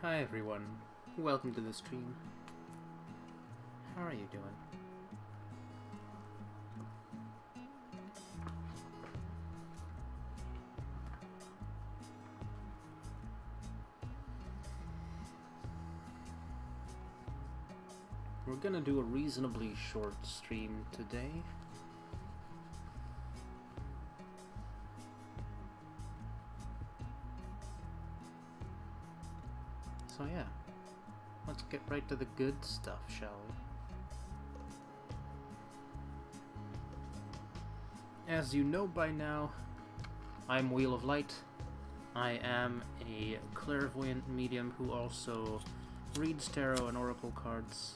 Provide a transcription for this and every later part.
Hi everyone, welcome to the stream. How are you doing? We're gonna do a reasonably short stream today. So yeah, let's get right to the good stuff, shall we? As you know by now, I'm Wheel of Light. I am a clairvoyant medium who also reads tarot and oracle cards.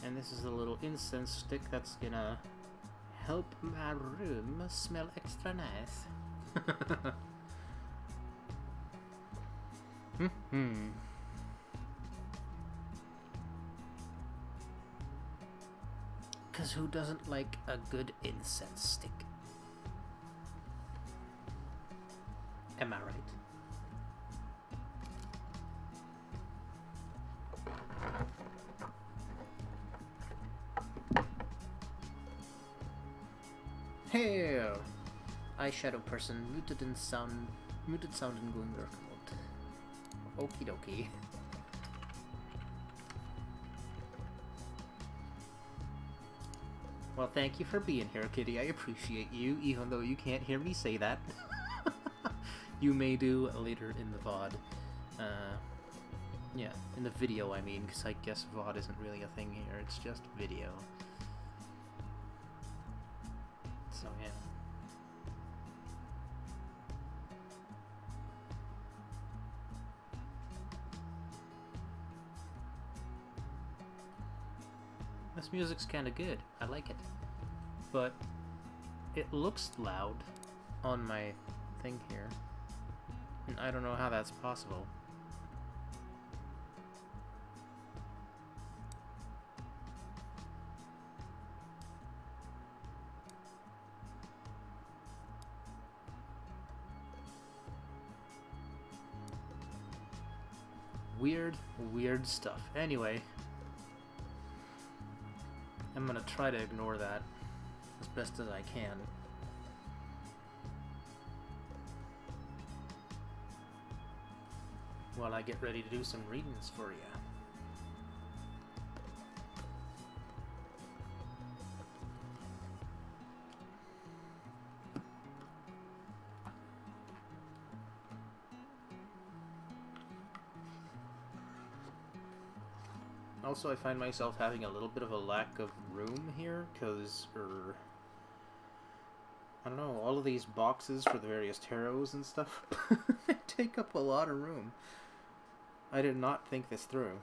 And this is a little incense stick that's gonna help my room smell extra nice. Cause who doesn't like a good incense stick? Am I right? Hey, eyeshadow person, muted sound and going dark mode. Okie dokie. Well, thank you for being here, Kitty. I appreciate you, even though you can't hear me say that. You may do later in the VOD. Yeah, in the video, I mean, because I guess VOD isn't really a thing here, it's just video. So, yeah. This music's kinda good. I like it. But it looks loud on my thing here. And I don't know how that's possible. Weird stuff. Anyway, I'm gonna try to ignore that as best as I can. While I get ready to do some readings for you. Also, I find myself having a little bit of a lack of room here, because, I don't know, all of these boxes for the various tarots and stuff, they take up a lot of room. I did not think this through.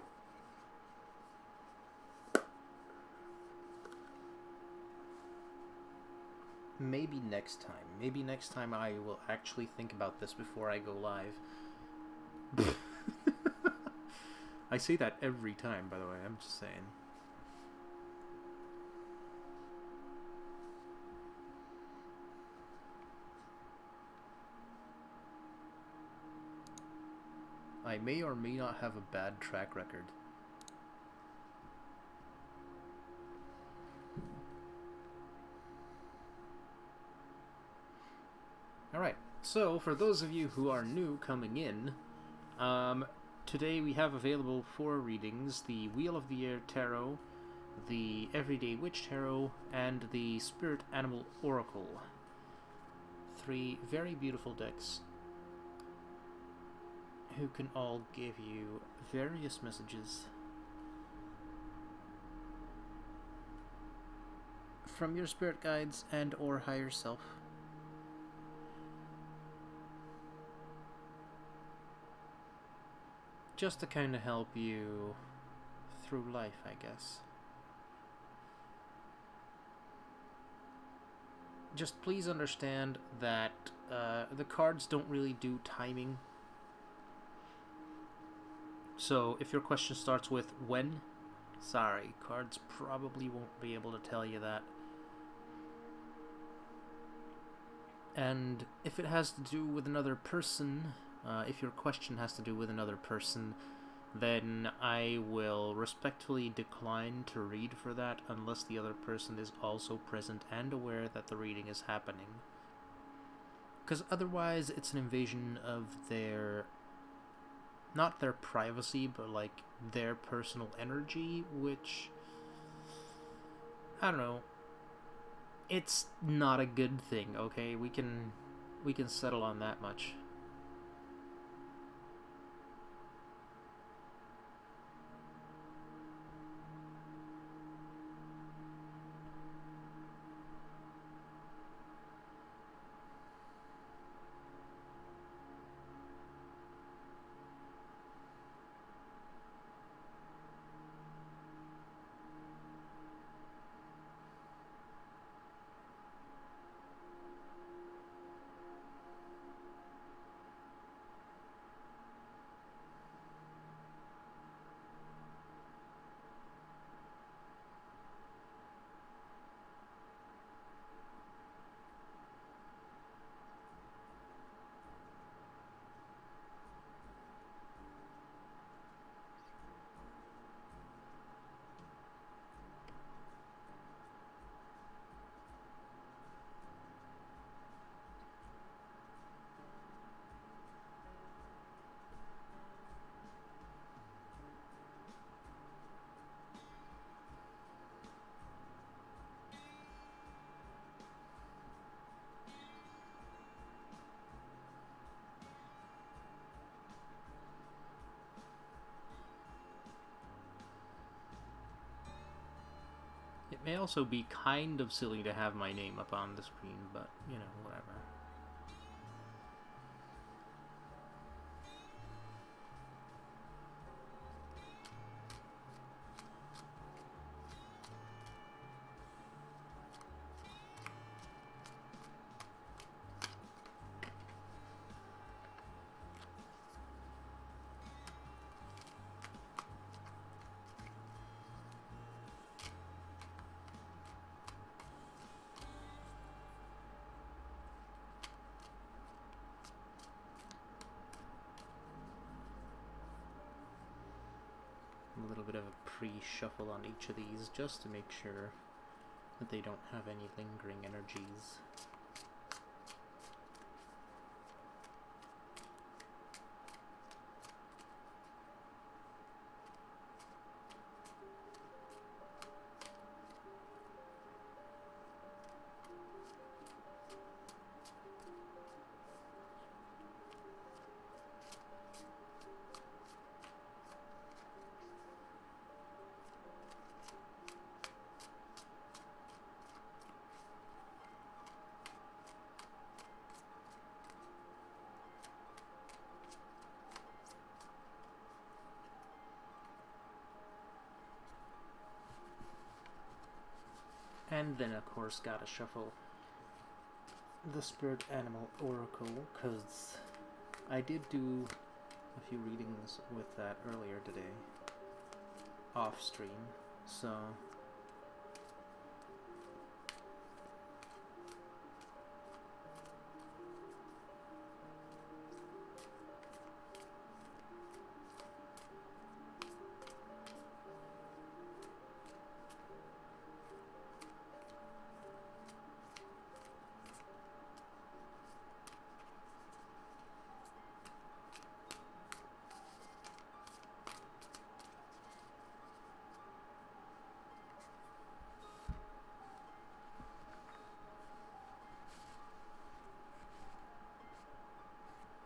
Maybe next time. Maybe next time I will actually think about this before I go live. I say that every time, by the way, I'm just saying. I may or may not have a bad track record. Alright, so for those of you who are new coming in, today we have available 4 readings: the Wheel of the Year Tarot, the Everyday Witch Tarot, and the Spirit Animal Oracle. 3 very beautiful decks who can all give you various messages from your spirit guides and or higher self. Just to kind of help you through life, I guess. just please understand that the cards don't really do timing. So if your question starts with when, sorry, cards probably won't be able to tell you that. And if it has to do with another person, if your question has to do with another person, then I will respectfully decline to read for that unless the other person is also present and aware that the reading is happening. Because otherwise it's an invasion of their, not their privacy, but like their personal energy, which, I don't know, it's not a good thing, okay? We can settle on that much. It may also be kind of silly to have my name up on the screen, but, you know, whatever. A little bit of a pre-shuffle on each of these just to make sure that they don't have any lingering energies. And then, of course, gotta shuffle the Spirit Animal Oracle, because I did do a few readings with that earlier today, off stream, so...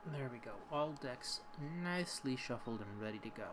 There we go. All decks nicely shuffled and ready to go.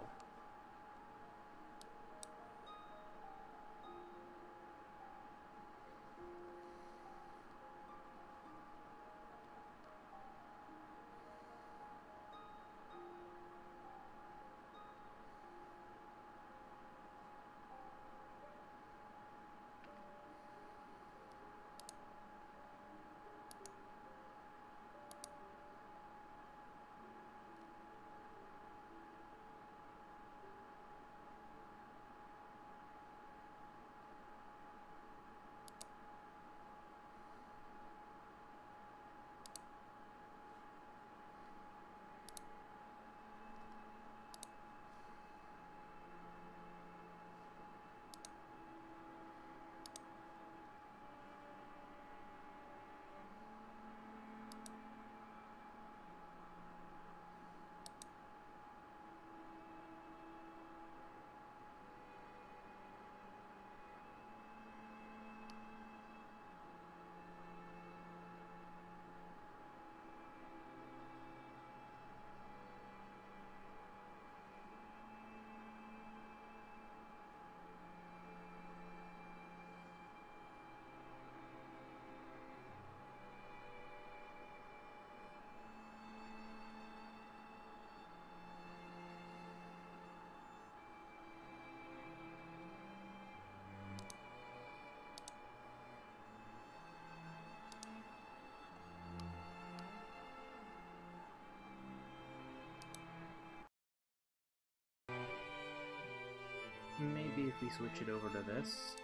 maybe if we switch it over to this.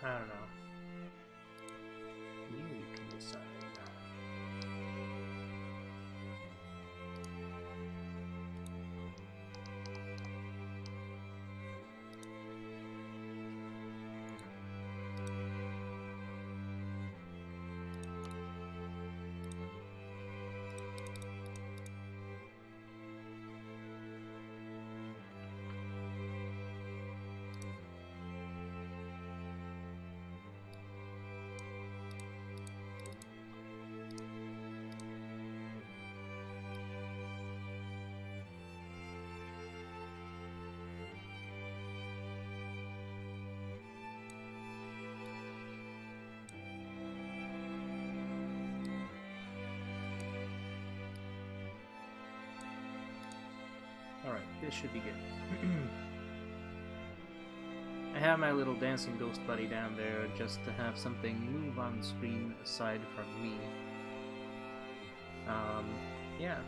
I don't know. You can decide. Alright, this should be good. I have my little dancing ghost buddy down there just to have something move on the screen aside from me. Yeah.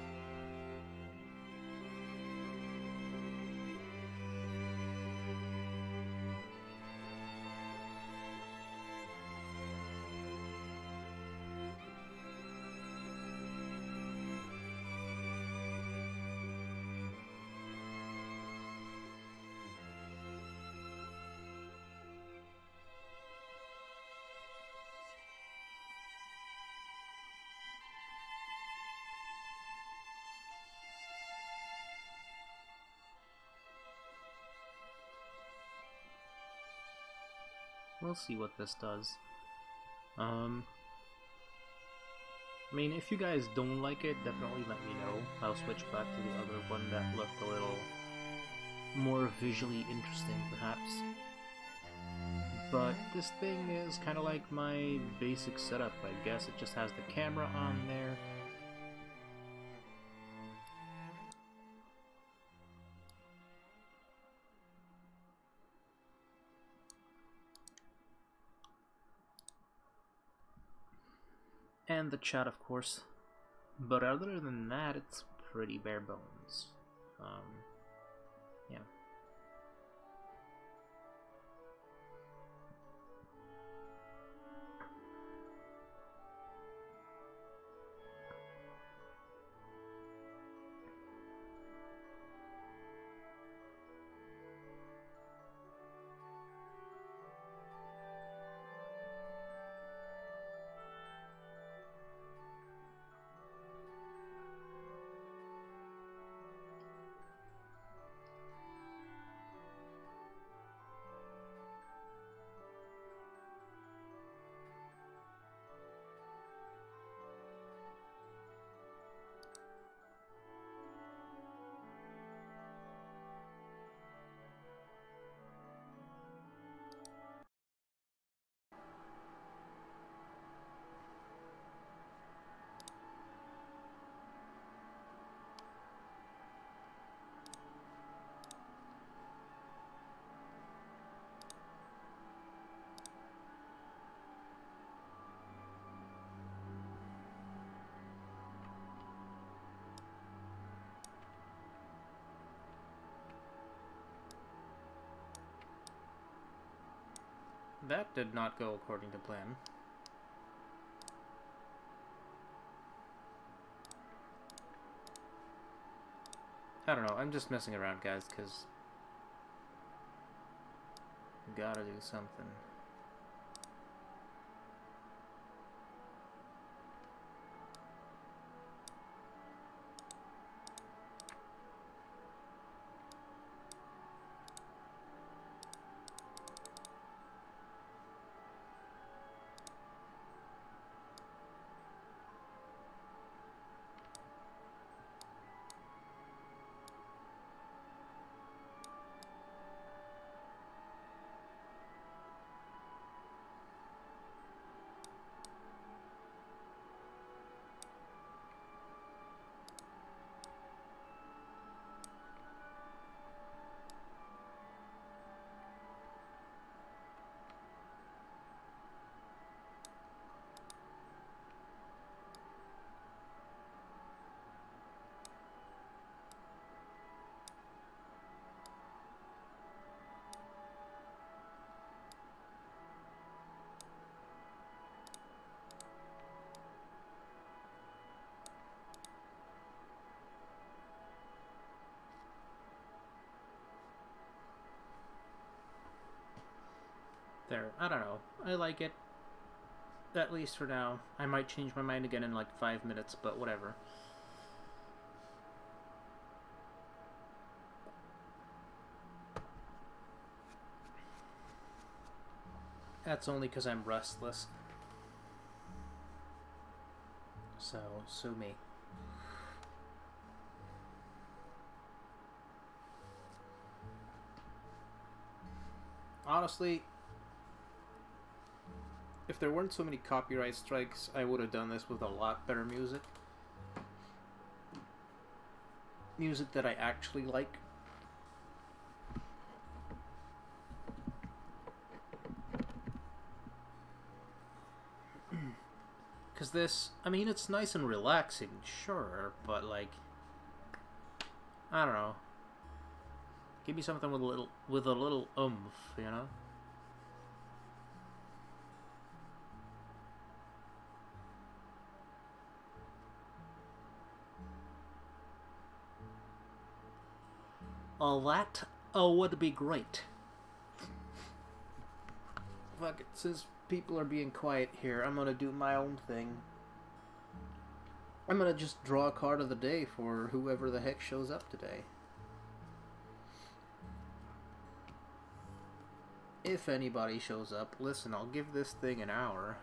We'll see what this does. I mean, if you guys don't like it, definitely let me know. I'll switch back to the other one that looked a little more visually interesting, perhaps. But this thing is kind of like my basic setup, I guess. It just has the camera on there. And the chat, of course. But other than that, it's pretty bare bones. Yeah. That did not go according to plan. I don't know, I'm just messing around, guys, because gotta do something. There, I don't know. I like it. At least for now. I might change my mind again in like 5 minutes, but whatever. That's only because I'm restless. So, sue me. Honestly, if there weren't so many copyright strikes, I would have done this with a lot better music. Music that I actually like. Because this, I mean, it's nice and relaxing, sure, but like, I don't know. Give me something with a little oomph, you know? That would be great. Fuck it, since people are being quiet here, I'm gonna do my own thing. I'm gonna just draw a card of the day for whoever the heck shows up today. If anybody shows up, listen, I'll give this thing an hour.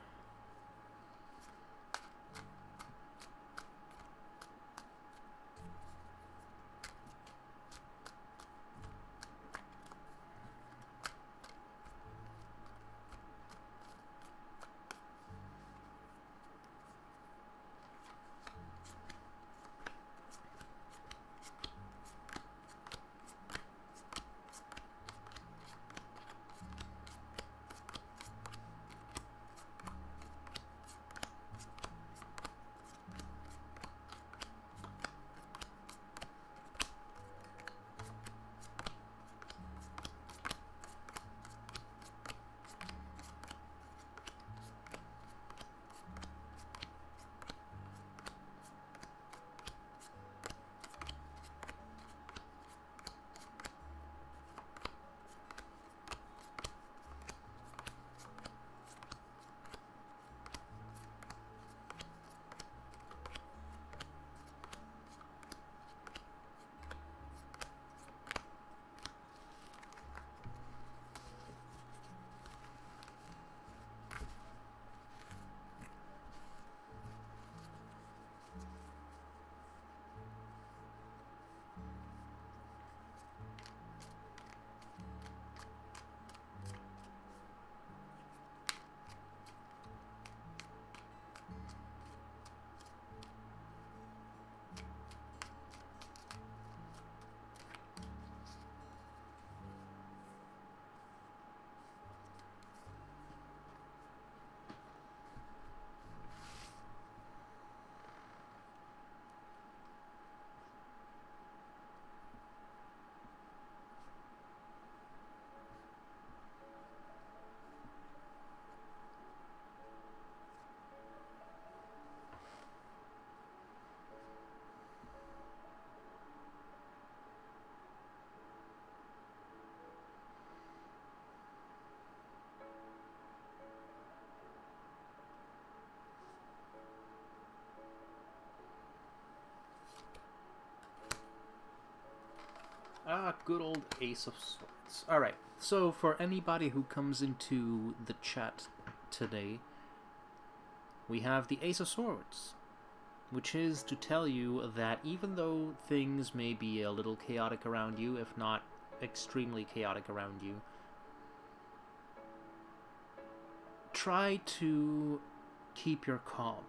Ah, good old Ace of Swords. Alright, so for anybody who comes into the chat today, we have the Ace of Swords, which is to tell you that even though things may be a little chaotic around you, if not extremely chaotic around you, try to keep your calm.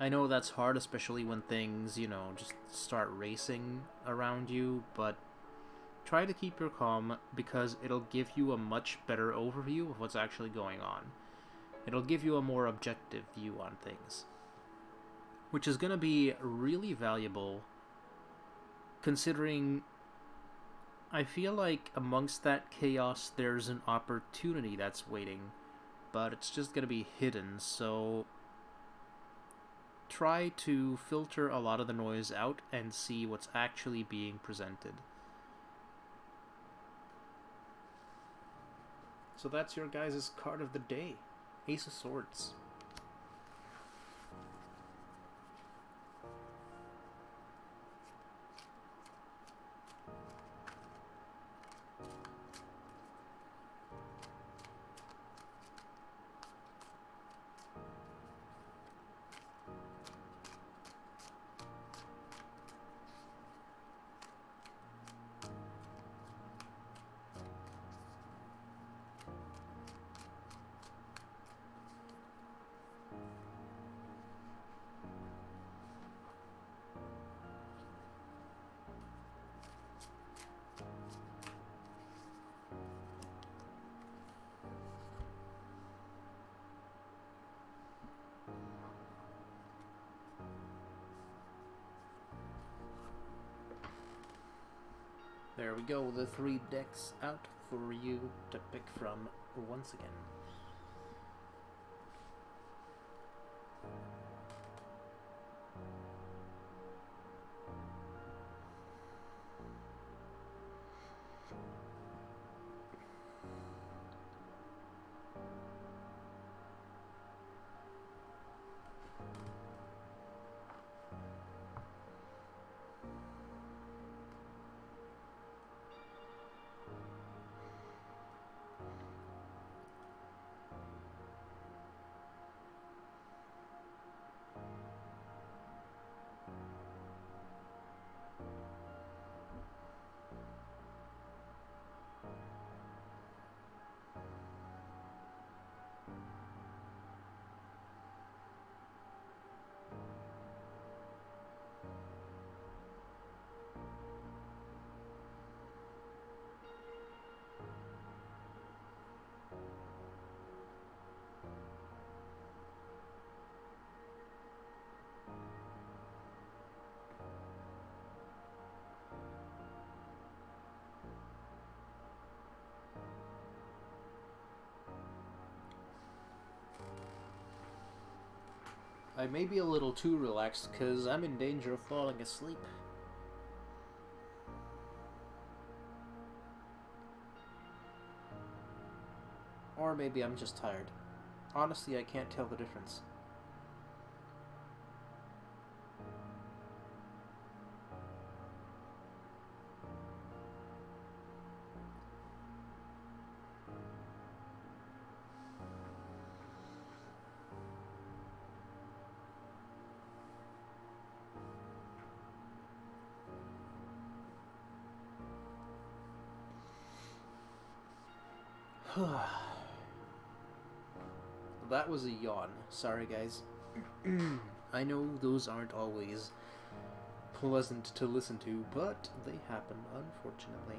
I know that's hard, especially when things, you know, just start racing around you, but try to keep your calm because it'll give you a much better overview of what's actually going on. It'll give you a more objective view on things, which is going to be really valuable considering I feel like amongst that chaos there's an opportunity that's waiting, but it's just going to be hidden, so try to filter a lot of the noise out and see what's actually being presented. So that's your guys' card of the day. Ace of Swords. There we go, the 3 decks out for you to pick from once again. I may be a little too relaxed because I'm in danger of falling asleep. Or maybe I'm just tired. Honestly, I can't tell the difference. That was a yawn. Sorry, guys. I know those aren't always pleasant to listen to, but they happen, unfortunately.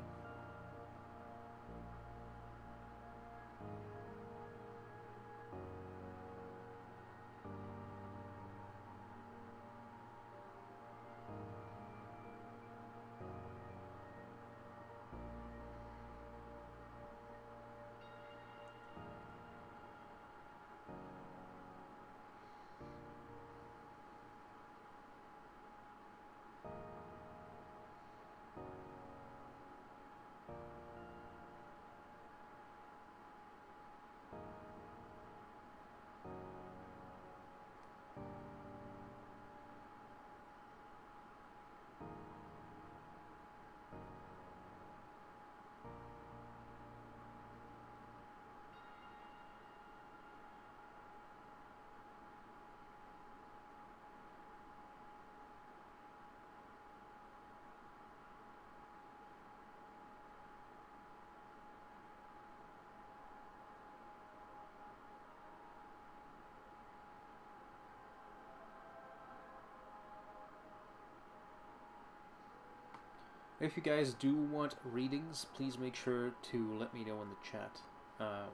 If you guys do want readings, please make sure to let me know in the chat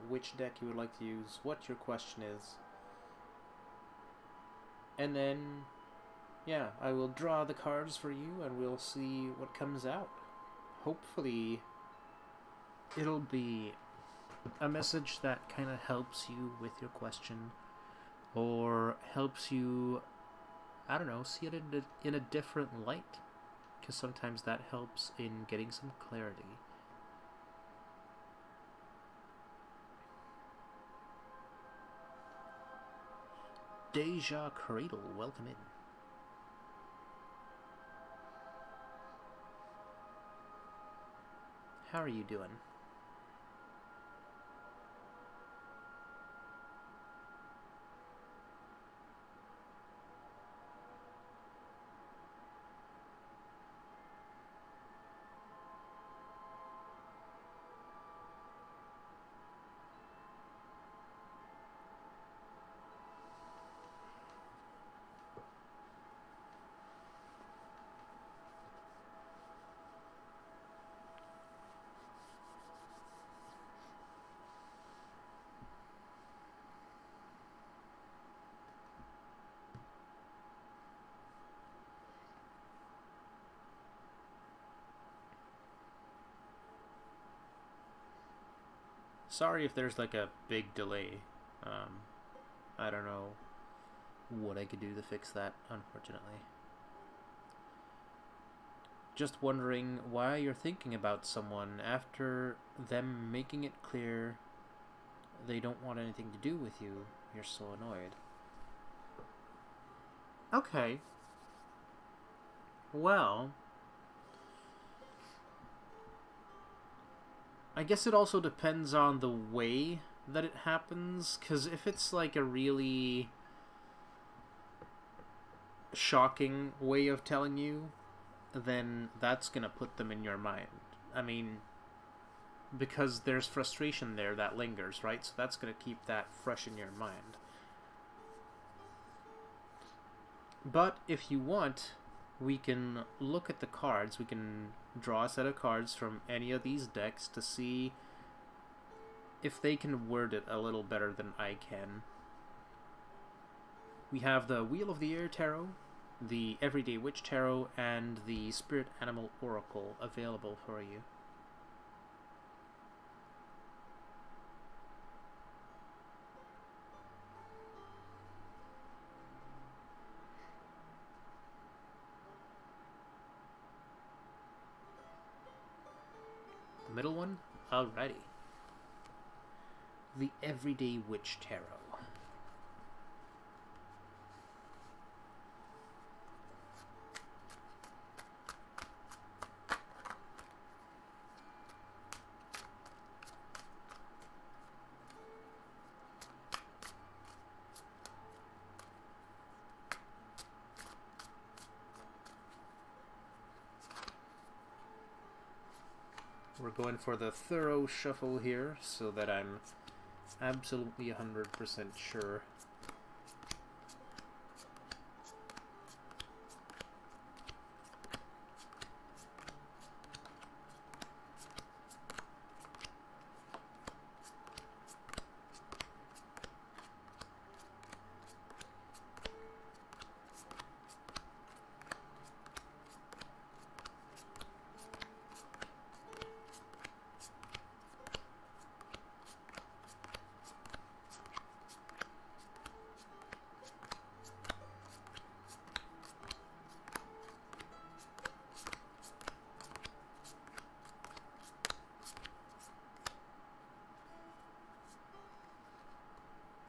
which deck you would like to use, what your question is. And then, yeah, I will draw the cards for you and we'll see what comes out. Hopefully, it'll be a message that kind of helps you with your question or helps you, I don't know, see it in a different light. Because sometimes that helps in getting some clarity. Deja Cradle, welcome in. How are you doing? Sorry if there's like a big delay. I don't know what I could do to fix that, unfortunately. Just wondering why you're thinking about someone after them making it clear they don't want anything to do with you. You're so annoyed. Okay. Well, I guess it also depends on the way that it happens, because if it's like a really shocking way of telling you, then that's gonna put them in your mind. I mean, because there's frustration there that lingers, right? So that's gonna keep that fresh in your mind. But if you want, we can look at the cards. We can draw a set of cards from any of these decks to see if they can word it a little better than I can. We have the Wheel of the Air Tarot, the Everyday Witch Tarot, and the Spirit Animal Oracle available for you. The middle one? Alrighty. The Everyday Witch Tarot. We're going for the thorough shuffle here so that I'm absolutely 100% sure.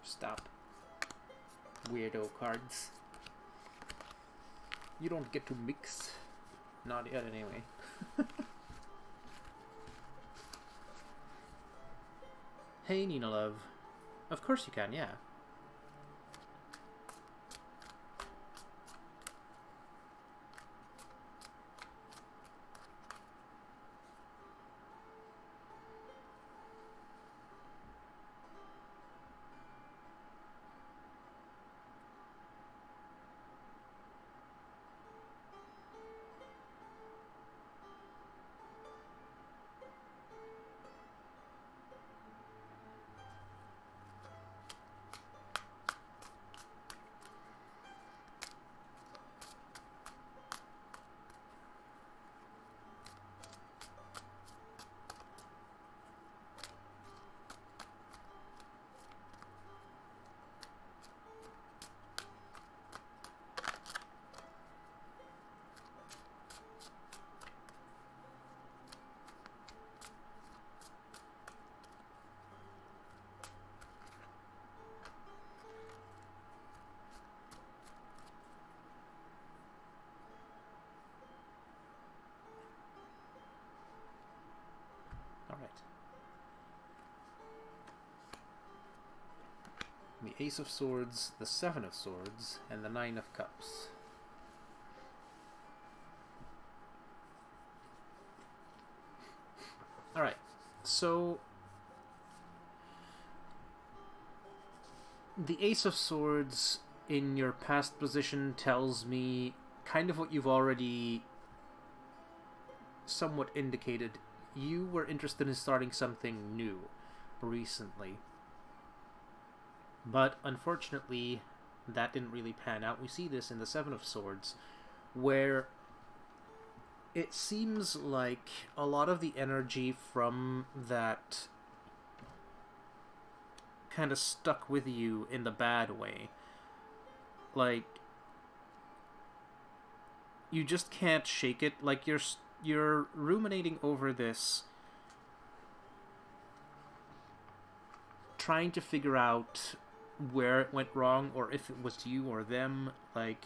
Stop. Weirdo cards. You don't get to mix. Not yet, anyway. Hey, Nina Love. Of course you can, yeah. the Ace of Swords, the Seven of Swords, and the Nine of Cups. Alright, so the Ace of Swords in your past position tells me kind of what you've already somewhat indicated. You were interested in starting something new recently. But unfortunately, that didn't really pan out. We see this in the Seven of Swords, where it seems like a lot of the energy from that kind of stuck with you in the bad way. Like, you just can't shake it. Like, you're ruminating over this, trying to figure out where it went wrong, or if it was you or them, like,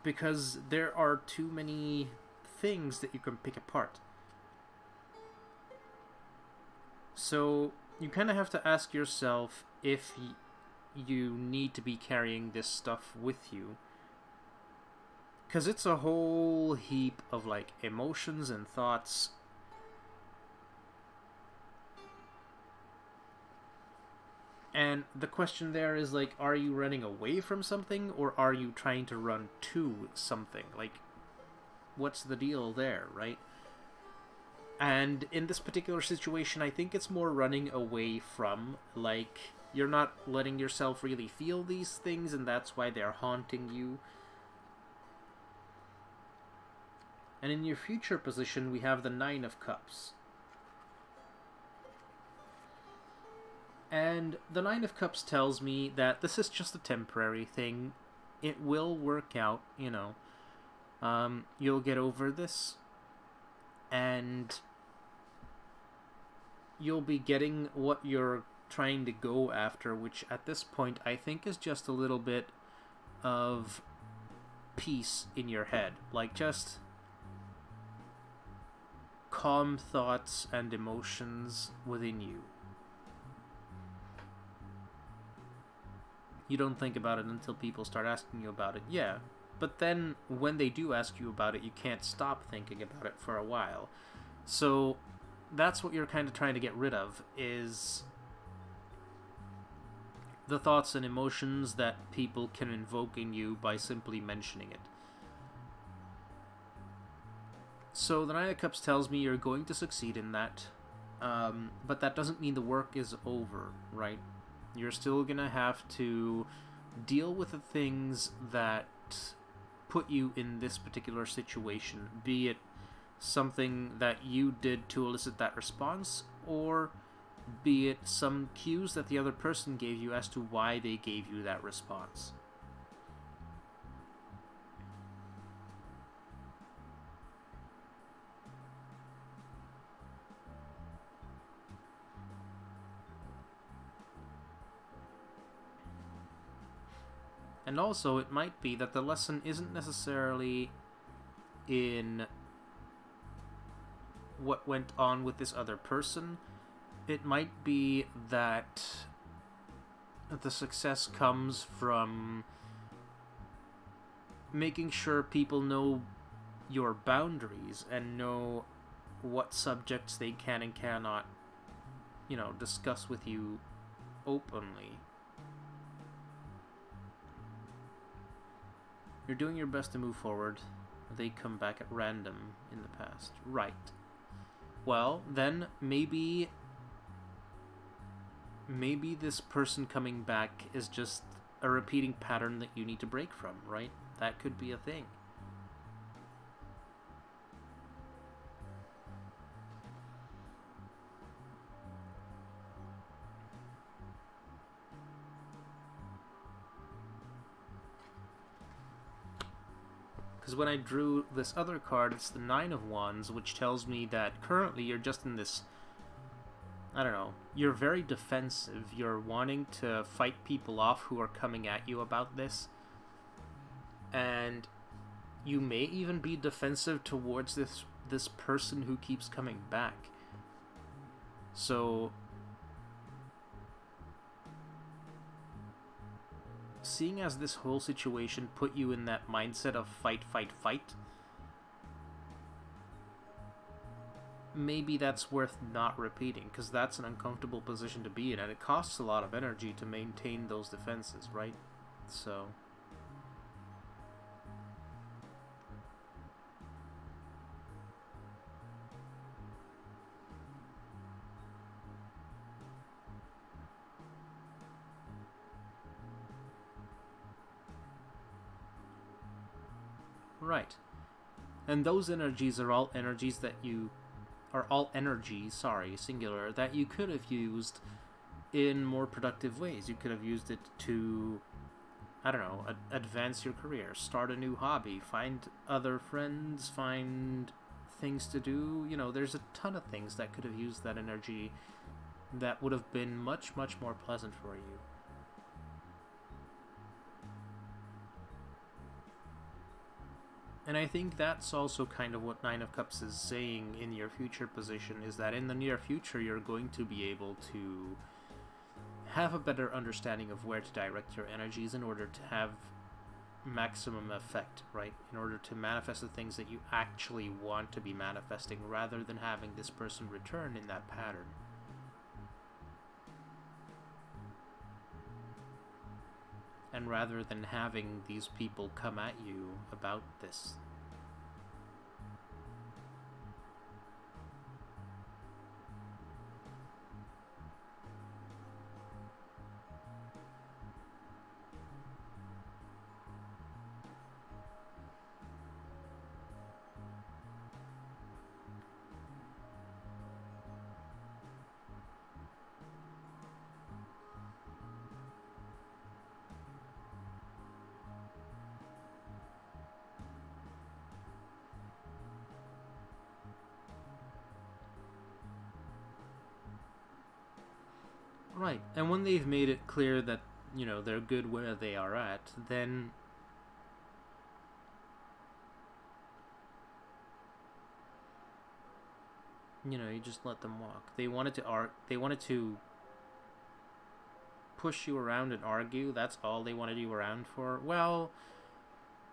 because there are too many things that you can pick apart. So you kind of have to ask yourself if you need to be carrying this stuff with you, because it's a whole heap of, like, emotions and thoughts. And the question there is, like, are you running away from something, or are you trying to run to something? Like, what's the deal there, right? And in this particular situation, I think it's more running away from. Like, you're not letting yourself really feel these things, and that's why they're haunting you. And in your future position, we have the Nine of Cups. And the Nine of Cups tells me that this is just a temporary thing. It will work out, you know. You'll get over this, and you'll be getting what you're trying to go after, which at this point I think is just a little bit of peace in your head. Like, just calm thoughts and emotions within you. You don't think about it until people start asking you about it, yeah. But then, when they do ask you about it, you can't stop thinking about it for a while. So, that's what you're kind of trying to get rid of, is the thoughts and emotions that people can invoke in you by simply mentioning it. So, the Nine of Cups tells me you're going to succeed in that, but that doesn't mean the work is over, right? You're still gonna have to deal with the things that put you in this particular situation, be it something that you did to elicit that response, or be it some cues that the other person gave you as to why they gave you that response. And also, it might be that the lesson isn't necessarily in what went on with this other person. It might be that the success comes from making sure people know your boundaries and know what subjects they can and cannot, you know, discuss with you openly. You're doing your best to move forward. They come back at random in the past. Right. Well, then maybe this person coming back is just a repeating pattern that you need to break from, right? That could be a thing. Because when I drew this other card, it's the Nine of Wands, which tells me that currently you're just in this, I don't know, you're very defensive. You're wanting to fight people off who are coming at you about this. And you may even be defensive towards this person who keeps coming back. So seeing as this whole situation put you in that mindset of fight, fight, fight, maybe that's worth not repeating, because that's an uncomfortable position to be in, and it costs a lot of energy to maintain those defenses, right? So... Right. And those energies are all energies that you... are all energies, sorry, singular, that you could have used in more productive ways. You could have used it to, I don't know, advance your career, start a new hobby, find other friends, find things to do. You know, there's a ton of things that could have used that energy that would have been much, much more pleasant for you. And I think that's also kind of what Nine of Cups is saying in your future position, is that in the near future you're going to be able to have a better understanding of where to direct your energies in order to have maximum effect, right? In order to manifest the things that you actually want to be manifesting, rather than having this person return in that pattern. And rather than having these people come at you about this. Right, and when they've made it clear that, you know, they're good where they are at, then you know, you just let them walk. They wanted to push you around and argue. That's all they wanted you around for. Well,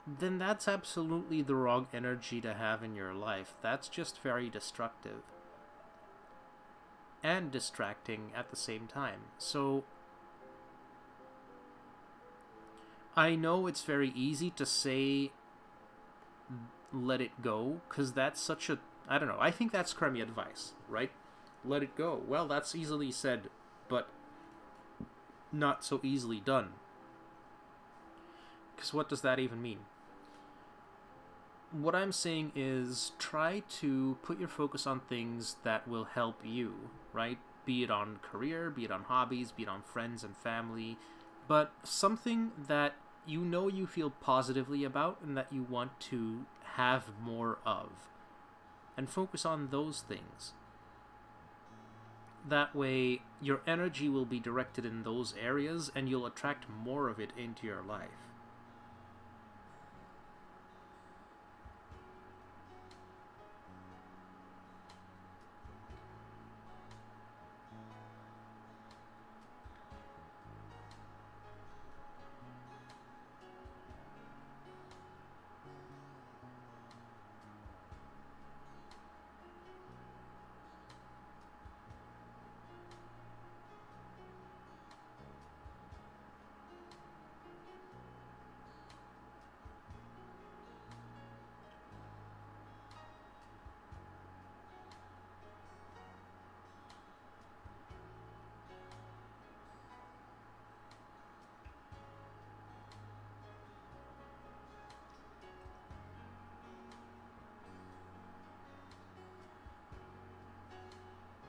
then that's absolutely the wrong energy to have in your life. That's just very destructive. And distracting at the same time. So I know it's very easy to say let it go, because that's such a, I don't know, I think that's crummy advice, right? Let it go. Well, that's easily said, but not so easily done. Because what does that even mean? What I'm saying is try to put your focus on things that will help you, right? Be it on career, be it on hobbies, be it on friends and family, but something that you know you feel positively about and that you want to have more of. And focus on those things. That way, your energy will be directed in those areas and you'll attract more of it into your life.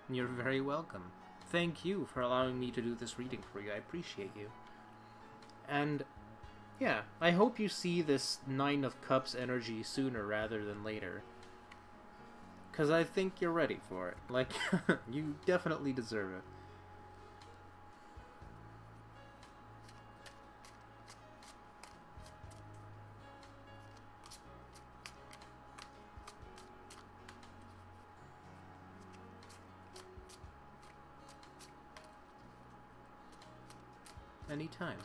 You're very welcome. Thank you for allowing me to do this reading for you. I appreciate you. And yeah, I hope you see this Nine of Cups energy sooner rather than later. Because I think you're ready for it. Like, you definitely deserve it. Anytime.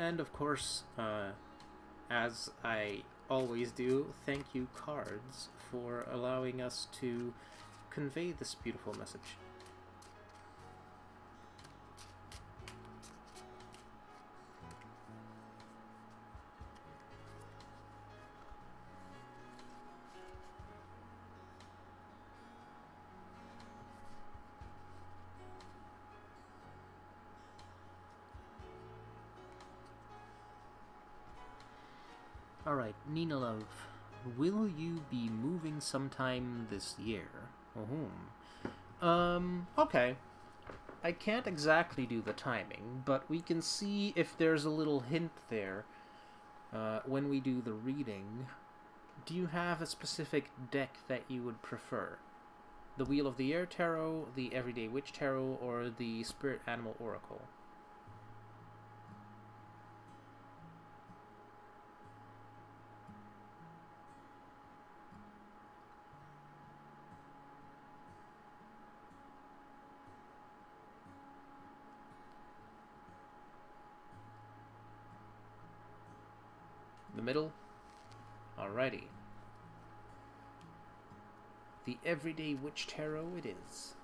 and of course, as I always do, thank you, cards, for allowing us to convey this beautiful message. Alright, Nina Love, will you be moving sometime this year? Okay. I can't exactly do the timing, but we can see if there's a little hint there when we do the reading. Do you have a specific deck that you would prefer? The Wheel of the Air Tarot, the Everyday Witch Tarot, or the Spirit Animal Oracle? The middle? Alrighty. The Everyday Witch Tarot it is.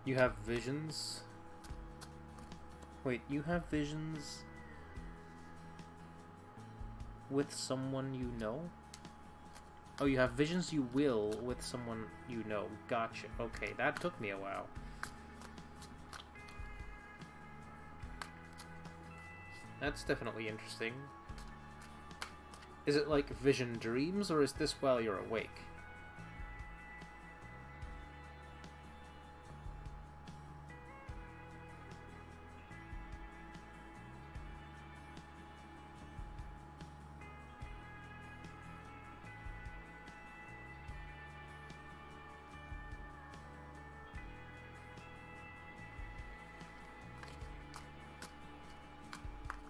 You have visions? Wait, you have visions with someone you know? Oh, you have visions you will with someone you know. Gotcha. Okay, that took me a while. That's definitely interesting. Is it like vision dreams, or is this while you're awake?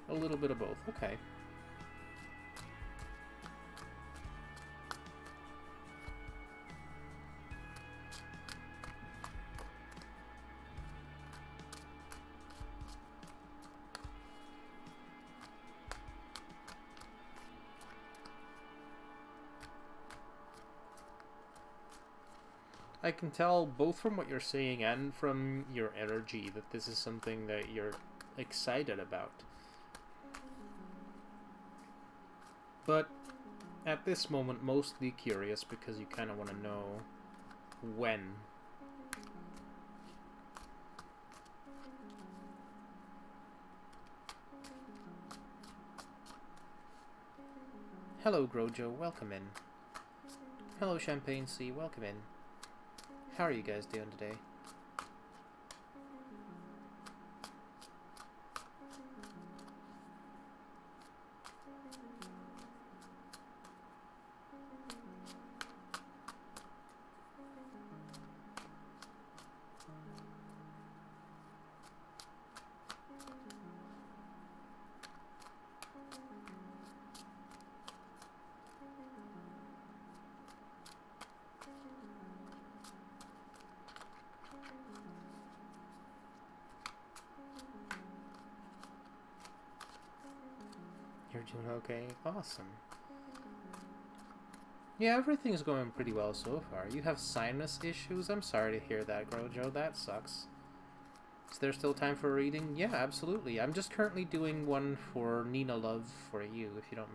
A little bit of both. Okay. I can tell both from what you're saying and from your energy that this is something that you're excited about. but at this moment, mostly curious because you kind of want to know when. Hello, Grojo, welcome in. Hello, Champagne Sea, welcome in. How are you guys doing today? You're doing okay? Awesome. Yeah, everything's going pretty well so far. You have sinus issues? I'm sorry to hear that, Grojo. That sucks. Is there still time for a reading? Yeah, absolutely. I'm just currently doing one for Nina Love for you, if you don't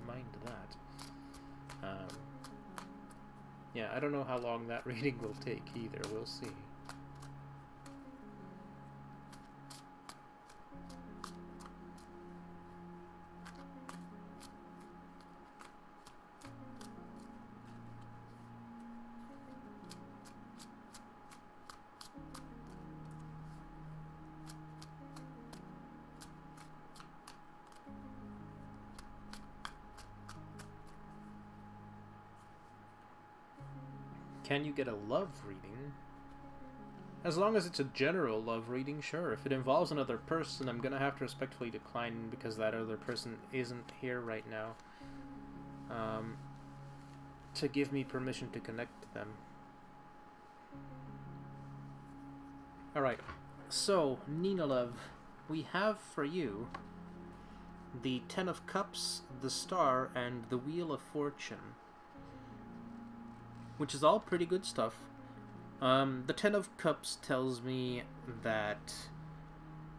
mind that. Yeah, I don't know how long that reading will take either. We'll see. Can you get a love reading? As long as it's a general love reading, sure. If it involves another person, I'm gonna have to respectfully decline because that other person isn't here right now. To give me permission to connect to them. Alright, so, Nina Love, we have for you the Ten of Cups, the Star, and the Wheel of Fortune. Which is all pretty good stuff. The Ten of Cups tells me that,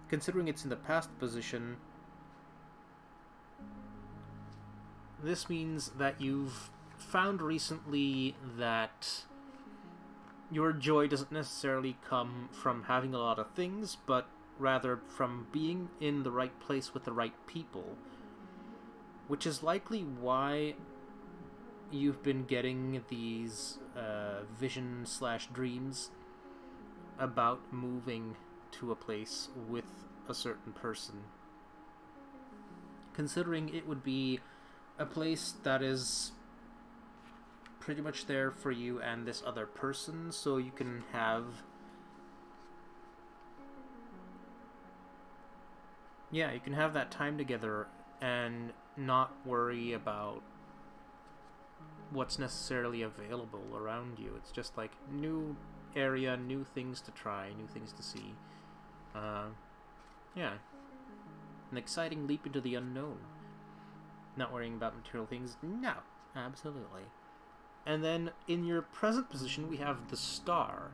considering it's in the past position, this means that you've found recently that your joy doesn't necessarily come from having a lot of things, but rather from being in the right place with the right people. Which is likely why you've been getting these vision/dreams about moving to a place with a certain person. Considering it would be a place that is pretty much there for you and this other person, so you can have... Yeah, you can have that time together and not worry about what's necessarily available around you. It's just like new area, new things to try, new things to see. Yeah. An exciting leap into the unknown. Not worrying about material things? No, absolutely. And then in your present position we have the Star,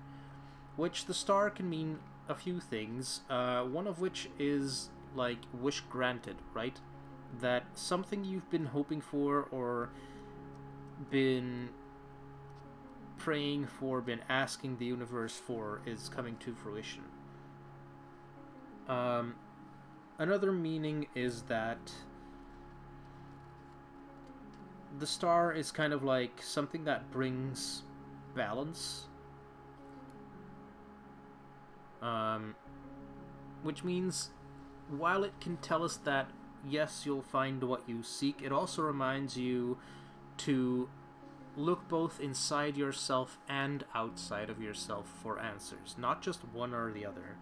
which the Star can mean a few things, one of which is like wish granted, right? That something you've been hoping for or been praying for, been asking the universe for, is coming to fruition. Another meaning is that the Star is kind of like something that brings balance. Which means, while it can tell us that, yes, you'll find what you seek, it also reminds you to look both inside yourself and outside of yourself for answers, not just one or the other.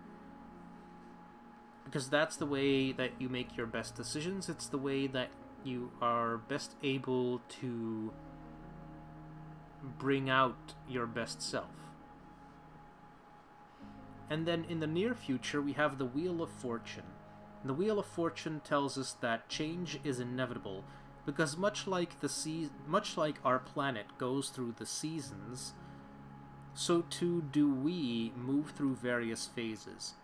Because that's the way that you make your best decisions, it's the way that you are best able to bring out your best self. And then in the near future we have the Wheel of Fortune. The Wheel of Fortune tells us that change is inevitable, because much like our planet goes through the seasons, so too do we move through various phases.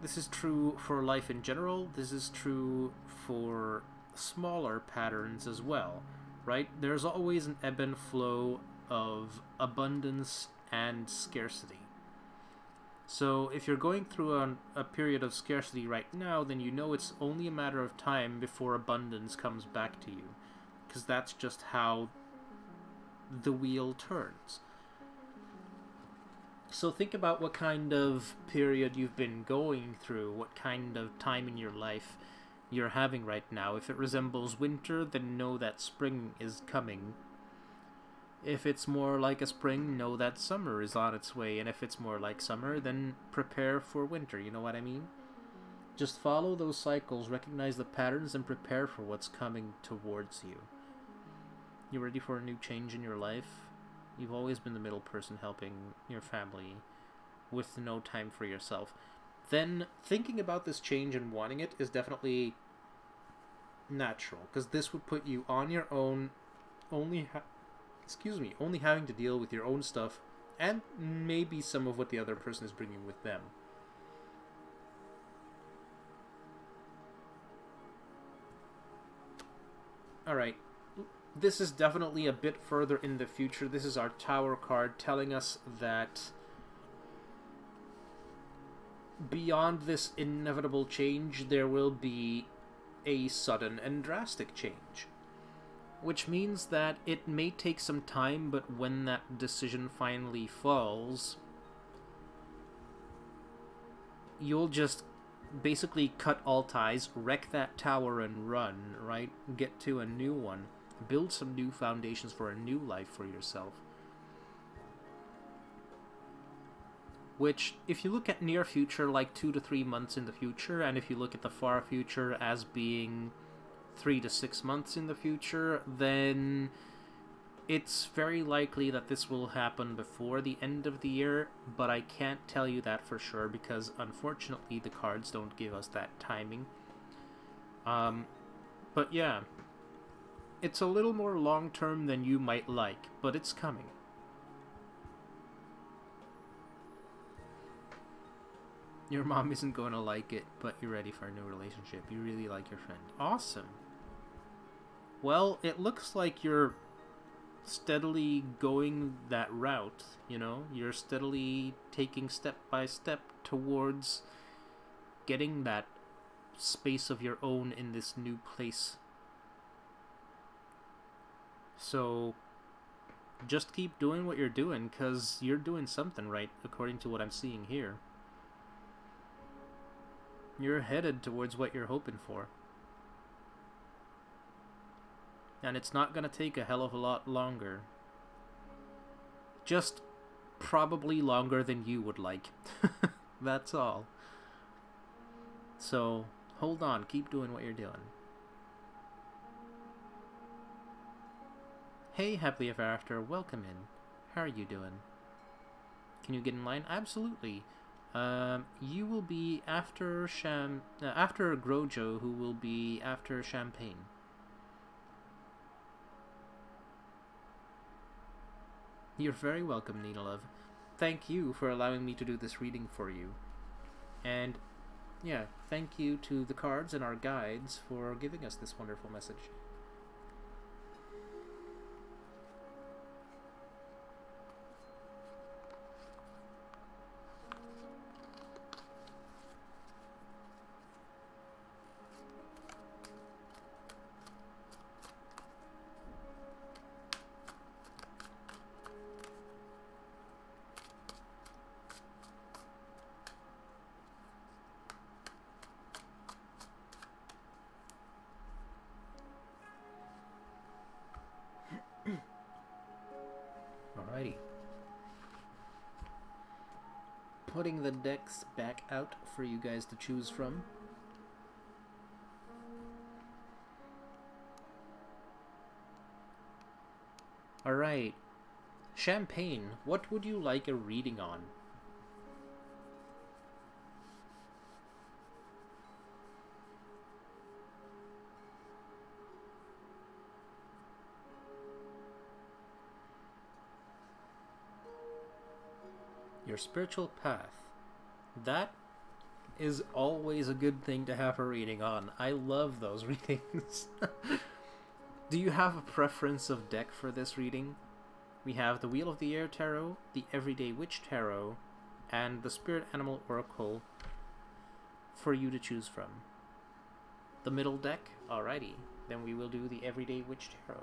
This is true for life in general, this is true for smaller patterns as well, right? There's always an ebb and flow of abundance and scarcity. So if you're going through a period of scarcity right now, then you know it's only a matter of time before abundance comes back to you, because that's just how the wheel turns. So think about what kind of period you've been going through, what kind of time in your life you're having right now. If it resembles winter, then know that spring is coming. If it's more like a spring, know that summer is on its way. And if it's more like summer, then prepare for winter. You know what I mean? Just follow those cycles, recognize the patterns, and prepare for what's coming towards you. You ready for a new change in your life? You've always been the middle person helping your family with no time for yourself. Then thinking about this change and wanting it is definitely natural, because this would put you on your own, only having to deal with your own stuff and maybe some of what the other person is bringing with them. Alright, this is definitely a bit further in the future. This is our Tower card telling us that beyond this inevitable change, there will be a sudden and drastic change. Which means that it may take some time, but when that decision finally falls, you'll just basically cut all ties, wreck that tower and run, right? Get to a new one. Build some new foundations for a new life for yourself. Which, if you look at near future, like 2 to 3 months in the future, and if you look at the far future as being 3 to 6 months in the future, then it's very likely that this will happen before the end of the year, but I can't tell you that for sure because unfortunately the cards don't give us that timing. But yeah, it's a little more long-term than you might like, but it's coming. Your mom isn't going to like it, but you're ready for a new relationship. You really like your friend. Awesome. Well, it looks like you're steadily going that route, you know? You're steadily taking step by step towards getting that space of your own in this new place. So, just keep doing what you're doing, because you're doing something right, according to what I'm seeing here. You're headed towards what you're hoping for. And it's not going to take a hell of a lot longer. Just probably longer than you would like. That's all. So, hold on. Keep doing what you're doing. Hey, Happily Ever After. Welcome in. How are you doing? Can you get in line? Absolutely. You will be after after Grojo, who will be after Champagne. You're very welcome, Nina Love. Thank you for allowing me to do this reading for you. And, yeah, thank you to the cards and our guides for giving us this wonderful message. Alrighty. Putting the decks back out for you guys to choose from. Alright. Champagne, what would you like a reading on? Your spiritual path. That is always a good thing to have a reading on. I love those readings. Do you have a preference of deck for this reading? We have the Wheel of the Air Tarot, the Everyday Witch Tarot, and the Spirit Animal Oracle for you to choose from. The middle deck? Alrighty, then we will do the Everyday Witch Tarot.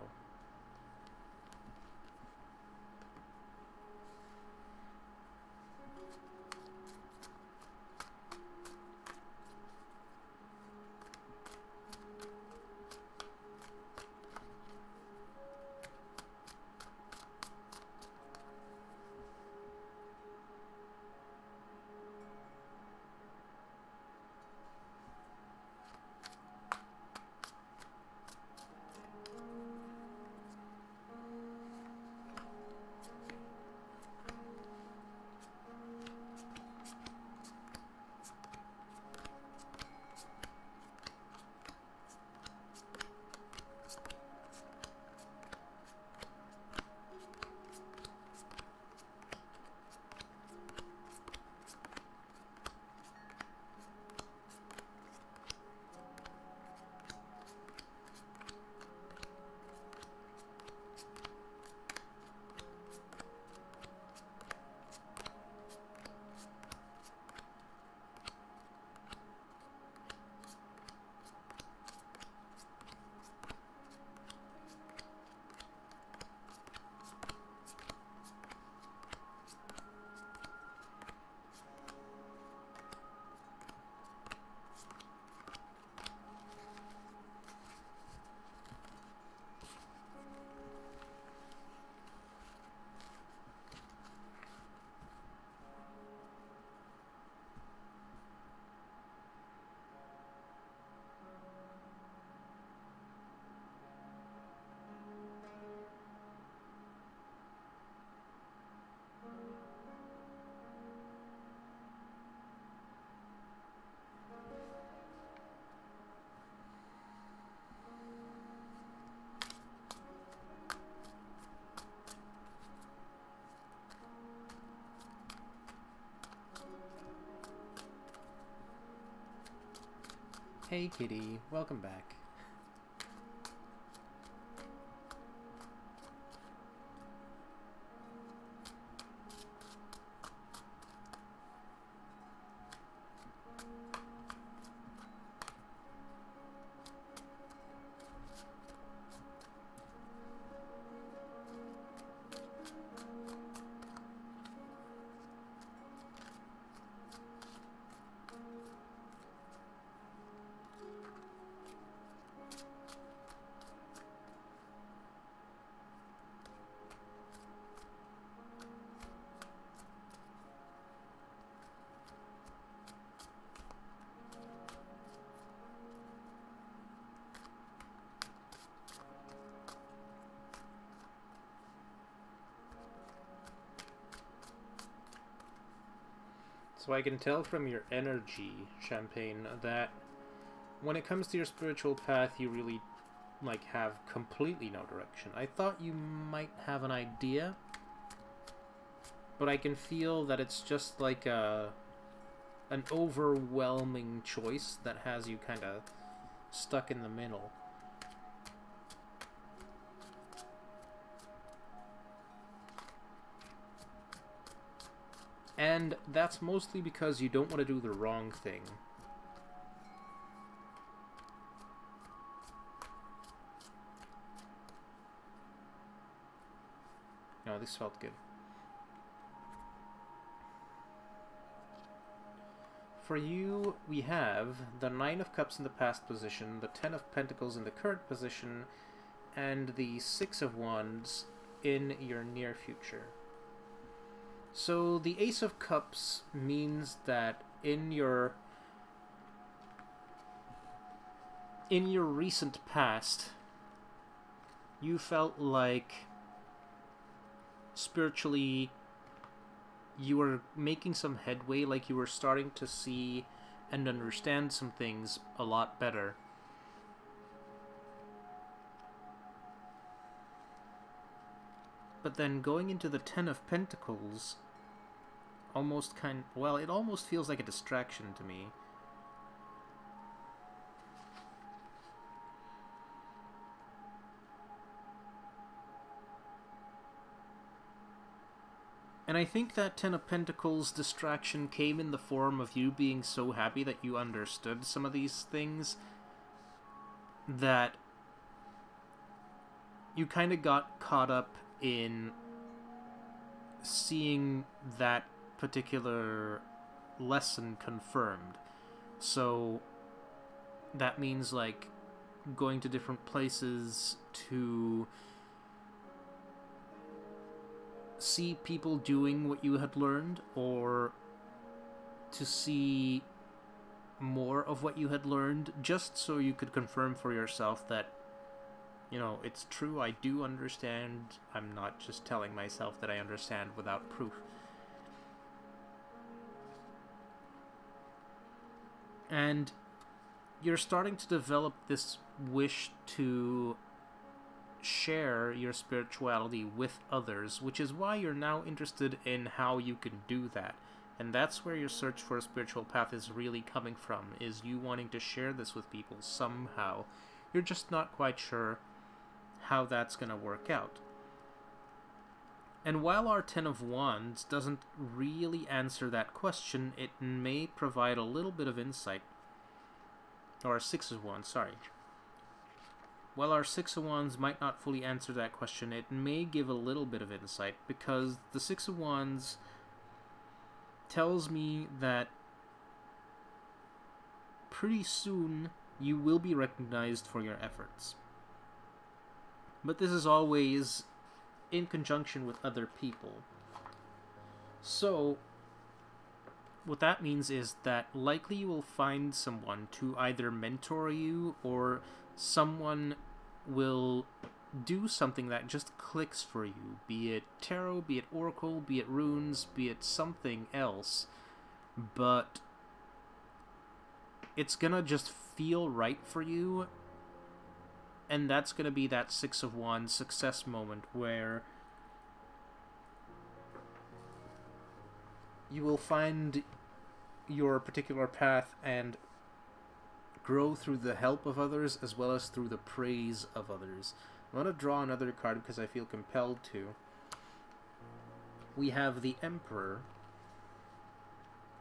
Hey kitty, welcome back. So I can tell from your energy, Champagne, that when it comes to your spiritual path, you really, like, have completely no direction. I thought you might have an idea, but I can feel that it's just like an overwhelming choice that has you kind of stuck in the middle. And that's mostly because you don't want to do the wrong thing. No, this felt good. For you, we have the Nine of Cups in the past position, the Ten of Pentacles in the current position, and the Six of Wands in your near future. So the Ace of Cups means that in your recent past, you felt like spiritually you were making some headway, like you were starting to see and understand some things a lot better. But then going into the Ten of Pentacles, almost well, it almost feels like a distraction to me. And I think that Ten of Pentacles distraction came in the form of you being so happy that you understood some of these things that you kind of got caught up in seeing that particular lesson confirmed. So that means like going to different places to see people doing what you had learned, or to see more of what you had learned, just so you could confirm for yourself that, you know, it's true, I do understand. I'm not just telling myself that I understand without proof. And you're starting to develop this wish to share your spirituality with others, which is why you're now interested in how you can do that. And that's where your search for a spiritual path is really coming from, is you wanting to share this with people somehow. You're just not quite sure how that's going to work out. And while our Ten of Wands doesn't really answer that question, it may provide a little bit of insight. Or Six of Wands, sorry. While our Six of Wands might not fully answer that question, it may give a little bit of insight, because the Six of Wands tells me that pretty soon you will be recognized for your efforts. But this is always in conjunction with other people. So what that means is that likely you will find someone to either mentor you, or someone will do something that just clicks for you, be it tarot, be it oracle, be it runes, be it something else, but it's gonna just feel right for you, and that's gonna be that Six of Wands success moment where you will find your particular path and grow through the help of others as well as through the praise of others. I'm going to draw another card because I feel compelled to. We have the Emperor.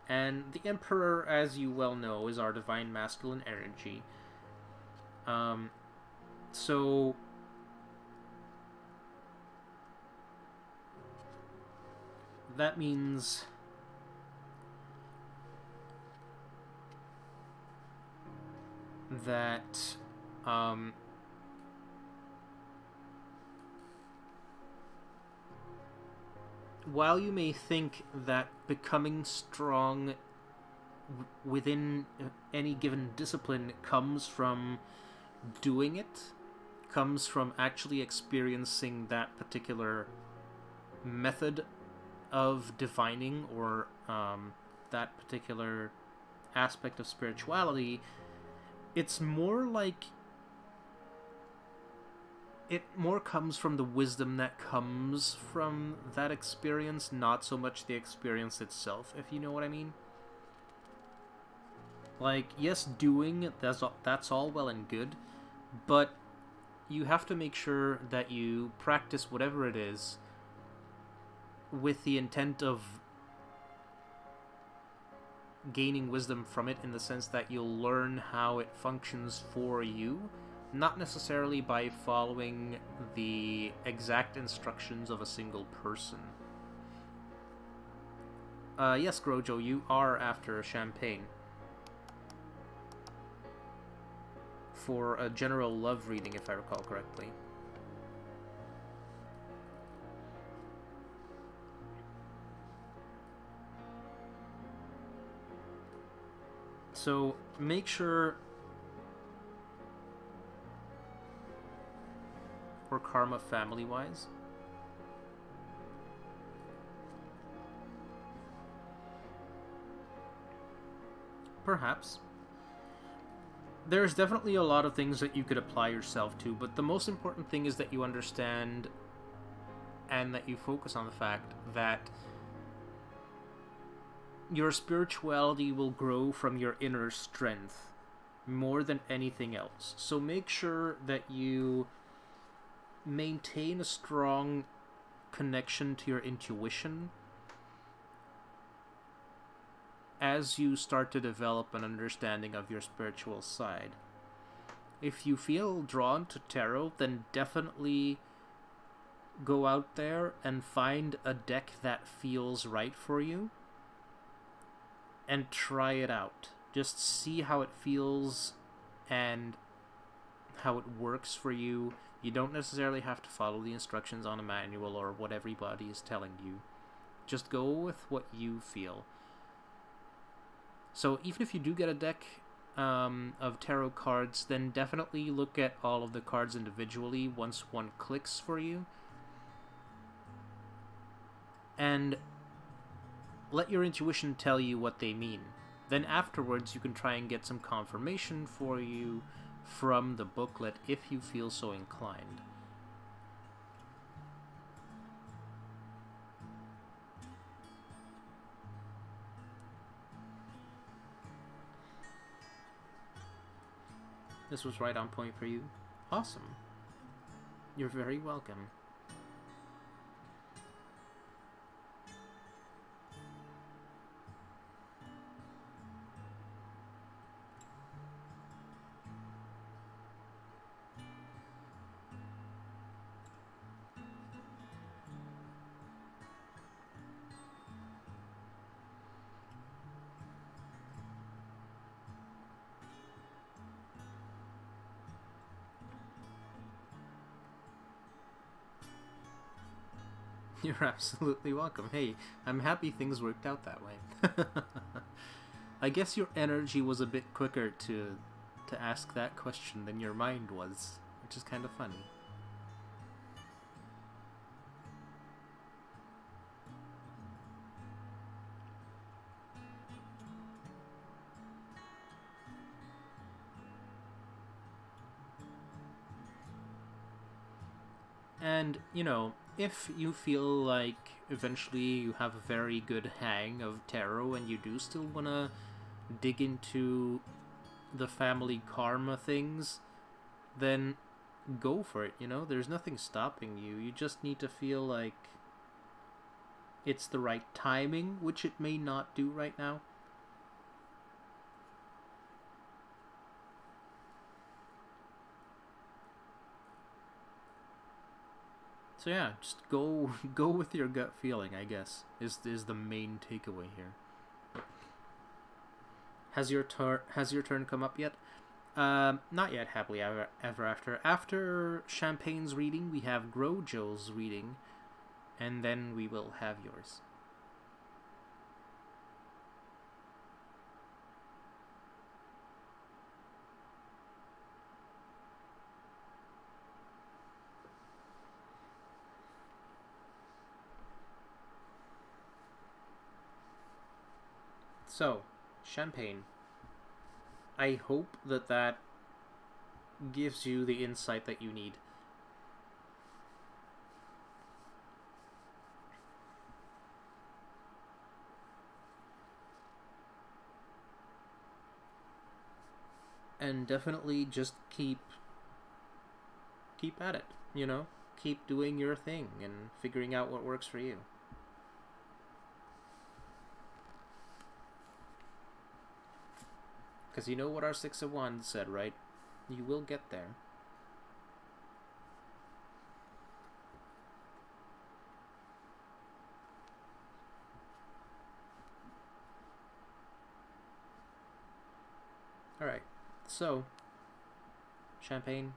And the Emperor, as you well know, is our divine masculine energy. So that means that while you may think that becoming strong within any given discipline comes from doing it, comes from actually experiencing that particular method of divining, or that particular aspect of spirituality, it's more like it more comes from the wisdom that comes from that experience, not so much the experience itself, if you know what I mean. Like, yes, doing, that's all well and good, but you have to make sure that you practice whatever it is with the intent of gaining wisdom from it, in the sense that you'll learn how it functions for you, not necessarily by following the exact instructions of a single person. Yes, Grojo, you are after champagne. For a general love reading, if I recall correctly. So, make sure for karma family-wise. Perhaps. There's definitely a lot of things that you could apply yourself to, but the most important thing is that you understand and that you focus on the fact that your spirituality will grow from your inner strength more than anything else. So make sure that you maintain a strong connection to your intuition as you start to develop an understanding of your spiritual side. If you feel drawn to tarot, then definitely go out there and find a deck that feels right for you and try it out. Just see how it feels and how it works for you. You don't necessarily have to follow the instructions on a manual or what everybody is telling you. Just go with what you feel. So even if you do get a deck of tarot cards, then definitely look at all of the cards individually once one clicks for you. And let your intuition tell you what they mean. Then afterwards you can try and get some confirmation for you from the booklet if you feel so inclined. This was right on point for you. Awesome. You're very welcome. You're absolutely welcome. Hey, I'm happy things worked out that way. I guess your energy was a bit quicker to ask that question than your mind was, which is kind of funny. And, you know, if you feel like eventually you have a very good hang of tarot and you do still want to dig into the family karma things, then go for it, you know? There's nothing stopping you. You just need to feel like it's the right timing, which it may not do right now. So yeah, just go with your gut feeling, I guess, is the main takeaway here. Has your turn come up yet? Not yet, happily ever after. After Champagne's reading, we have Grojo's reading, and then we will have yours. So, Champagne. I hope that gives you the insight that you need. And definitely just keep at it, you know? Keep doing your thing and figuring out what works for you. Because you know what our Six of Wands said, right? You will get there. Alright, so, Champagne,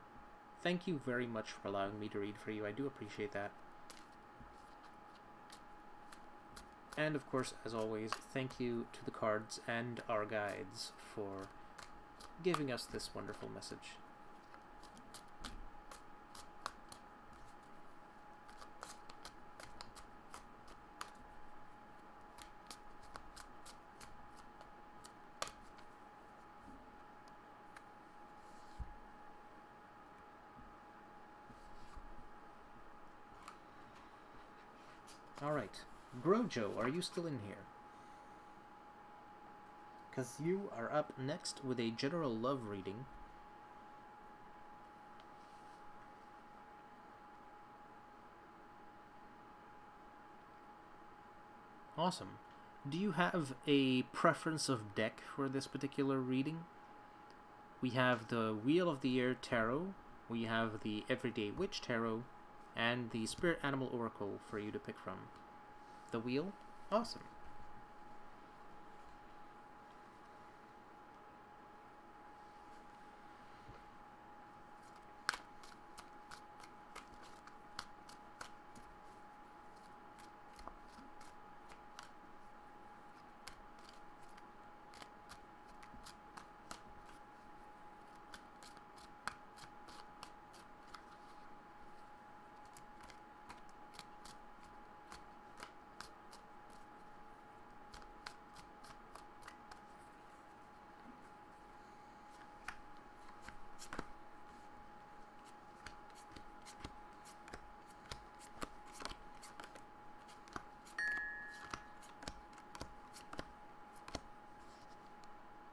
thank you very much for allowing me to read for you. I do appreciate that. And of course, as always, thank you to the cards and our guides for giving us this wonderful message. Alright. Grojo, are you still in here? because you are up next with a general love reading. Awesome. Do you have a preference of deck for this particular reading? We have the Wheel of the Air Tarot, we have the Everyday Witch Tarot, and the Spirit Animal Oracle for you to pick from. The Wheel? Awesome.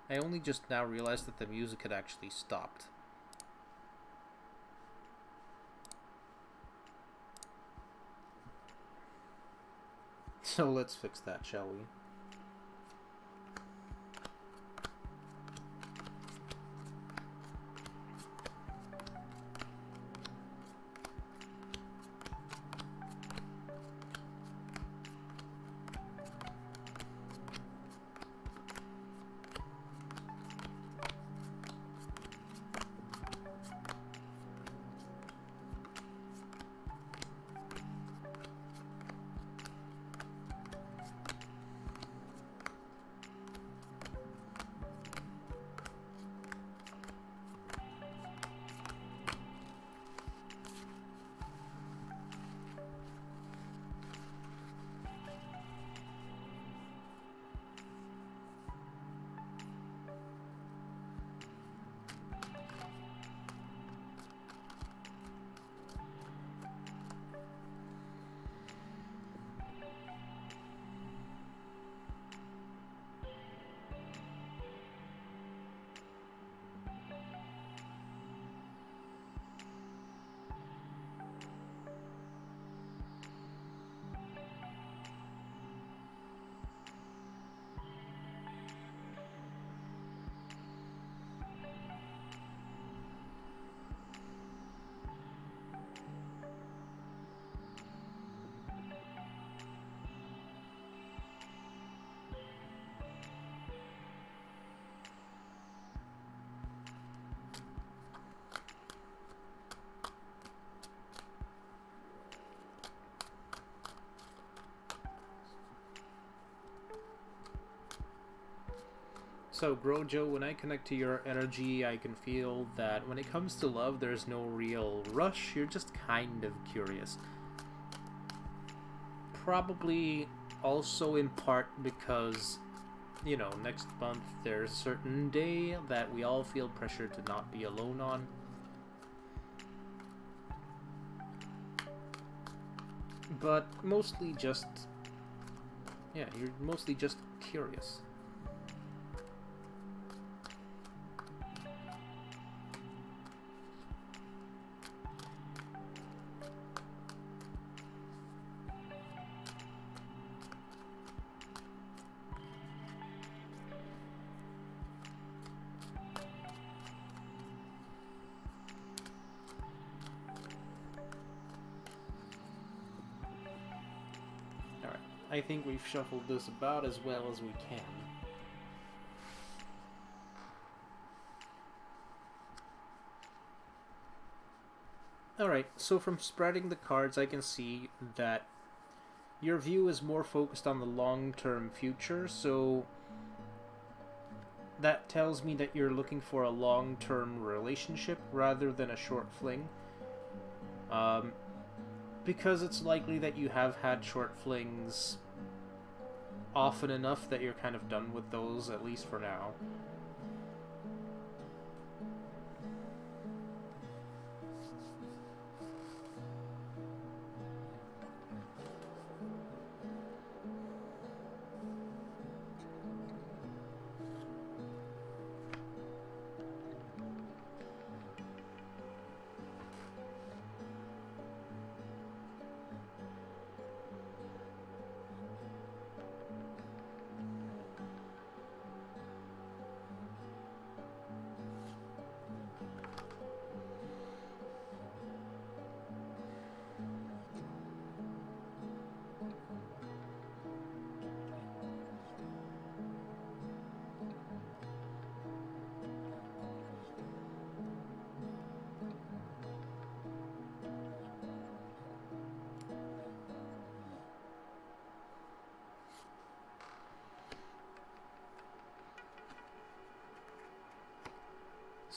I only just now realized that the music had actually stopped. So let's fix that, shall we? So, Grojo, when I connect to your energy, I can feel that when it comes to love, there's no real rush. You're just kind of curious. Probably also in part because, you know, next month there's a certain day that we all feel pressure to not be alone on. But mostly just... yeah, you're mostly just curious. I think we've shuffled this about as well as we can. Alright, so from spreading the cards, I can see that your view is more focused on the long-term future, so that tells me that you're looking for a long-term relationship rather than a short fling. Because it's likely that you have had short flings often enough that you're kind of done with those, at least for now.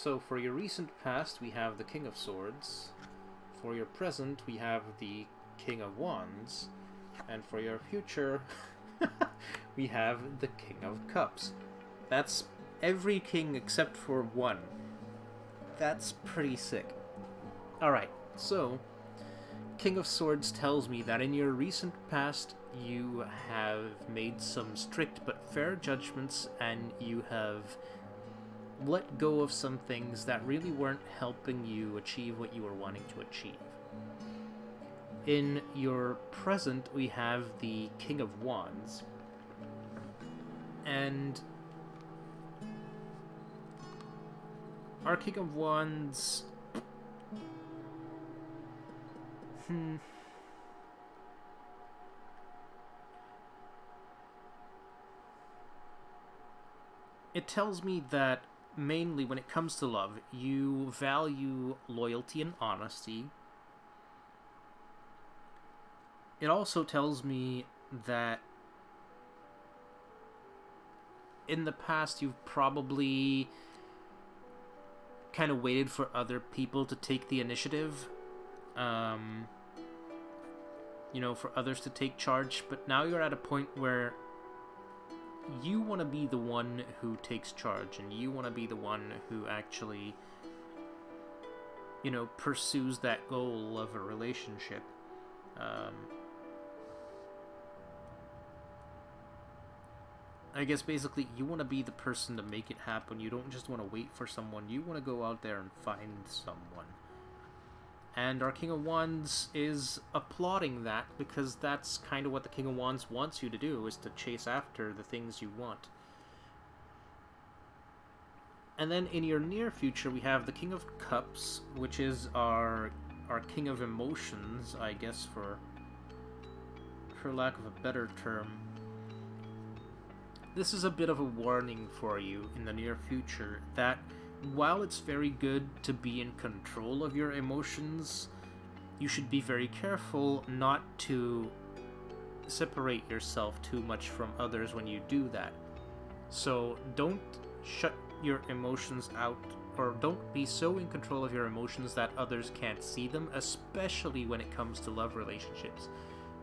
So for your recent past, we have the King of Swords. For your present, we have the King of Wands. And for your future, we have the King of Cups. That's every king except for one. That's pretty sick. Alright, so King of Swords tells me that in your recent past, you have made some strict but fair judgments, and you have let go of some things that really weren't helping you achieve what you were wanting to achieve. In your present, we have the King of Wands, and our King of Wands... It tells me that, mainly when it comes to love, you value loyalty and honesty. It also tells me that in the past you've probably kind of waited for other people to take the initiative. You know, for others to take charge, but now you're at a point where you want to be the one who takes charge, and you want to be the one who actually, you know, pursues that goal of a relationship. I guess basically you want to be the person to make it happen. You don't just want to wait for someone. You want to go out there and find someone. And our King of Wands is applauding that, because that's kind of what the King of Wands wants you to do, is to chase after the things you want. And then in your near future, we have the King of Cups, which is our King of Emotions, I guess, for lack of a better term. This is a bit of a warning for you in the near future, that while it's very good to be in control of your emotions, you should be very careful not to separate yourself too much from others when you do that. So don't shut your emotions out, or don't be so in control of your emotions that others can't see them, especially when it comes to love relationships,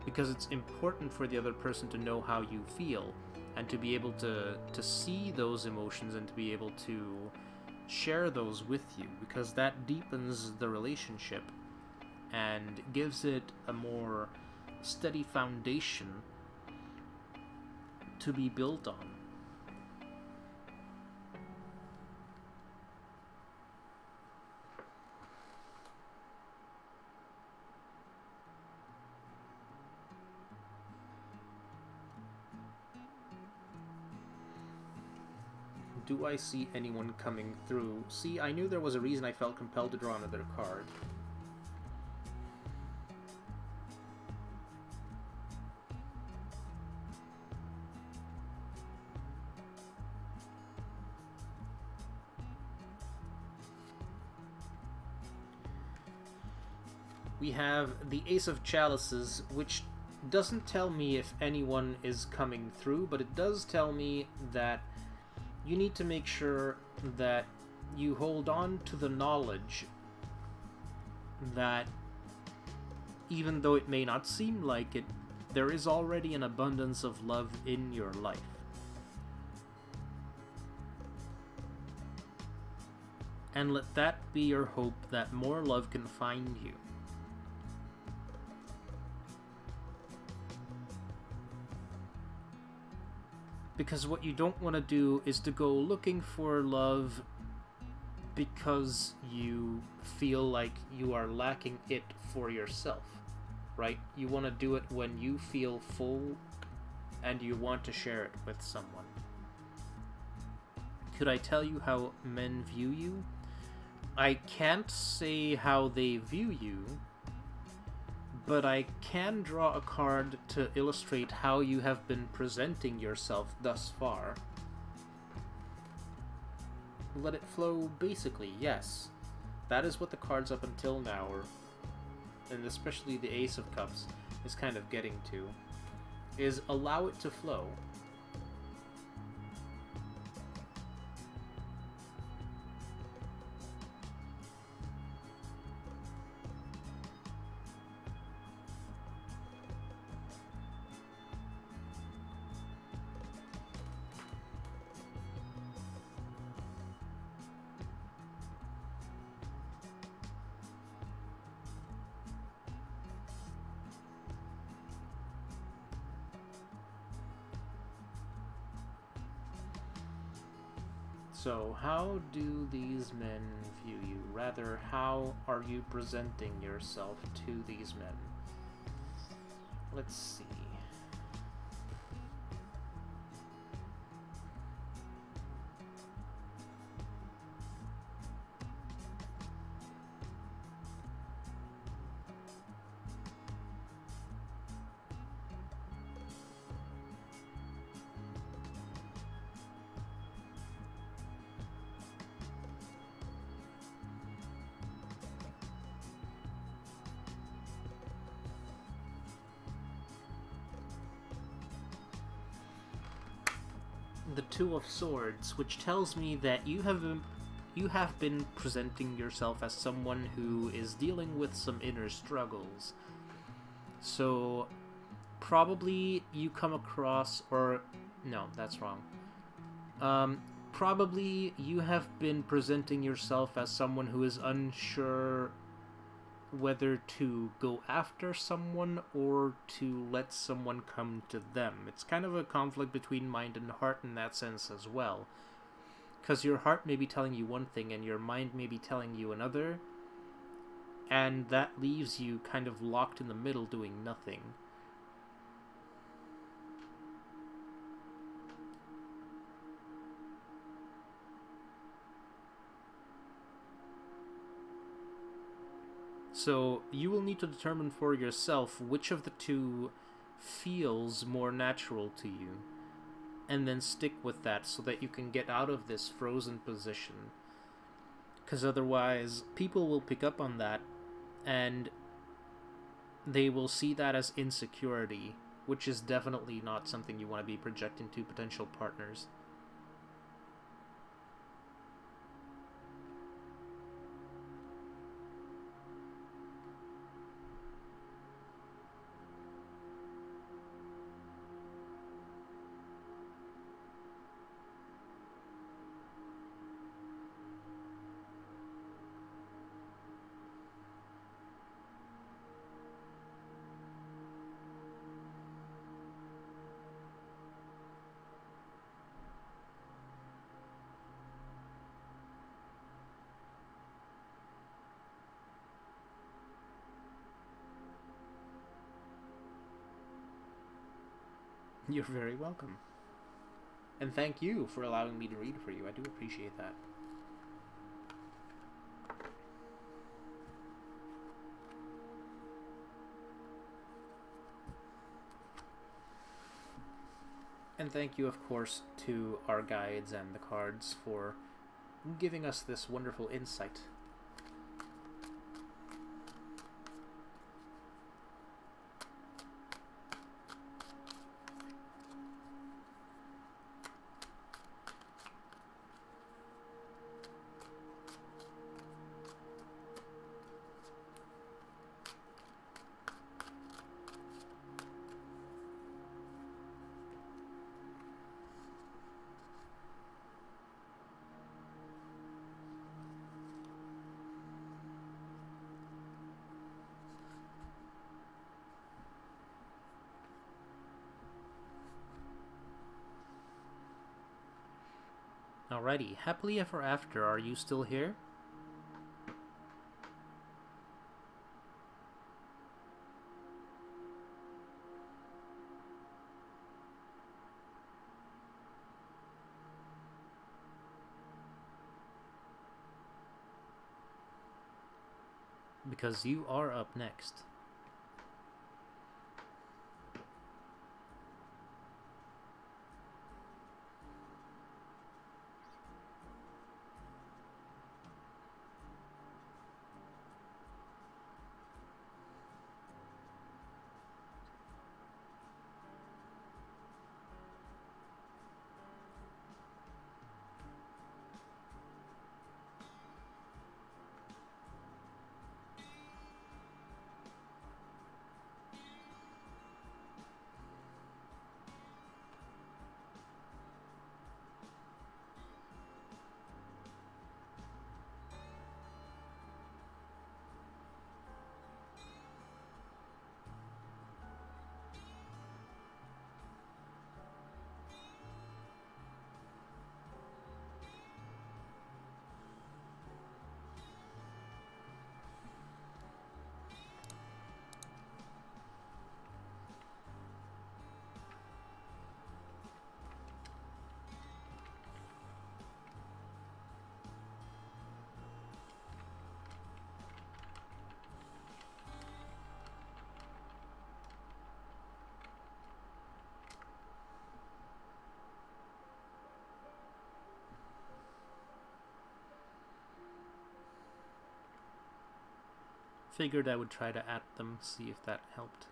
because it's important for the other person to know how you feel, and to be able to see those emotions, and to be able to share those with you, because that deepens the relationship and gives it a more steady foundation to be built on. Do I see anyone coming through? See, I knew there was a reason I felt compelled to draw another card. We have the Ace of Chalices, which doesn't tell me if anyone is coming through, but it does tell me that you need to make sure that you hold on to the knowledge that, even though it may not seem like it, there is already an abundance of love in your life. And let that be your hope, that more love can find you. Because what you don't want to do is to go looking for love because you feel like you are lacking it for yourself, right? You want to do it when you feel full and you want to share it with someone. Could I tell you how men view you? I can't say how they view you, but I can draw a card to illustrate how you have been presenting yourself thus far. Let it flow, basically, yes. That is what the cards up until now, and especially the Ace of Cups, is kind of getting to, is allow it to flow. So, how do these men view you? Rather, how are you presenting yourself to these men? Let's see. The Two of Swords, which tells me that you have been presenting yourself as someone who is dealing with some inner struggles. So probably you come across, or no, that's wrong. Probably you have been presenting yourself as someone who is unsure whether to go after someone or to let someone come to them. It's kind of a conflict between mind and heart in that sense as well. Because your heart may be telling you one thing and your mind may be telling you another, and that leaves you kind of locked in the middle doing nothing. So you will need to determine for yourself which of the two feels more natural to you, and then stick with that so that you can get out of this frozen position. Because otherwise, people will pick up on that, and they will see that as insecurity, which is definitely not something you want to be projecting to potential partners. You're very welcome. And thank you for allowing me to read for you. I do appreciate that. And thank you, of course, to our guides and the cards for giving us this wonderful insight. Alrighty, happily ever after, are you still here? Because you are up next. figured I would try to at them, see if that helped.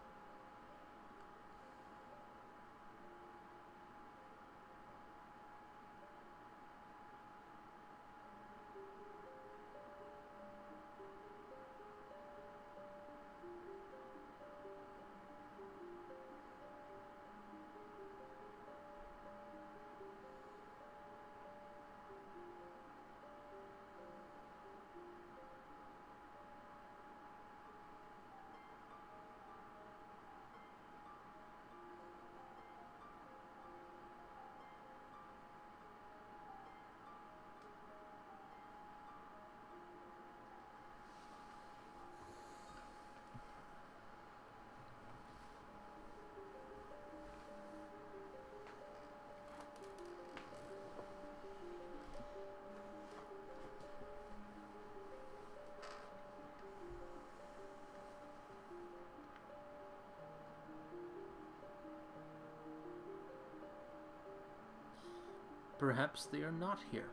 Perhaps they are not here.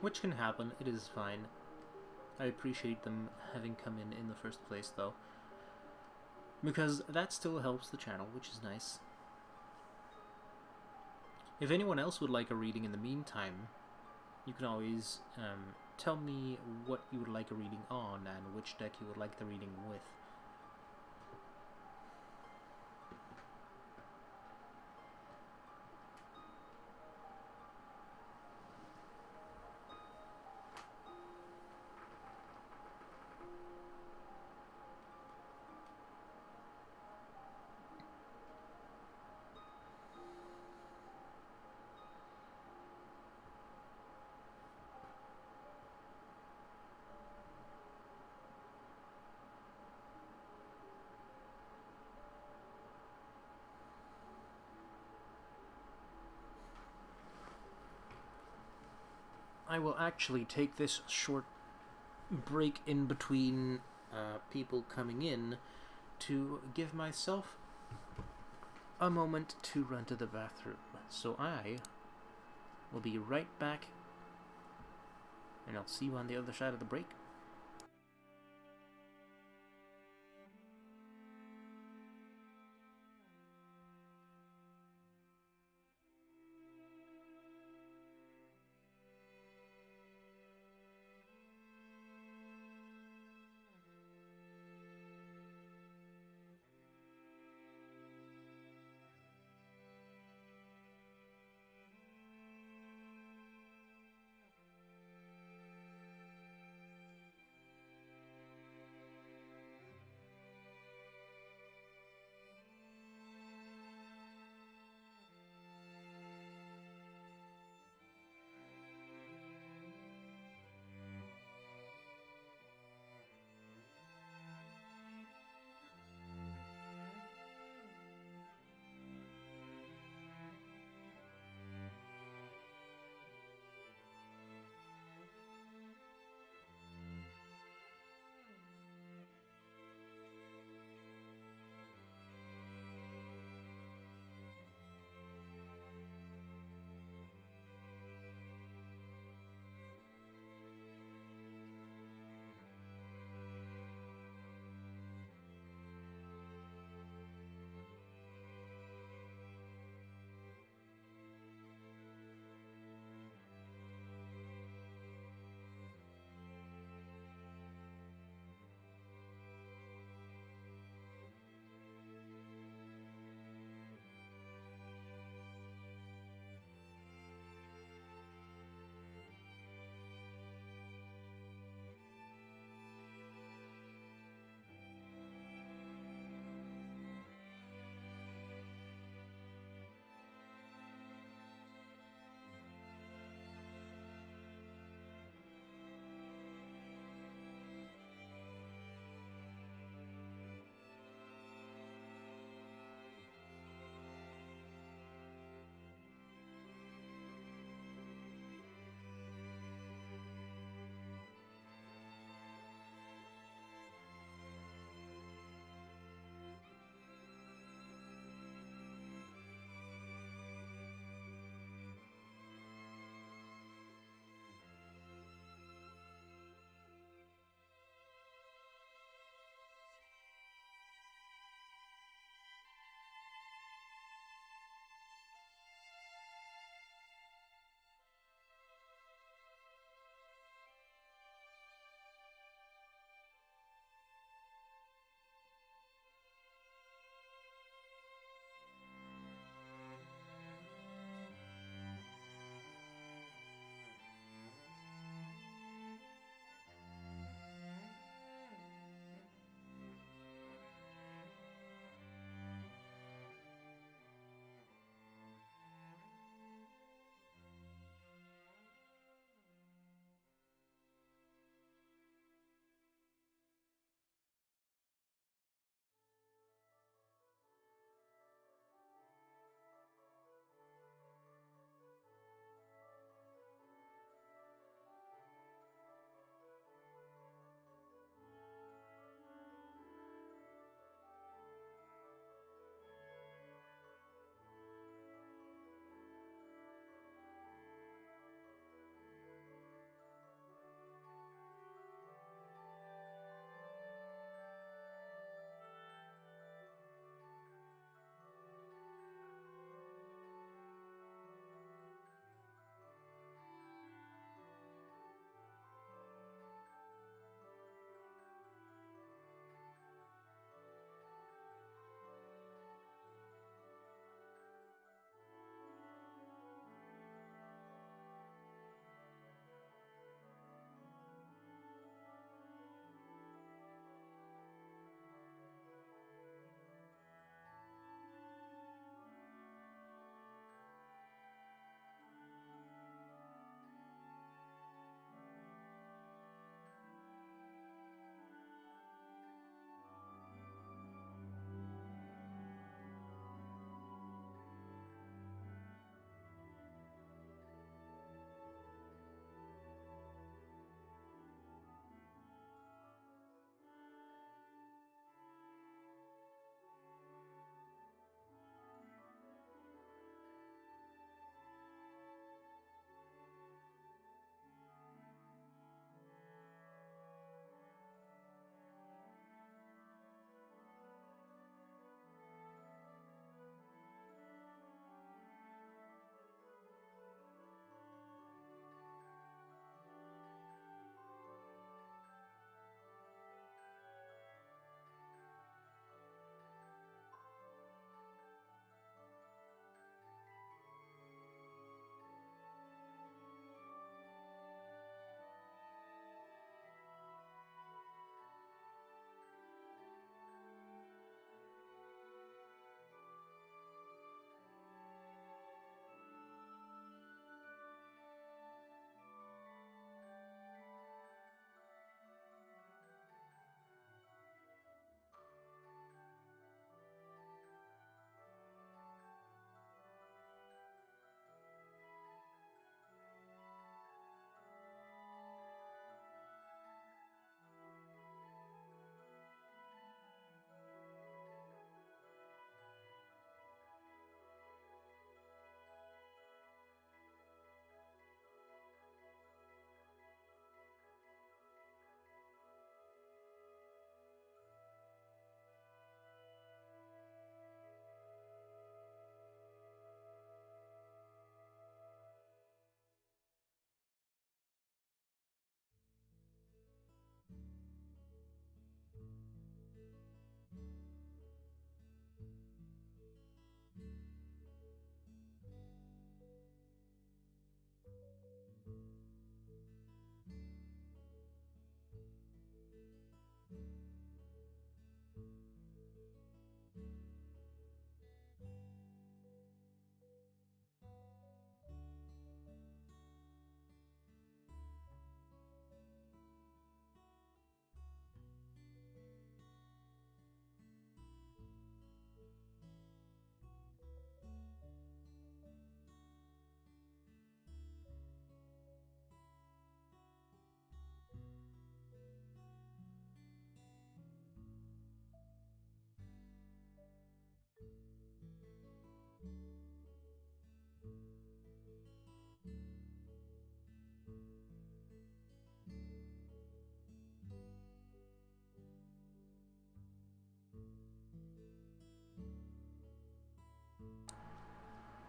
Which can happen, it is fine. I appreciate them having come in the first place, though. Because that still helps the channel, which is nice. If anyone else would like a reading in the meantime, you can always tell me what you would like a reading on and which deck you would like the reading with. I will actually take this short break in between people coming in to give myself a moment to run to the bathroom. So I will be right back, and I'll see you on the other side of the break.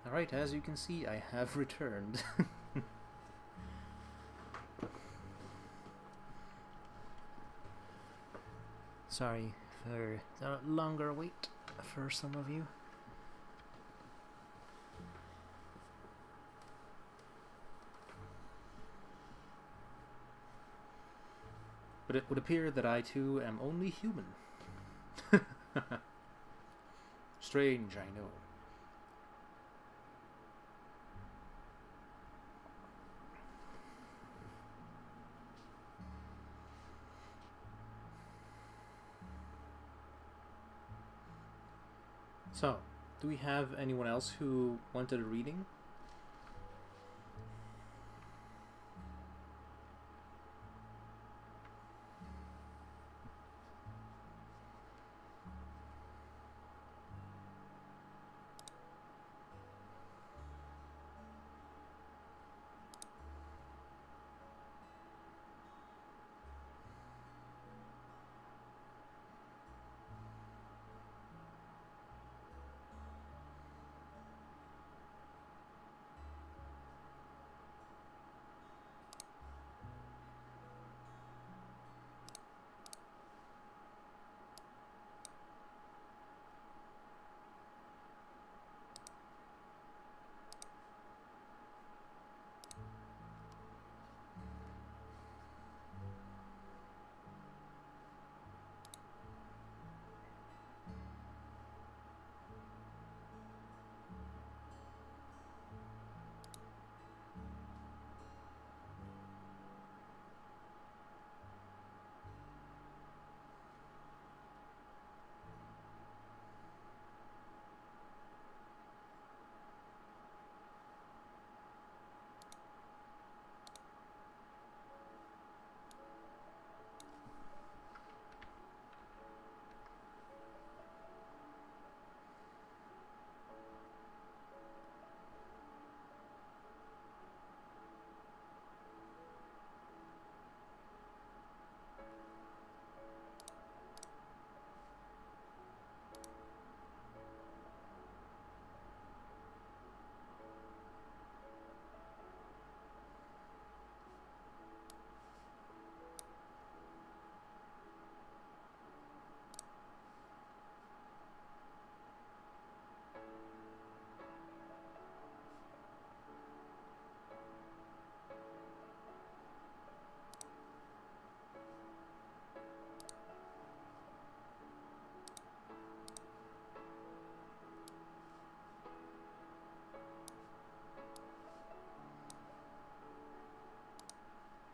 Alright, as you can see, I have returned. Sorry for the longer wait for some of you. But it would appear that I too am only human. Strange, I know. So, do we have anyone else who wanted a reading?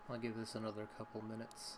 I'll give this another couple minutes.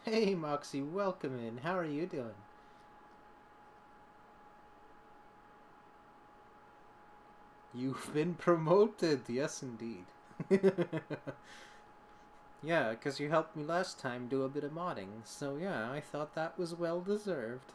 Hey Moxie, welcome in. How are you doing? You've been promoted, yes indeed. Yeah, because you helped me last time do a bit of modding, so yeah, I thought that was well deserved.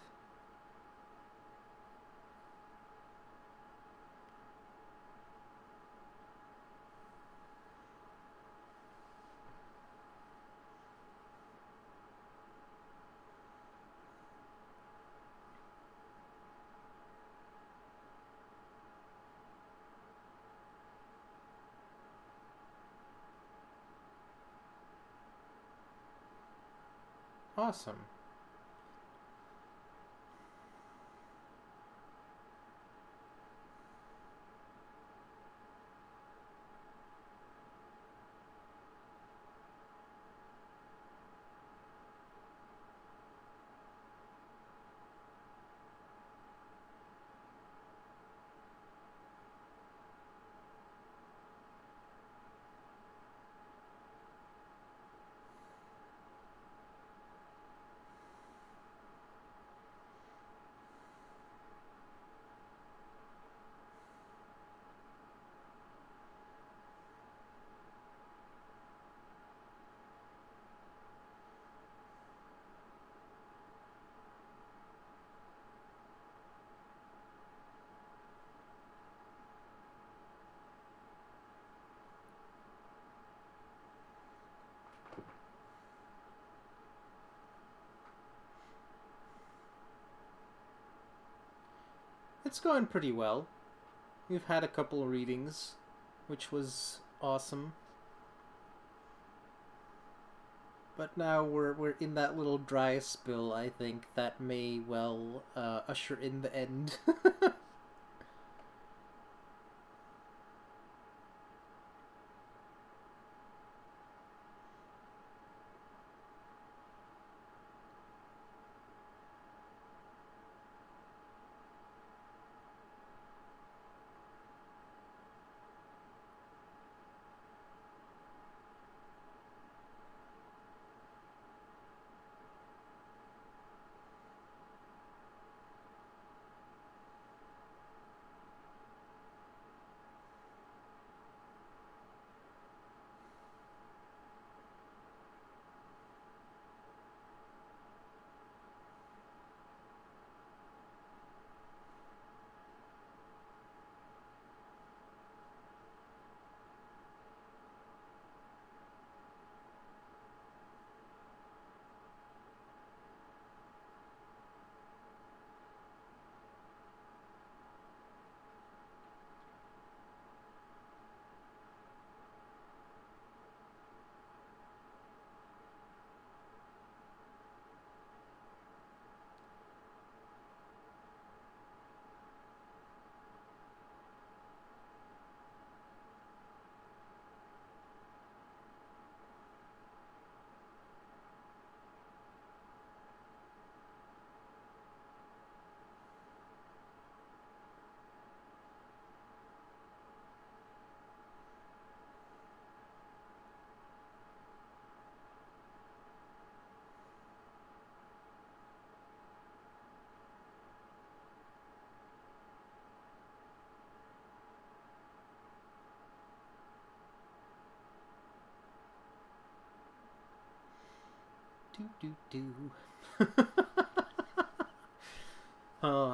Awesome. It's going pretty well. We've had a couple of readings, which was awesome. But now we're in that little dry spill, I think, that may well usher in the end. do do do.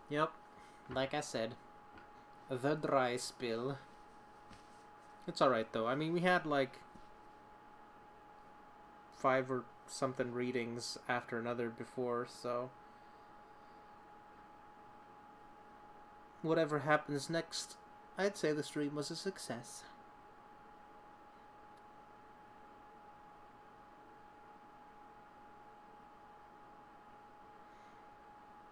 Yep. Like I said, the dry spill. It's alright though. I mean, we had like 5 or something readings after another before, so whatever happens next, I'd say the stream was a success.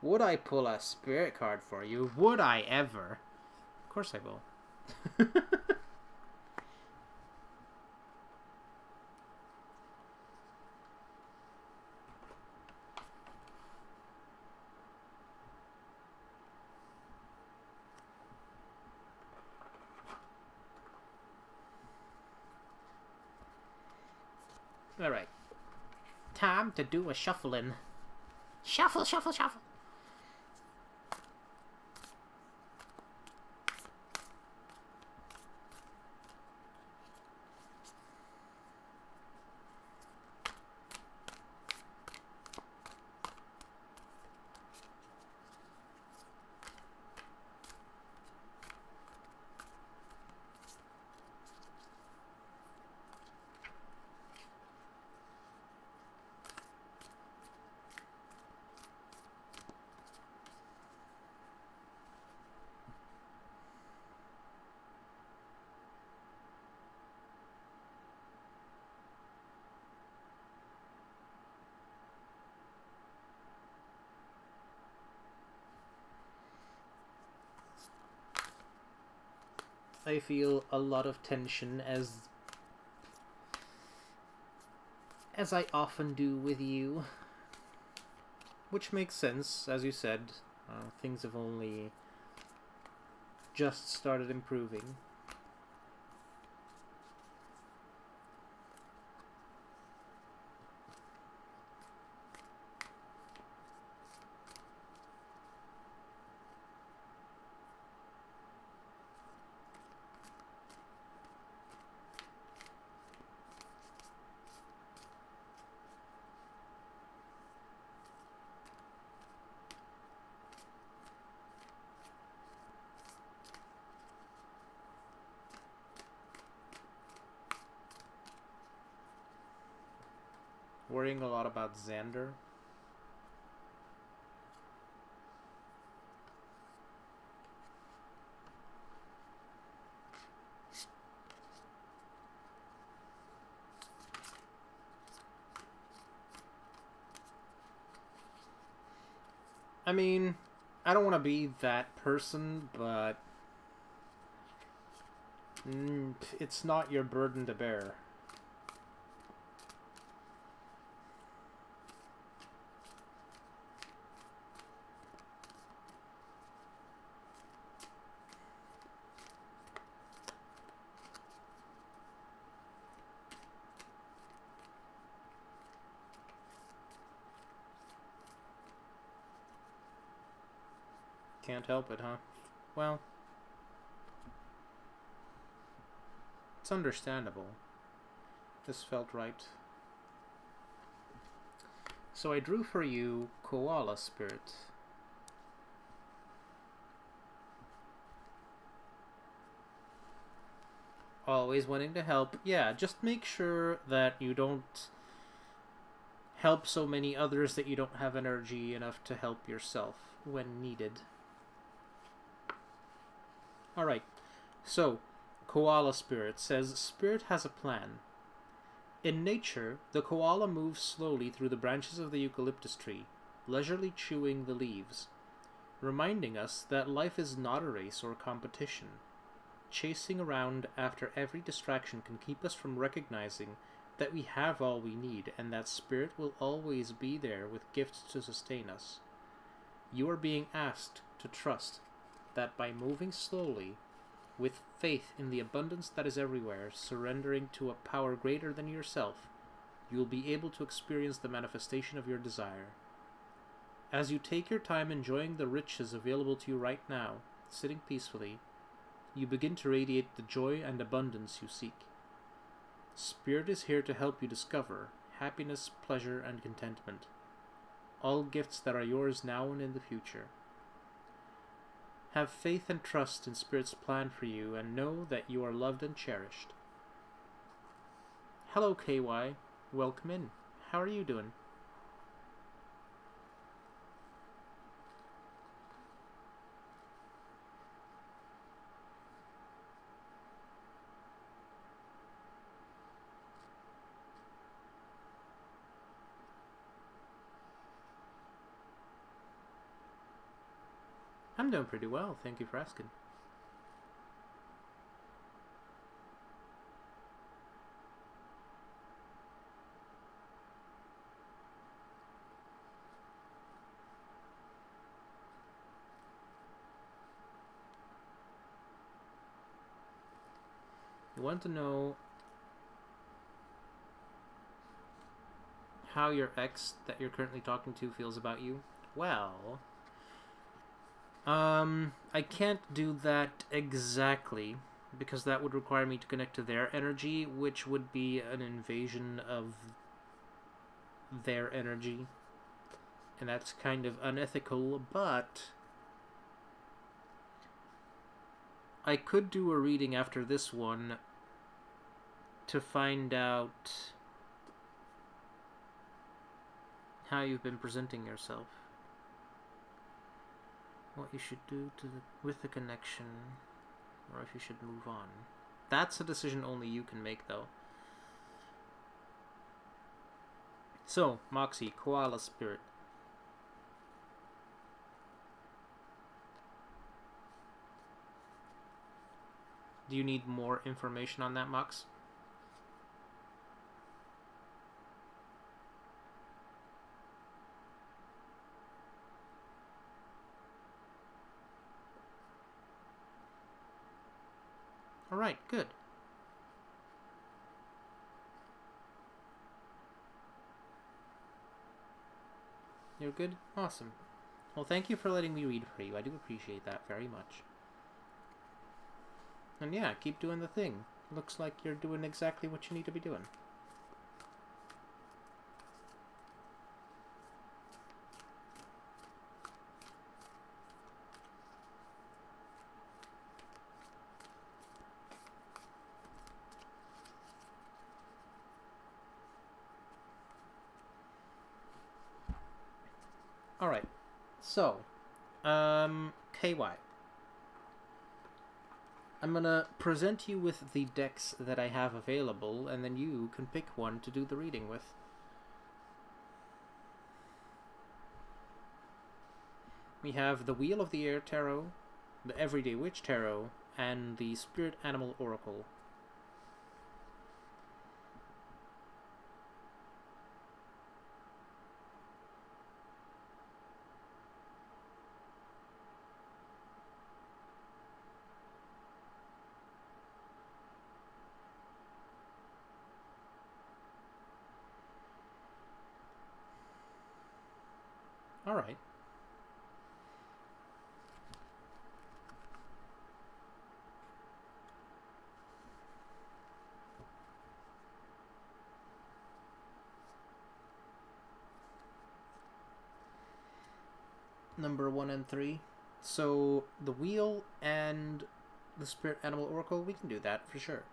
Would I pull a spirit card for you? Would I ever? Of course I will. Alright. Time to do a shuffling. Shuffle, shuffle, shuffle. I feel a lot of tension as I often do with you. Which makes sense, as you said. Things have only just started improving. Worrying a lot about Xander. I mean, I don't want to be that person, but it's not your burden to bear. Can't help it, huh? Well, it's understandable. This felt right. So I drew for you Koala Spirit. Always wanting to help. Yeah, just make sure that you don't help so many others that you don't have energy enough to help yourself when needed. Alright, so Koala Spirit says, Spirit has a plan. In nature, the koala moves slowly through the branches of the eucalyptus tree, leisurely chewing the leaves, reminding us that life is not a race or competition. Chasing around after every distraction can keep us from recognizing that we have all we need and that Spirit will always be there with gifts to sustain us. You are being asked to trust that by moving slowly, with faith in the abundance that is everywhere, surrendering to a power greater than yourself, you will be able to experience the manifestation of your desire. As you take your time enjoying the riches available to you right now, sitting peacefully, you begin to radiate the joy and abundance you seek. Spirit is here to help you discover happiness, pleasure, and contentment, all gifts that are yours now and in the future. Have faith and trust in Spirit's plan for you, and know that you are loved and cherished. Hello, KY. Welcome in. How are you doing? I'm doing pretty well, thank you for asking. You want to know how your ex that you're currently talking to feels about you? Well, I can't do that exactly, because that would require me to connect to their energy, which would be an invasion of their energy, and that's kind of unethical, but I could do a reading after this one to find out how you've been presenting yourself. What you should do with the connection, or if you should move on. That's a decision only you can make, though. So, Moxie, Koala Spirit. Do you need more information on that, Mox? Alright, good. You're good? Awesome. Well, thank you for letting me read for you. I do appreciate that very much. And yeah, keep doing the thing. Looks like you're doing exactly what you need to be doing. Alright, so, KY. I'm gonna present you with the decks that I have available, and then you can pick one to do the reading with. we have the Wheel of the Air Tarot, the Everyday Witch Tarot, and the Spirit Animal Oracle. All right. Number 1 and 3. So the Wheel and the Spirit Animal Oracle, we can do that for sure.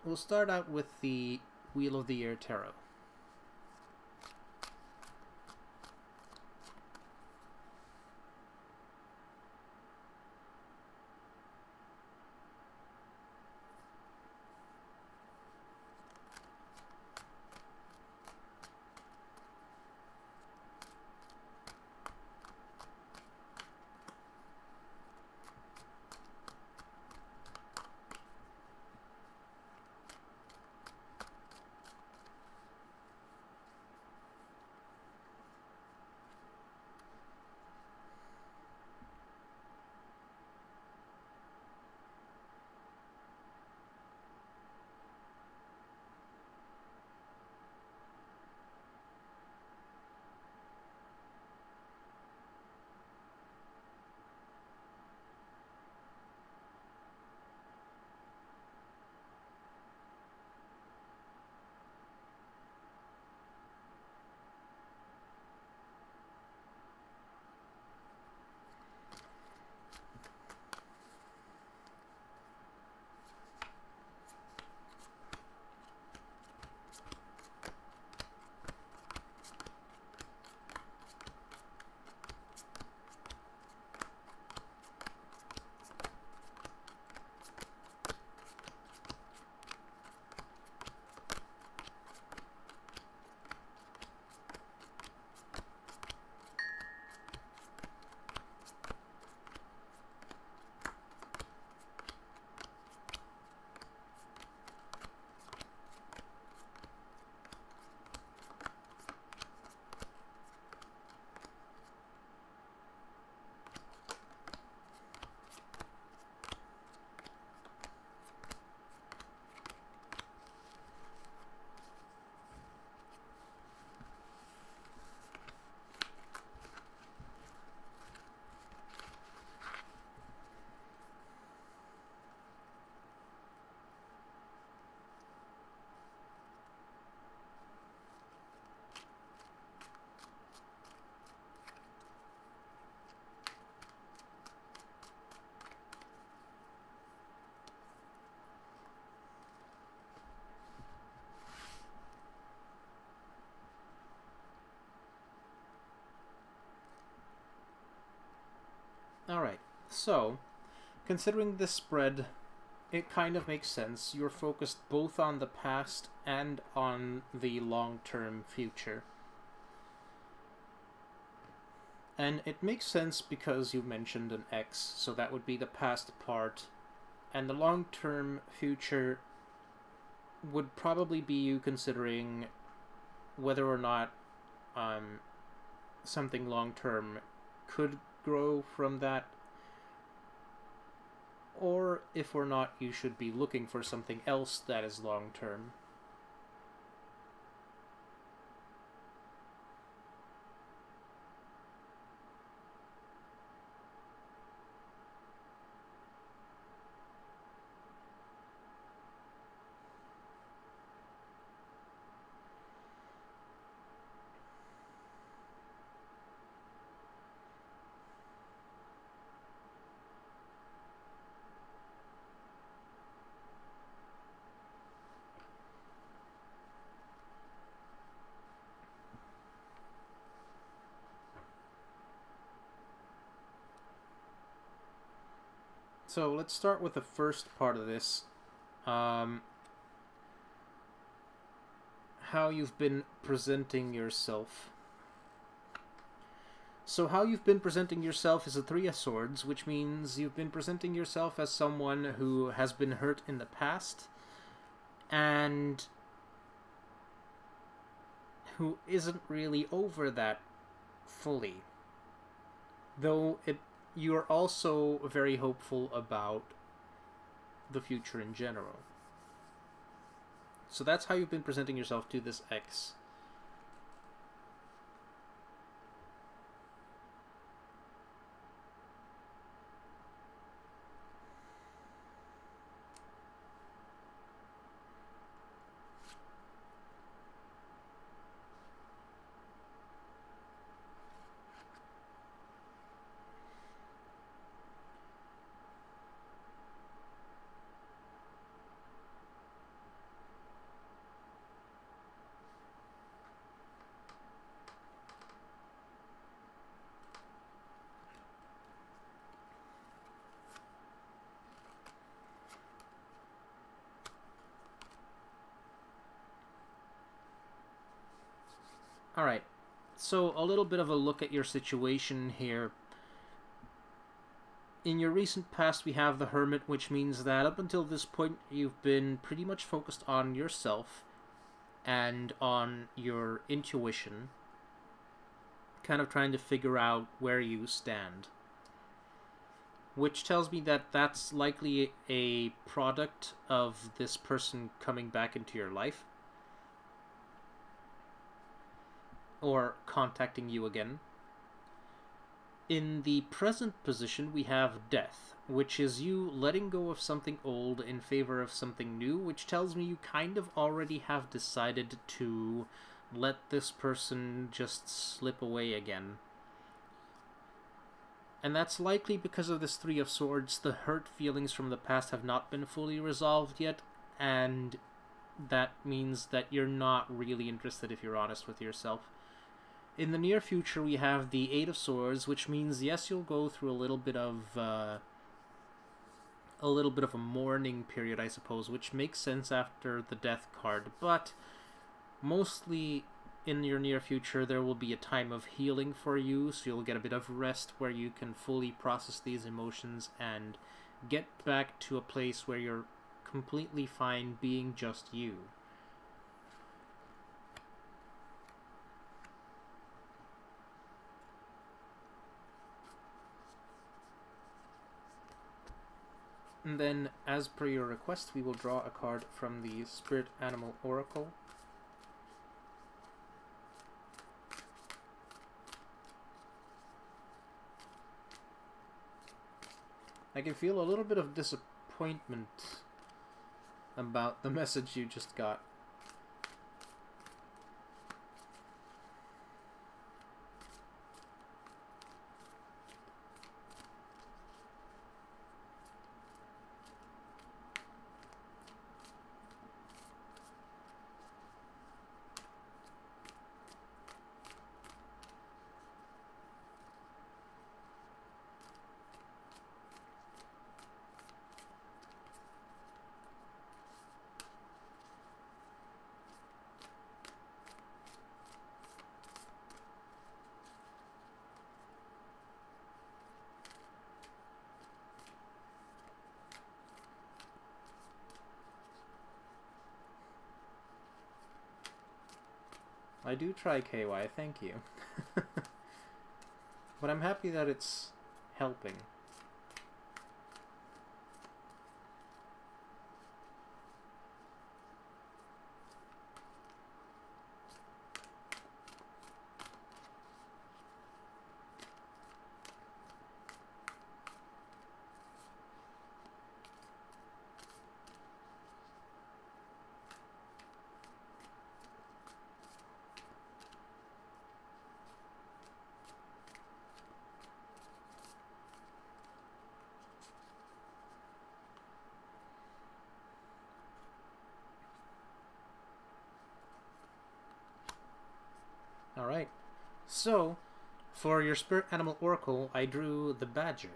We'll start out with the Wheel of the Air Tarot. Alright, so, considering this spread, it kind of makes sense. You're focused both on the past and on the long-term future. And it makes sense because you mentioned an X, so that would be the past part. And the long-term future would probably be you considering whether or not something long-term could grow from that, or if or not you should be looking for something else that is long-term. So let's start with the first part of this. How you've been presenting yourself. So how you've been presenting yourself is a Three of Swords, which means you've been presenting yourself as someone who has been hurt in the past and who isn't really over that fully. Though you're also very hopeful about the future in general. So that's how you've been presenting yourself to this X. Alright, so a little bit of a look at your situation here. In your recent past, we have the Hermit, which means that up until this point, you've been pretty much focused on yourself and on your intuition, kind of trying to figure out where you stand. Which tells me that that's likely a product of this person coming back into your life, or contacting you again. In the present position, we have Death, which is you letting go of something old in favor of something new, which tells me you kind of already have decided to let this person just slip away again. And that's likely because of this Three of Swords. The hurt feelings from the past have not been fully resolved yet, and that means that you're not really interested if you're honest with yourself. In the near future, we have the Eight of Swords, which means, yes, you'll go through a little bit of a mourning period, I suppose, which makes sense after the Death card, but mostly in your near future, there will be a time of healing for you, so you'll get a bit of rest where you can fully process these emotions and get back to a place where you're completely fine being just you. And then, as per your request, we will draw a card from the Spirit Animal Oracle. I can feel a little bit of disappointment about the message you just got. I do try, KY, thank you. But I'm happy that it's helping. Alright, so for your Spirit Animal Oracle, I drew the Badger.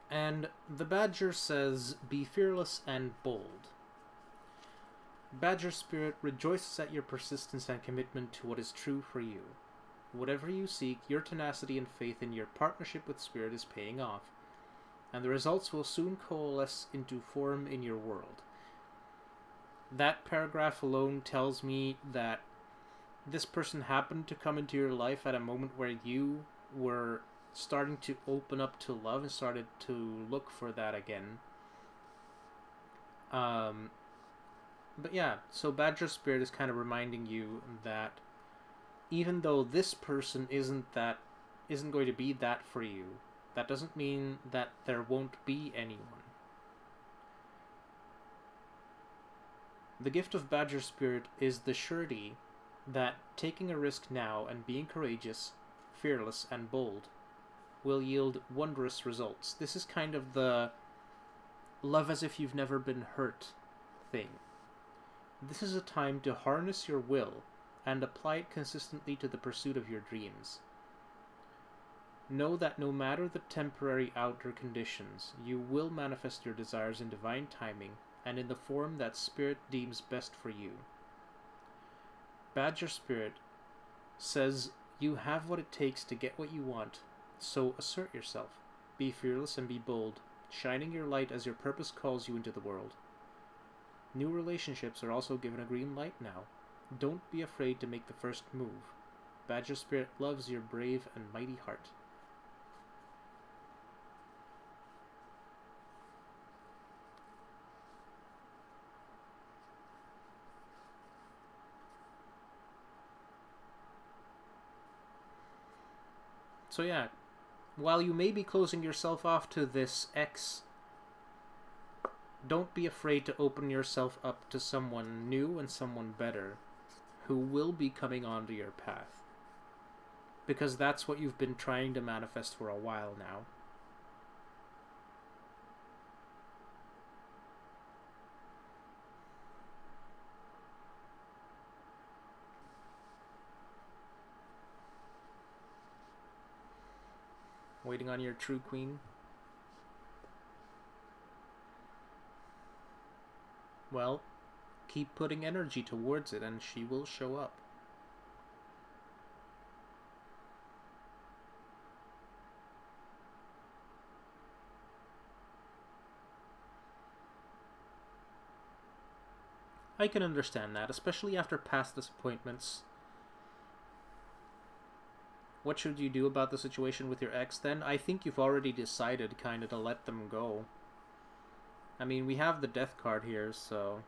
And the Badger says, be fearless and bold. Badger Spirit rejoices at your persistence and commitment to what is true for you. Whatever you seek, your tenacity and faith in your partnership with Spirit is paying off, and the results will soon coalesce into form in your world. That paragraph alone tells me that this person happened to come into your life at a moment where you were starting to open up to love and started to look for that again. But yeah, so Badger Spirit is kind of reminding you that even though this person isn't going to be that for you, that doesn't mean that there won't be anyone. The gift of Badger Spirit is the surety that taking a risk now and being courageous, fearless, and bold will yield wondrous results. This is kind of the love as if you've never been hurt thing. This is a time to harness your will and apply it consistently to the pursuit of your dreams. Know that no matter the temporary outer conditions, you will manifest your desires in divine timing and in the form that Spirit deems best for you. Badger Spirit says you have what it takes to get what you want, so assert yourself, be fearless and be bold, shining your light as your purpose calls you into the world. New relationships are also given a green light now. Don't be afraid to make the first move. Badger Spirit loves your brave and mighty heart. So yeah, while you may be closing yourself off to this ex, don't be afraid to open yourself up to someone new and someone better who will be coming onto your path. Because that's what you've been trying to manifest for a while now. Waiting on your true queen. Well, keep putting energy towards it and she will show up. I can understand that, especially after past disappointments. What should you do about the situation with your ex then? I think you've already decided kind of to let them go. I mean, we have the death card here, so...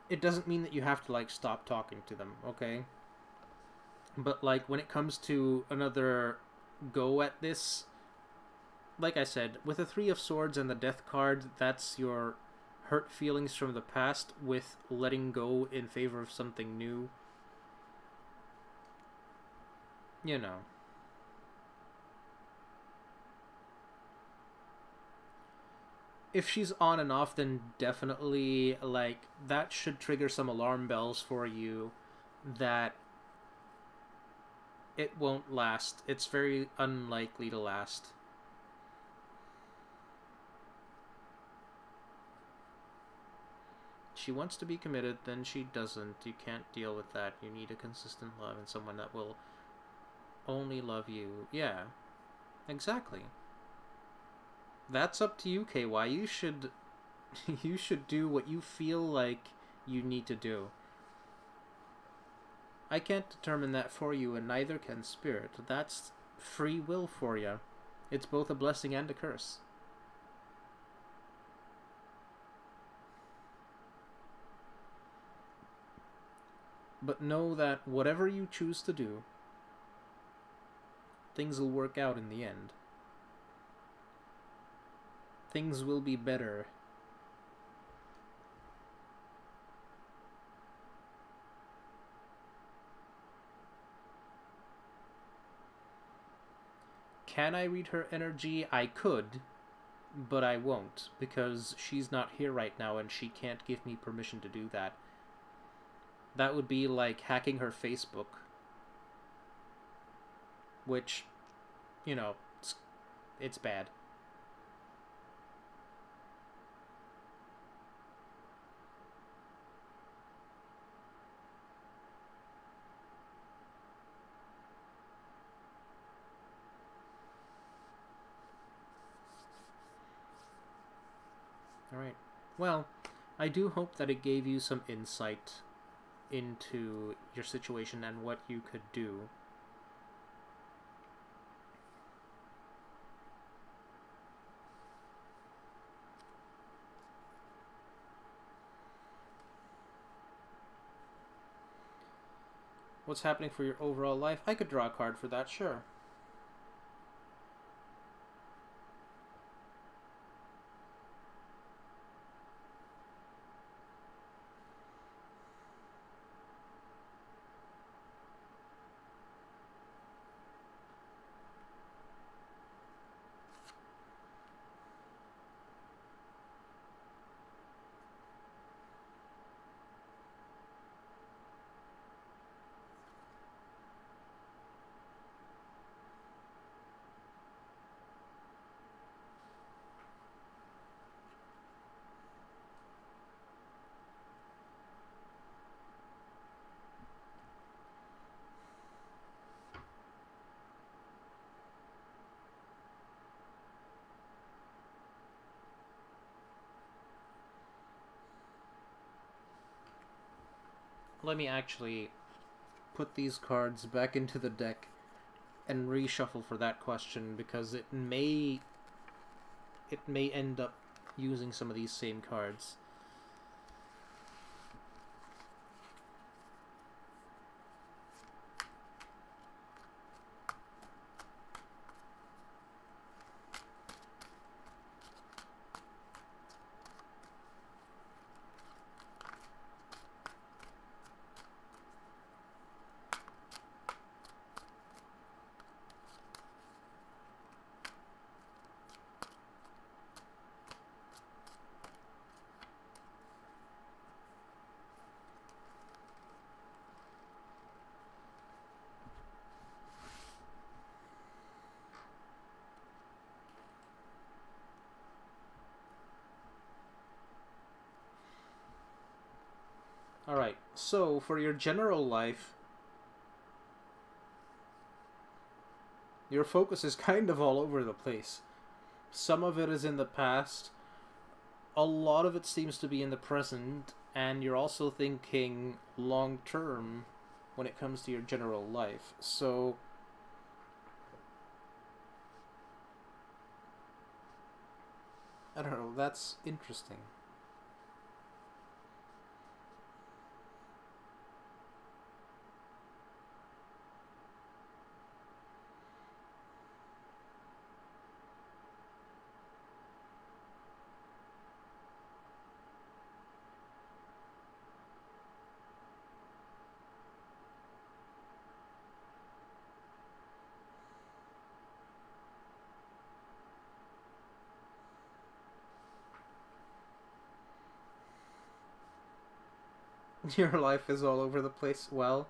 it doesn't mean that you have to, like, stop talking to them, okay? But, like, when it comes to another go at this, like I said, with the Three of Swords and the Death card, that's your hurt feelings from the past with letting go in favor of something new. You know. If she's on and off, then definitely, like, that should trigger some alarm bells for you that it won't last. It's very unlikely to last. She wants to be committed, then she doesn't. You can't deal with that. You need a consistent love and someone that will only love you. Yeah, exactly. That's up to you, KY. You should do what you feel like you need to do. I can't determine that for you, and neither can Spirit. That's free will for you. It's both a blessing and a curse. But know that whatever you choose to do, things will work out in the end. Things will be better. Can I read her energy? I could, but I won't, because she's not here right now and she can't give me permission to do that. That would be like hacking her Facebook. Which, you know, It's bad. Alright. Well, I do hope that it gave you some insight into your situation and what you could do. What's happening for your overall life? I could draw a card for that, sure. Let me actually put these cards back into the deck and reshuffle for that question, because it may end up using some of these same cards. Alright, so for your general life, your focus is kind of all over the place. Some of it is in the past, a lot of it seems to be in the present, and you're also thinking long term when it comes to your general life. So I don't know, that's interesting. Your life is all over the place. Well,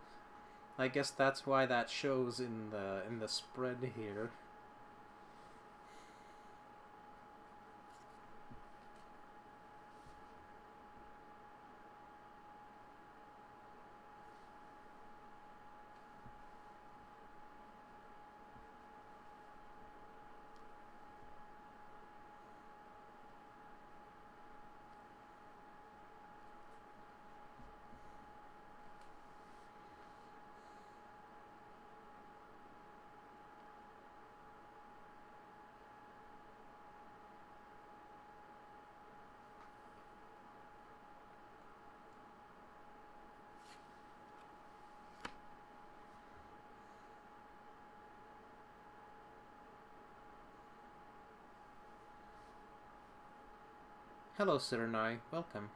I guess that's why that shows in the spread here. Hello, Sirenai. Welcome.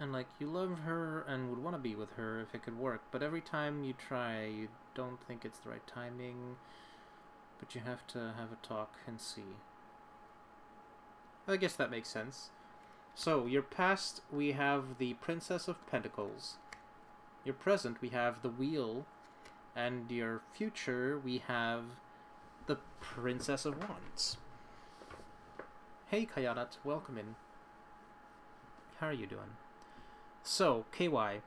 And Like, you love her and would want to be with her if it could work, but every time you try, you don't think it's the right timing, but you have to have a talk and see. I guess that makes sense. So, your past, we have the Princess of Pentacles. Your present, we have the Wheel. And your future, we have the Princess of Wands. Hey, Kayanat, welcome in. How are you doing? So, KY,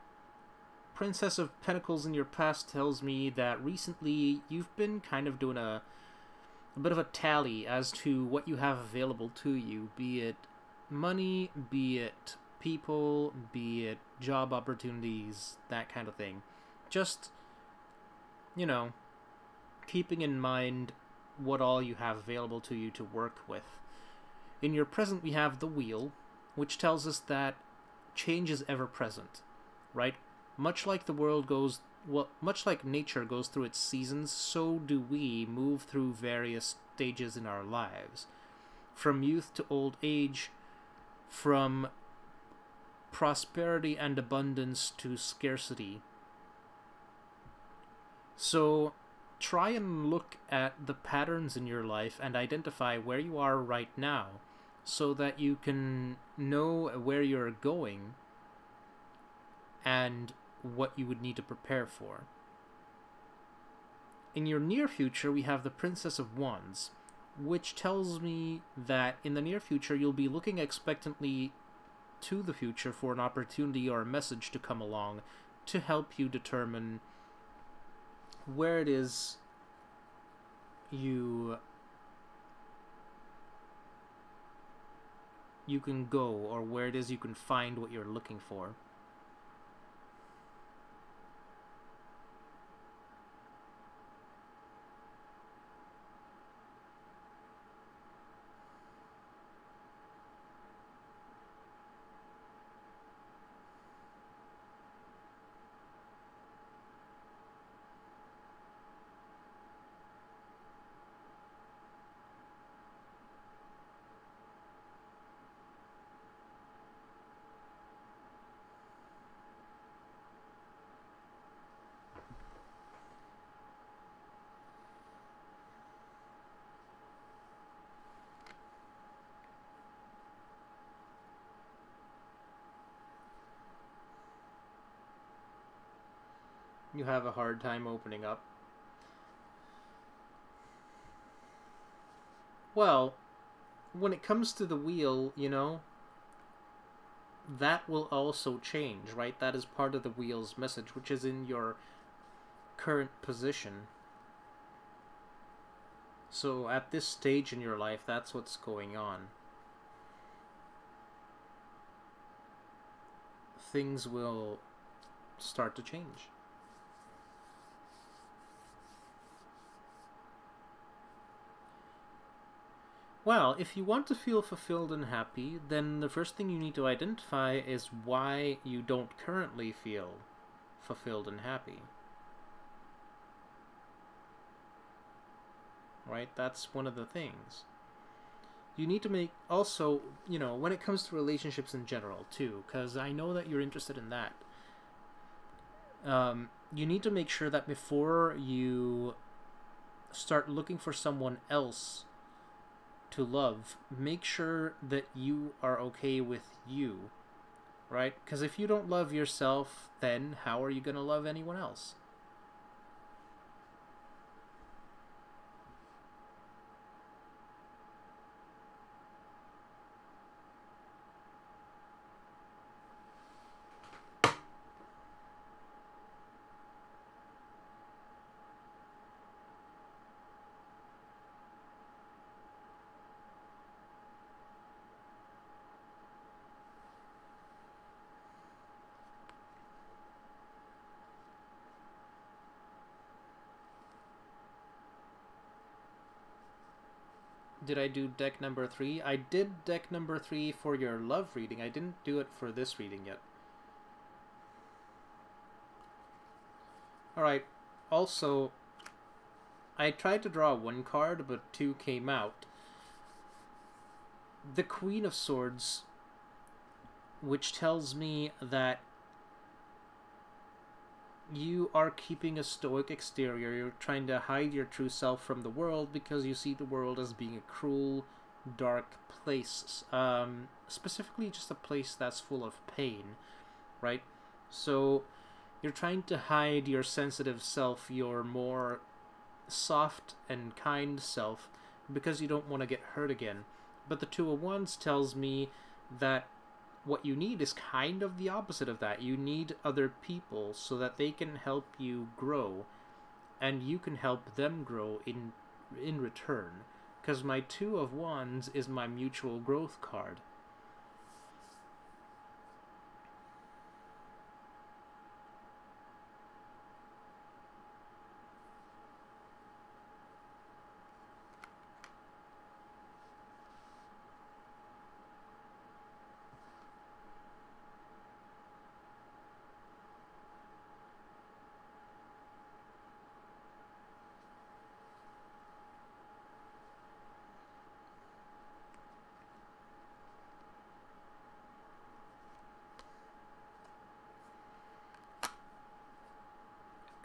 Princess of Pentacles in your past tells me that recently you've been kind of doing a bit of a tally as to what you have available to you, be it money, be it people, be it job opportunities, that kind of thing. Just, you know, keeping in mind what all you have available to you to work with. In your present, we have the Wheel, which tells us that change is ever present, right? Much like the world goes, well, much like nature goes through its seasons, so do we move through various stages in our lives. From youth to old age, from prosperity and abundance to scarcity. So try and look at the patterns in your life and identify where you are right now so that you can know where you're going and what you would need to prepare for. In your near future, we have the Princess of Wands, which tells me that in the near future you'll be looking expectantly to the future for an opportunity or a message to come along to help you determine where it is you can go, or where it is you can find what you're looking for. You have a hard time opening up. Well, when it comes to the Wheel, you know, that will also change, right? That is part of the Wheel's message, which is in your current position. So at this stage in your life, that's what's going on. Things will start to change. Well, if you want to feel fulfilled and happy, then the first thing you need to identify is why you don't currently feel fulfilled and happy. Right? That's one of the things. You need to make, also, you know, when it comes to relationships in general, too, because I know that you're interested in that. You need to make sure that before you start looking for someone else to love, make sure that you are okay with you, right? Because if you don't love yourself, then how are you going to love anyone else? Did I do deck number 3? I did deck number 3 for your love reading. I didn't do it for this reading yet. Alright, also, I tried to draw 1 card, but 2 came out. The Queen of Swords which tells me that you are keeping a stoic exterior. You're trying to hide your true self from the world because you see the world as being a cruel, dark place. Specifically, just a place that's full of pain, right? So you're trying to hide your sensitive self, your more soft and kind self, because you don't want to get hurt again. But the Two of Wands tells me that what you need is kind of the opposite of that. You need other people so that they can help you grow, and you can help them grow in return. Because my Two of Wands is my mutual growth card.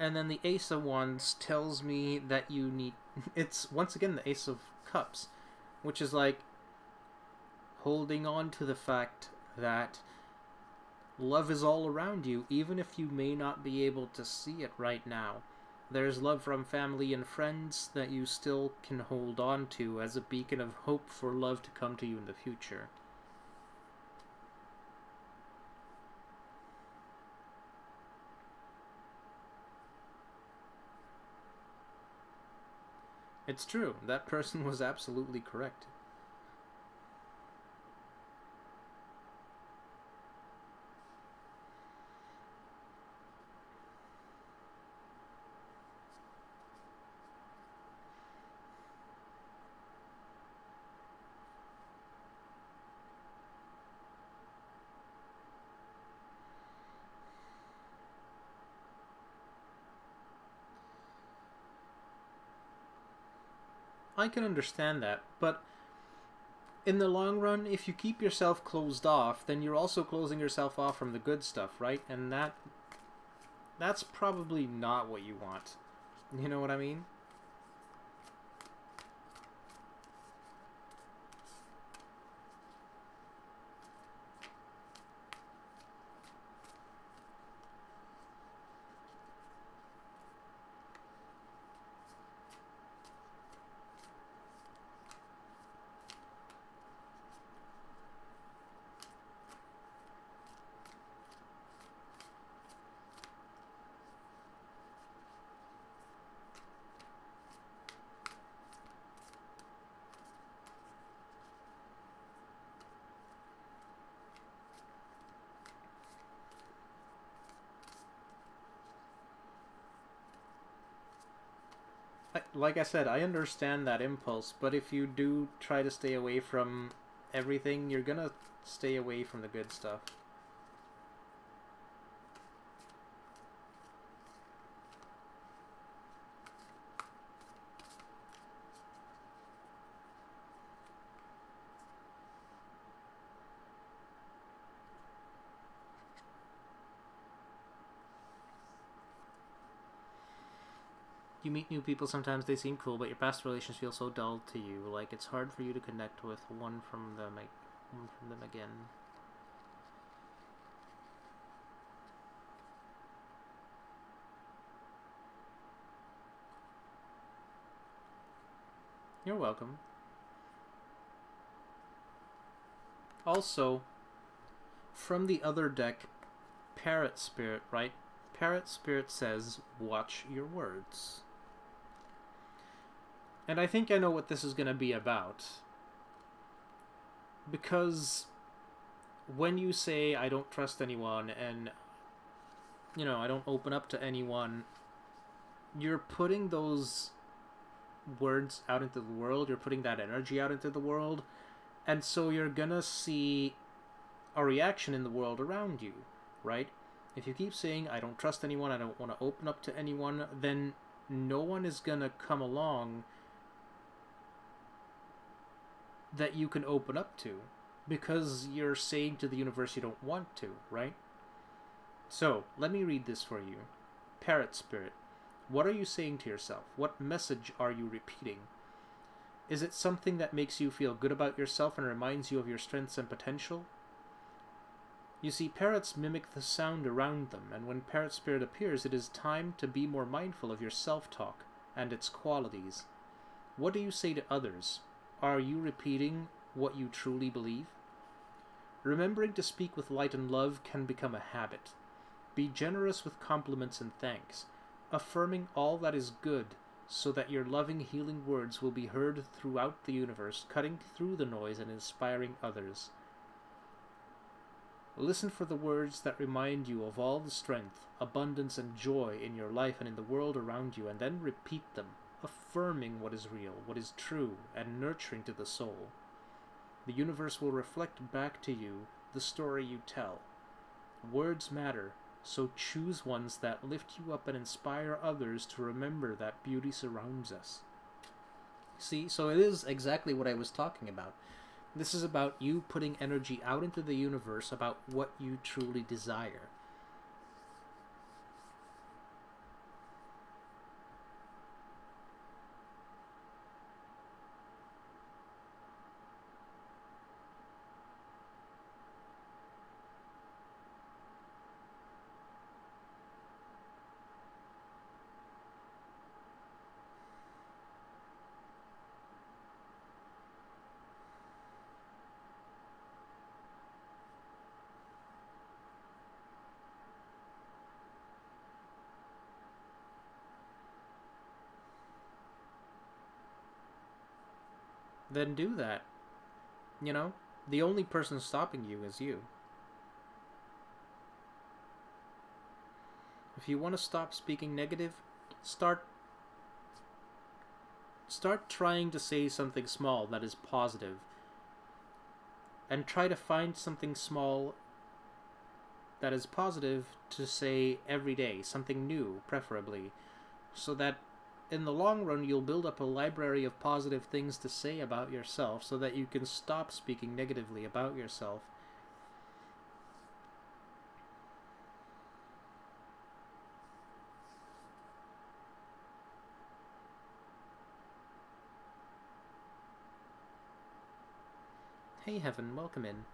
And then the Ace of Wands tells me that you need... It's, once again, the Ace of Cups, which is like holding on to the fact that love is all around you, even if you may not be able to see it right now. There's love from family and friends that you still can hold on to as a beacon of hope for love to come to you in the future. It's true. That person was absolutely correct. I can understand that, but in the long run, if you keep yourself closed off, then you're also closing yourself off from the good stuff, right? And that's probably not what you want. You know what I mean? Like I said, I understand that impulse, but if you do try to stay away from everything, you're gonna stay away from the good stuff. You meet new people, sometimes they seem cool, but your past relations feel so dull to you, like it's hard for you to connect with one from them again. You're welcome. Also, from the other deck, Parrot Spirit, right? Parrot Spirit says, watch your words. And I think I know what this is going to be about. Because when you say, I don't trust anyone, and, you know, I don't open up to anyone, you're putting those words out into the world, you're putting that energy out into the world, and so you're going to see a reaction in the world around you, right? If you keep saying, I don't trust anyone, I don't want to open up to anyone, then no one is going to come along that you can open up to, because you're saying to the universe you don't want to, right? So, let me read this for you. Parrot Spirit, what are you saying to yourself? What message are you repeating? Is it something that makes you feel good about yourself and reminds you of your strengths and potential? You see, parrots mimic the sound around them, and when Parrot Spirit appears, it is time to be more mindful of your self-talk and its qualities. What do you say to others? Are you repeating what you truly believe? Remembering to speak with light and love can become a habit. Be generous with compliments and thanks, affirming all that is good, so that your loving, healing words will be heard throughout the universe, cutting through the noise and inspiring others. Listen for the words that remind you of all the strength, abundance, and joy in your life and in the world around you, and then repeat them, affirming what is real, what is true, and nurturing to the soul. The universe will reflect back to you the story you tell. Words matter, so choose ones that lift you up and inspire others to remember that beauty surrounds us. See, so it is exactly what I was talking about. This is about you putting energy out into the universe about what you truly desire. Then do that. You know, the only person stopping you is you. If you want to stop speaking negative, start trying to say something small that is positive. And try to find something small that is positive to say every day, something new, preferably, so that in the long run you'll build up a library of positive things to say about yourself so that you can stop speaking negatively about yourself. Hey Heaven, welcome in.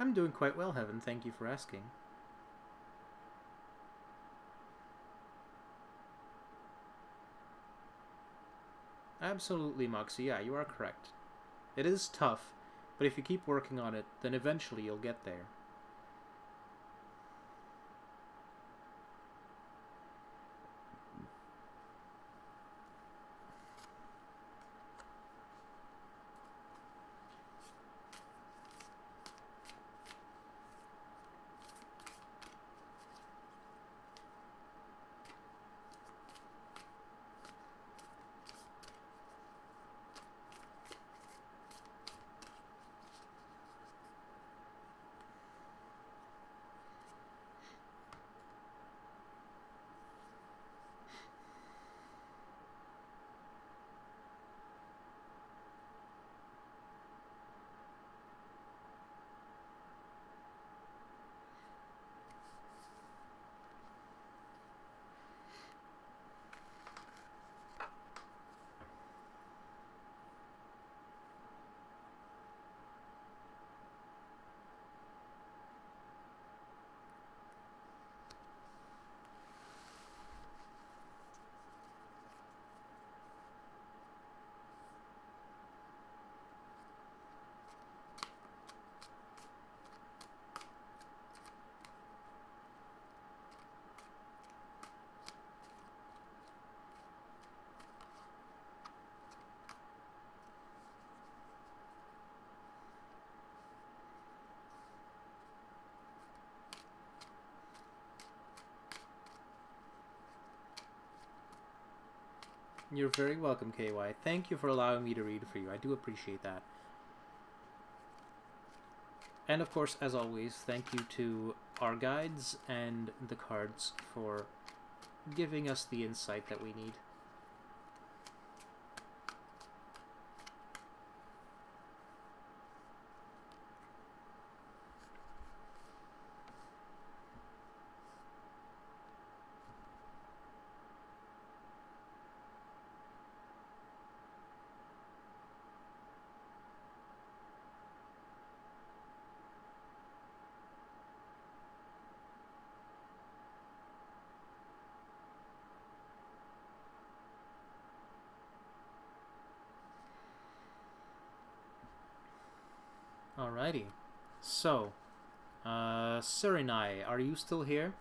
I'm doing quite well, Heaven, thank you for asking. Absolutely, Moxie, yeah, you are correct. It is tough, but if you keep working on it, then eventually you'll get there. You're very welcome, KY. Thank you for allowing me to read for you. I do appreciate that. And of course, as always, thank you to our guides and the cards for giving us the insight that we need. Alrighty. So, Serenai, are you still here?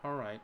Alright.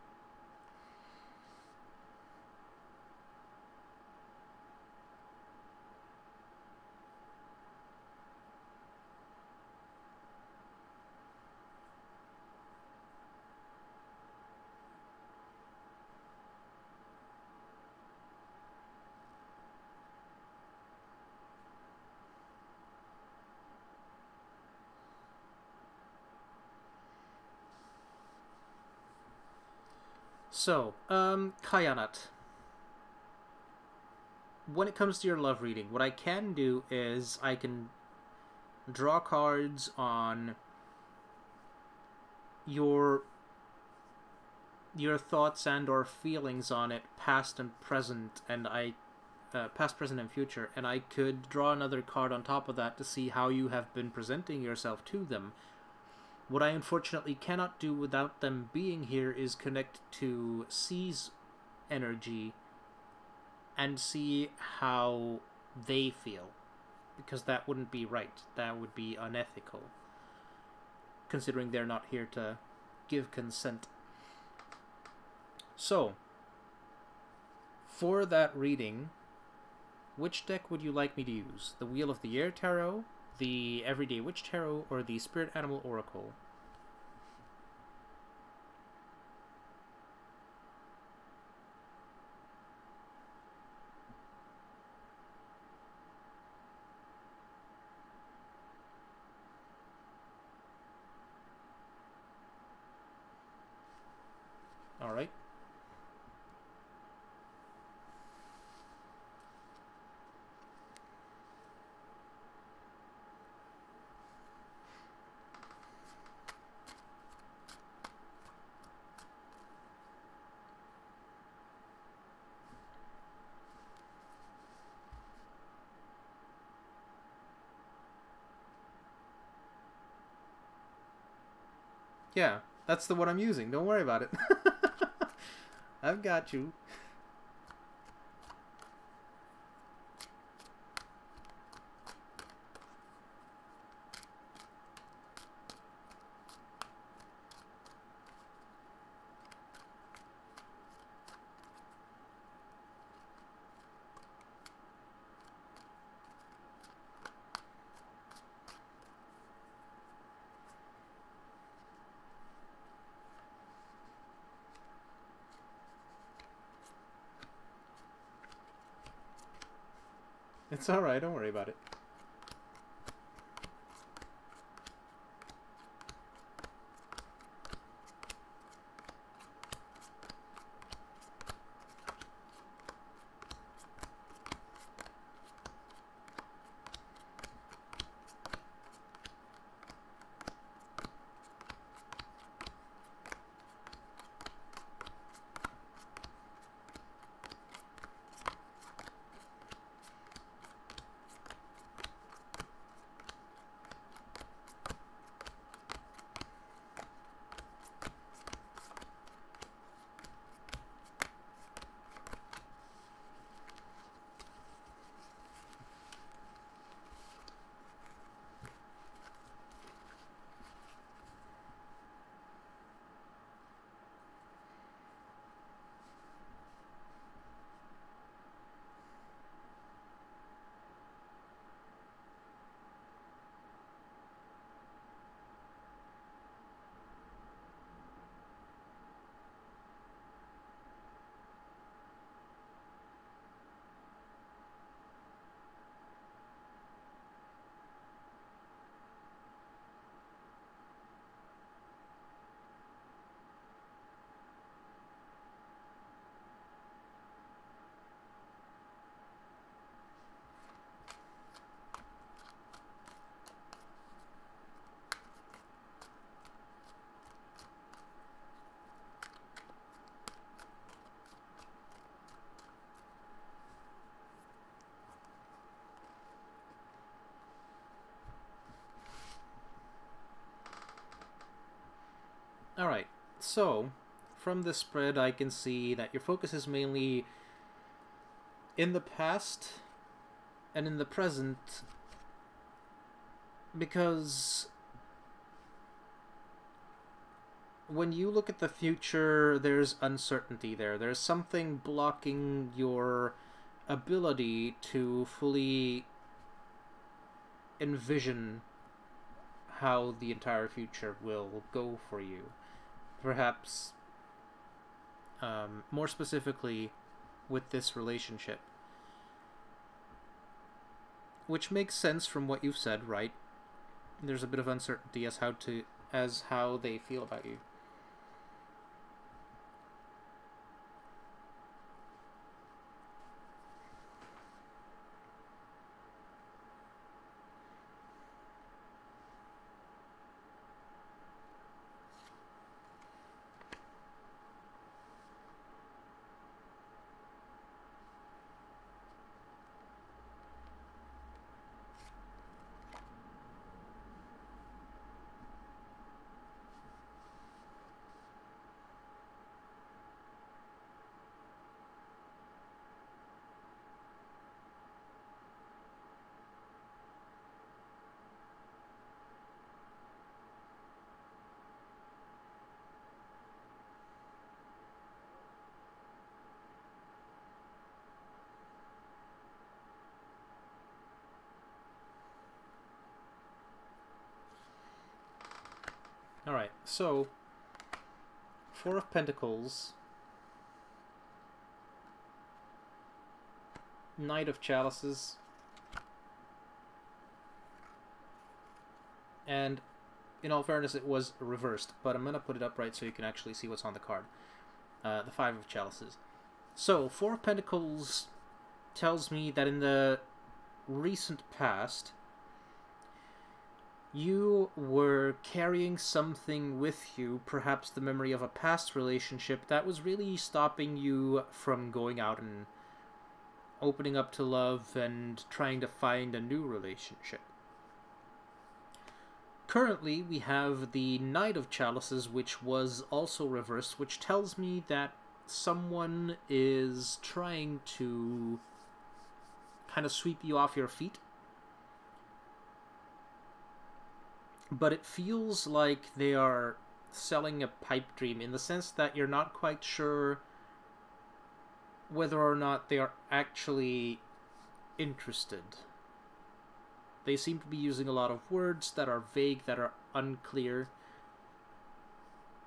So, Kyanat. When it comes to your love reading, what I can do is I can draw cards on your thoughts and or feelings on it, past and present, and past, present, and future, and I could draw another card on top of that to see how you have been presenting yourself to them. What I unfortunately cannot do without them being here is connect to C's energy and see how they feel, because that wouldn't be right. That would be unethical, considering they're not here to give consent. So, for that reading, which deck would you like me to use? The Wheel of the Air Tarot, the Everyday Witch Tarot, or the Spirit Animal Oracle? Alright. Yeah, that's the one I'm using. Don't worry about it. I've got you. It's alright, don't worry about it. Alright, so from this spread I can see that your focus is mainly in the past and in the present, because when you look at the future, there's uncertainty there. There's something blocking your ability to fully envision how the entire future will go for you. Perhaps, more specifically, with this relationship. Which makes sense from what you've said, right? There's a bit of uncertainty as how they feel about you. Alright, so Four of Pentacles, Knight of Chalices, and in all fairness it was reversed, but I'm going to put it upright so you can actually see what's on the card. The Five of Chalices. So, Four of Pentacles tells me that in the recent past, you were carrying something with you, perhaps the memory of a past relationship, that was really stopping you from going out and opening up to love and trying to find a new relationship. Currently, we have the Knight of Chalices, which was also reversed, which tells me that someone is trying to kind of sweep you off your feet. But it feels like they are selling a pipe dream, in the sense that you're not quite sure whether or not they are actually interested. They seem to be using a lot of words that are vague, that are unclear.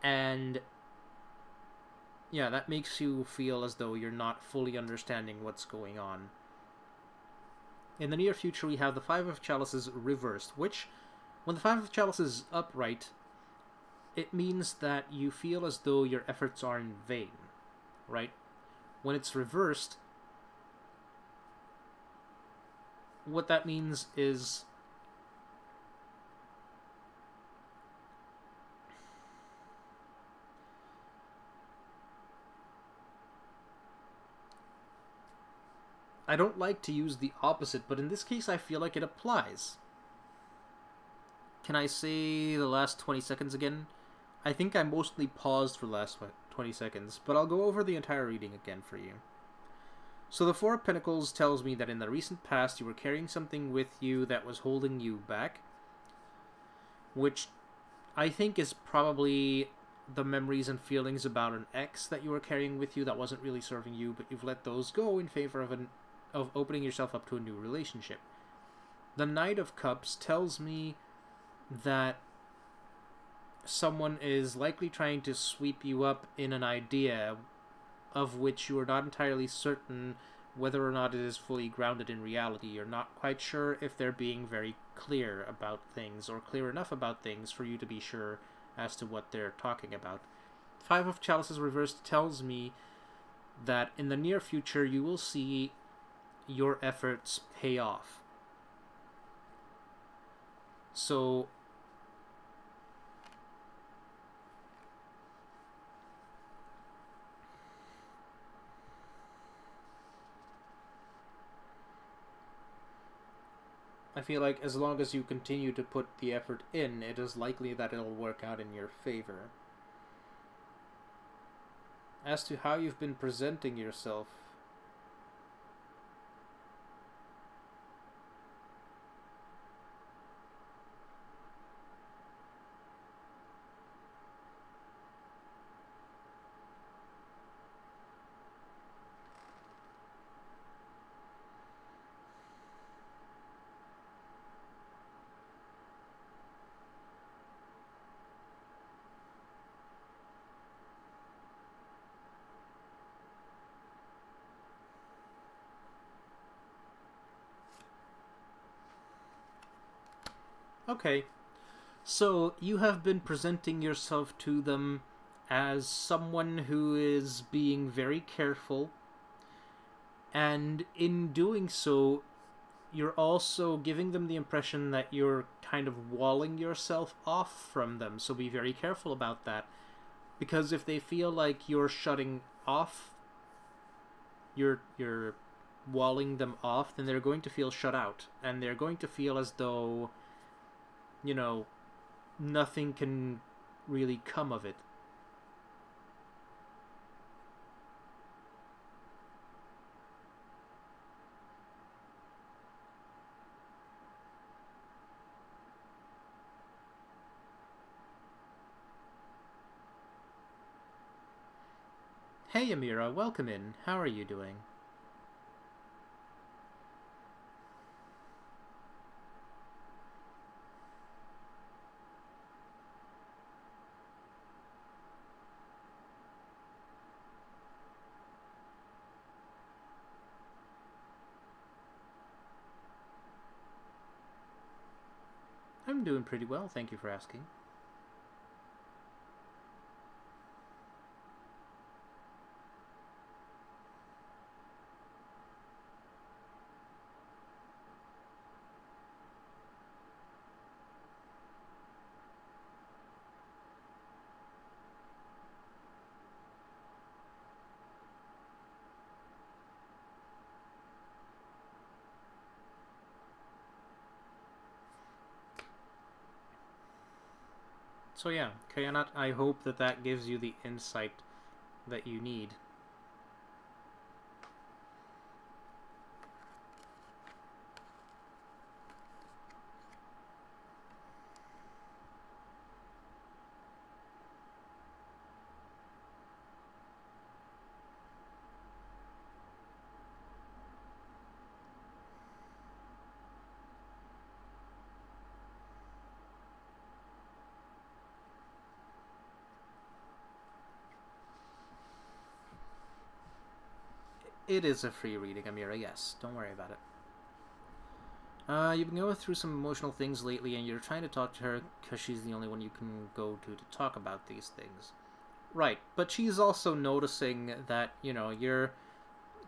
And yeah, that makes you feel as though you're not fully understanding what's going on. In the near future, we have the Five of Chalices reversed, which, when the Five of Chalices is upright, it means that you feel as though your efforts are in vain, right? When it's reversed, what that means is I don't like to use the opposite, but in this case I feel like it applies. Can I say the last 20 seconds again? I think I mostly paused for the last 20 seconds, but I'll go over the entire reading again for you. So the Four of Pentacles tells me that in the recent past you were carrying something with you that was holding you back, which I think is probably the memories and feelings about an ex that you were carrying with you that wasn't really serving you, but you've let those go in favor of opening yourself up to a new relationship. The Knight of Cups tells me that someone is likely trying to sweep you up in an idea of which you are not entirely certain whether or not it is fully grounded in reality. You're not quite sure if they're being very clear about things, or clear enough about things for you to be sure as to what they're talking about. Five of Chalices reversed tells me that in the near future you will see your efforts pay off. So I feel like as long as you continue to put the effort in, it is likely that it'll work out in your favor. as to how you've been presenting yourself. Okay, so you have been presenting yourself to them as someone who is being very careful, and in doing so, you're also giving them the impression that you're kind of walling yourself off from them, so be very careful about that. Because if they feel like you're shutting off, you're walling them off, then they're going to feel shut out, and they're going to feel as though, you know, nothing can really come of it. Hey Amira, welcome in. How are you doing? I'm doing pretty well, thank you for asking. So yeah, Kayanat, I hope that that gives you the insight that you need. It is a free reading, Amira, yes. Don't worry about it. You've been going through some emotional things lately, and you're trying to talk to her because she's the only one you can go to talk about these things. Right, but she's also noticing that, you know, you're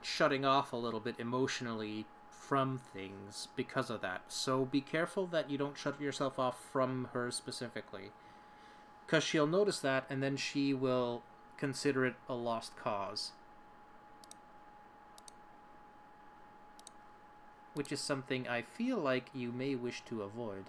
shutting off a little bit emotionally from things because of that. So be careful that you don't shut yourself off from her specifically. Because she'll notice that, and then she will consider it a lost cause. Which is something I feel like you may wish to avoid.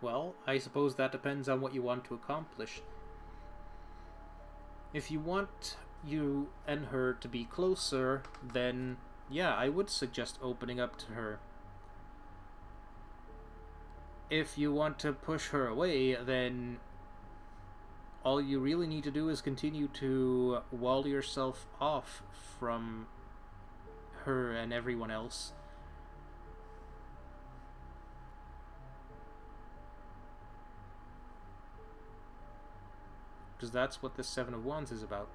Well, I suppose that depends on what you want to accomplish. If you want you and her to be closer, then yeah, I would suggest opening up to her. If you want to push her away, then all you really need to do is continue to wall yourself off from her and everyone else. Because that's what the Seven of Wands is about.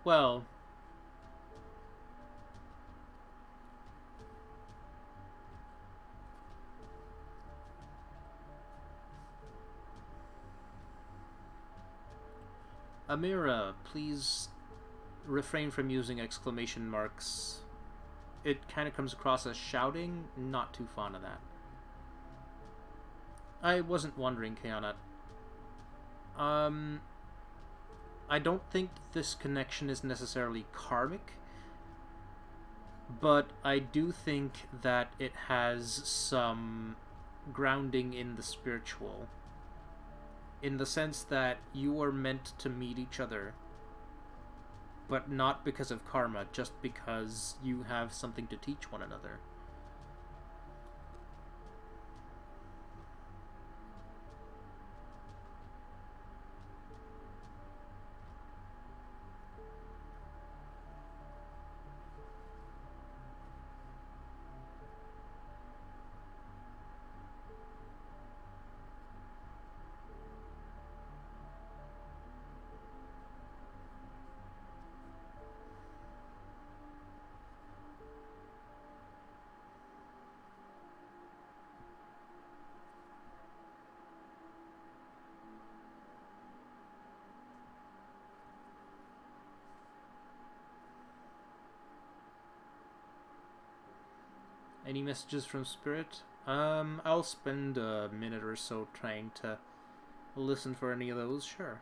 Well, Amira, please refrain from using exclamation marks. It kind of comes across as shouting. Not too fond of that. I wasn't wondering, Kayanat. I don't think this connection is necessarily karmic, but I do think that it has some grounding in the spiritual, in the sense that you are meant to meet each other, but not because of karma, just because you have something to teach one another. Any messages from Spirit? I'll spend a minute or so trying to listen for any of those, sure.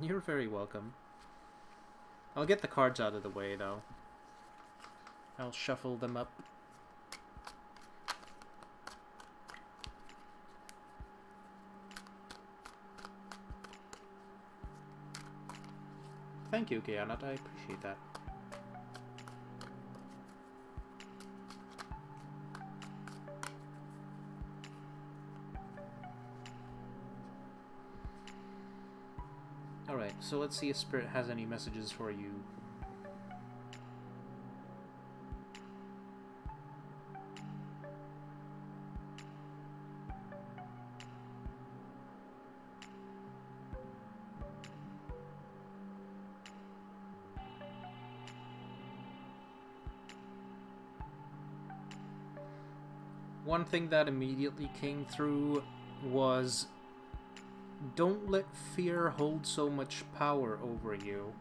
You're very welcome. I'll get the cards out of the way, though. I'll shuffle them up. Thank you, Kayanat. I appreciate that. Alright, so let's see if Spirit has any messages for you. One thing that immediately came through was, don't let fear hold so much power over you.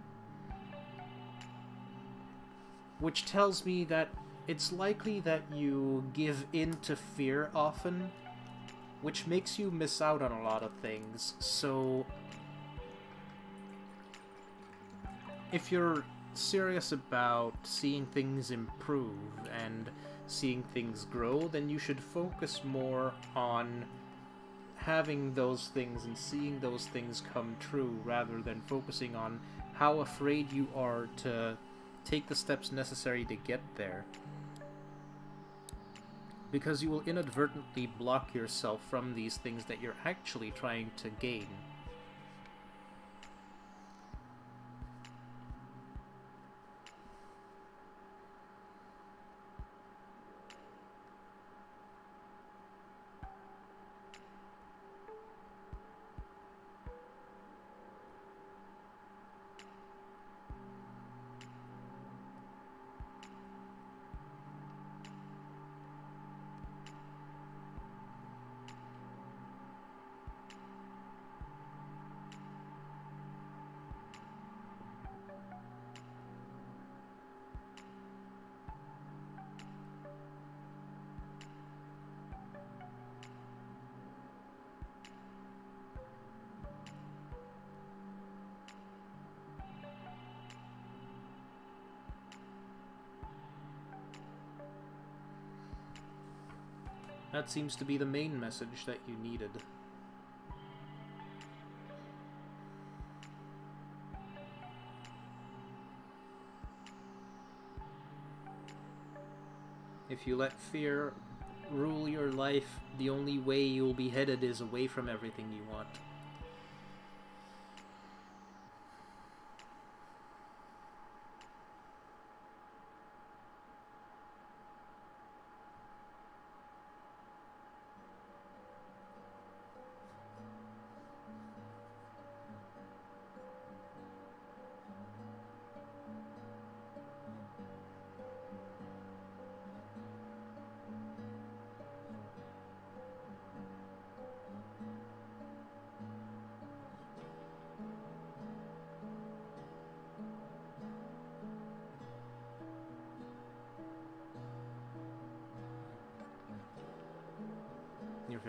Which tells me that it's likely that you give in to fear often, which makes you miss out on a lot of things. So if you're serious about seeing things improve and seeing things grow, then you should focus more on having those things and seeing those things come true, rather than focusing on how afraid you are to take the steps necessary to get there. Because you will inadvertently block yourself from these things that you're actually trying to gain. That seems to be the main message that you needed. If you let fear rule your life, the only way you'll be headed is away from everything you want.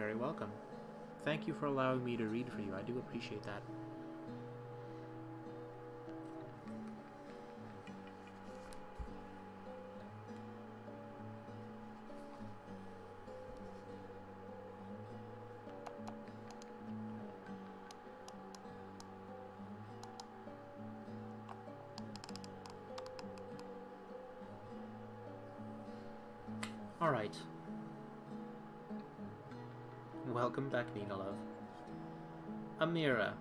very welcome. Thank you for allowing me to read for you. I do appreciate that. Alright. Welcome back, Nina Love. Amira,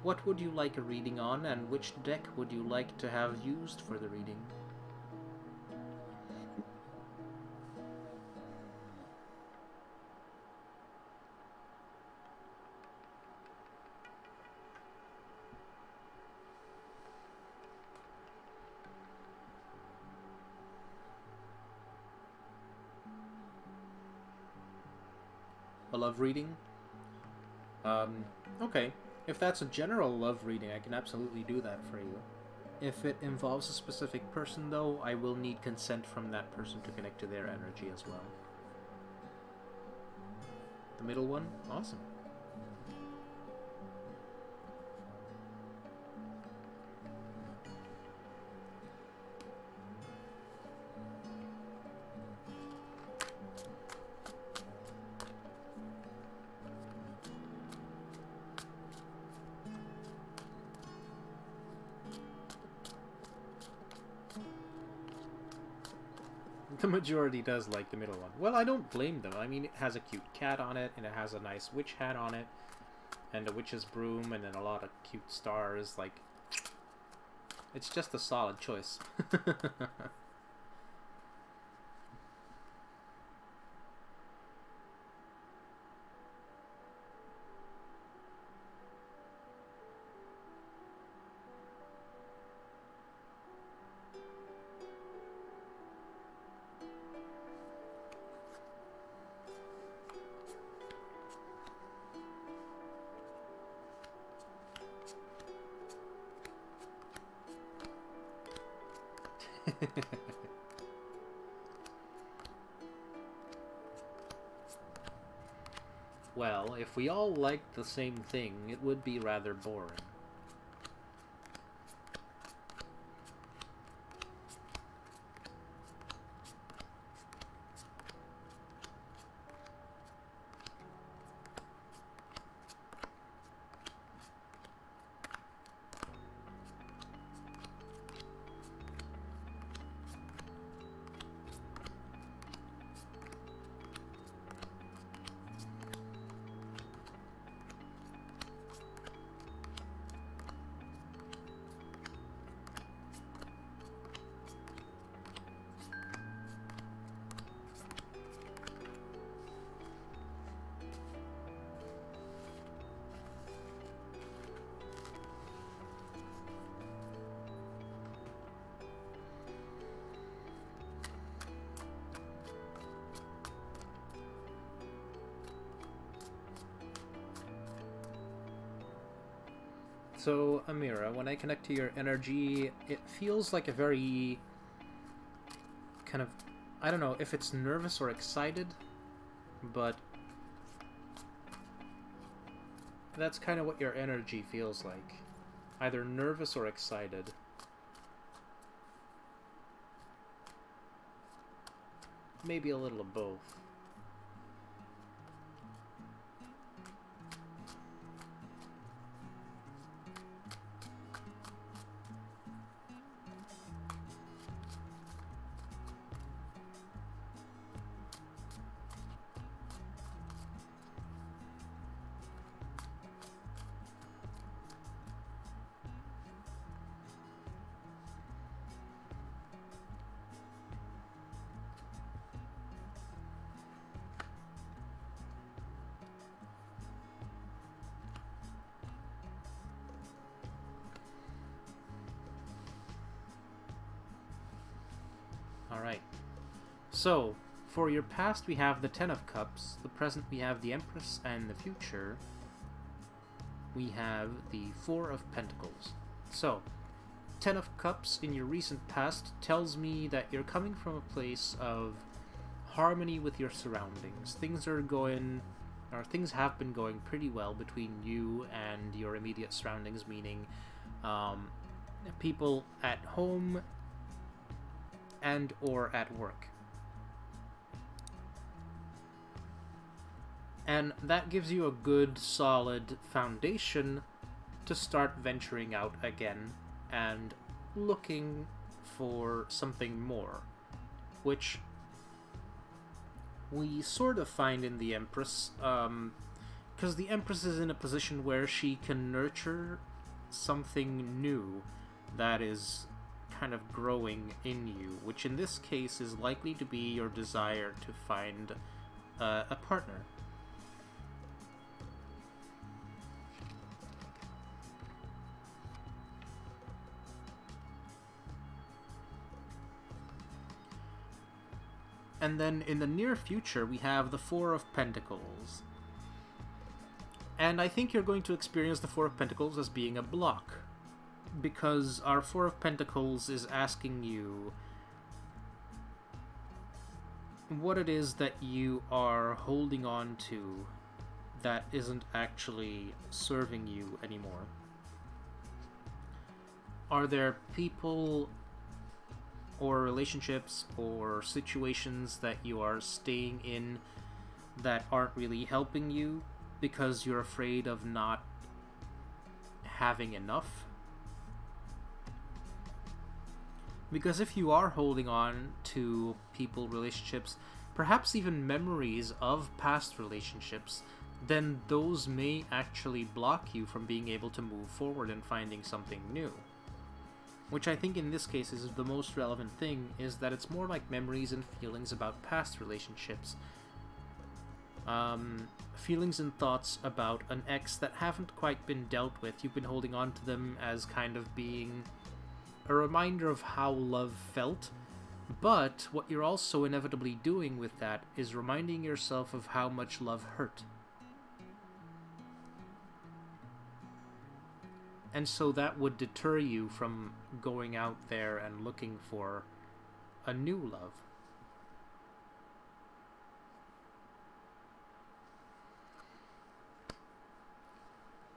what would you like a reading on, and which deck would you like to have used for the reading? A love reading? Okay. If that's a general love reading, I can absolutely do that for you. If it involves a specific person, though, I will need consent from that person to connect to their energy as well. The middle one? Awesome. The majority does like the middle one. Well, I don't blame them. I mean, it has a cute cat on it, and it has a nice witch hat on it, and a witch's broom, and then a lot of cute stars. Like, it's just a solid choice. Well, if we all liked the same thing, it would be rather boring. So, Amira, when I connect to your energy, it feels like a very kind of, I don't know if it's nervous or excited, but that's kind of what your energy feels like. Either nervous or excited. Maybe a little of both. Alright. So, for your past we have the Ten of Cups, the present we have the Empress, and the future we have the Four of Pentacles. So, Ten of Cups in your recent past tells me that you're coming from a place of harmony with your surroundings. Things are going, or things have been going pretty well between you and your immediate surroundings, meaning people at home and or at work. And that gives you a good, solid foundation to start venturing out again and looking for something more, which we sort of find in the Empress, because the Empress is in a position where she can nurture something new that is kind of growing in you, which in this case is likely to be your desire to find a partner. And then in the near future, we have the Four of Pentacles. And I think you're going to experience the Four of Pentacles as being a block, because our Four of Pentacles is asking you what it is that you are holding on to that isn't actually serving you anymore. Are there people or relationships or situations that you are staying in that aren't really helping you because you're afraid of not having enough? Because if you are holding on to people, relationships, perhaps even memories of past relationships, then those may actually block you from being able to move forward and finding something new. Which I think in this case is the most relevant thing, is that it's more like memories and feelings about past relationships. Feelings and thoughts about an ex that haven't quite been dealt with. You've been holding on to them as kind of being a reminder of how love felt, but what you're also inevitably doing with that is reminding yourself of how much love hurt. And so that would deter you from going out there and looking for a new love.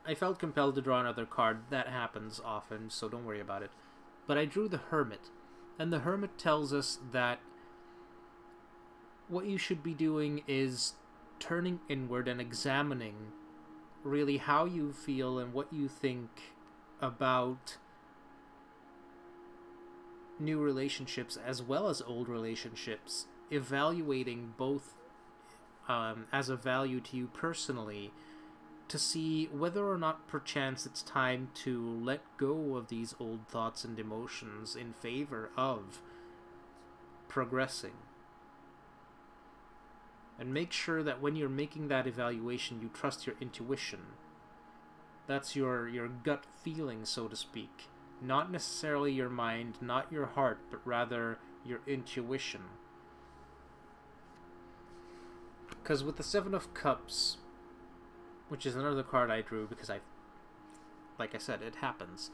I felt compelled to draw another card. That happens often, so don't worry about it. But I drew the Hermit. And the Hermit tells us that what you should be doing is turning inward and examining really how you feel and what you think about new relationships as well as old relationships, evaluating both as a value to you personally, to see whether or not perchance it's time to let go of these old thoughts and emotions in favor of progressing. And make sure that when you're making that evaluation, you trust your intuition. That's your gut feeling, so to speak. Not necessarily your mind, not your heart, but rather your intuition. Because with the Seven of Cups, which is another card I drew because like I said, it happens,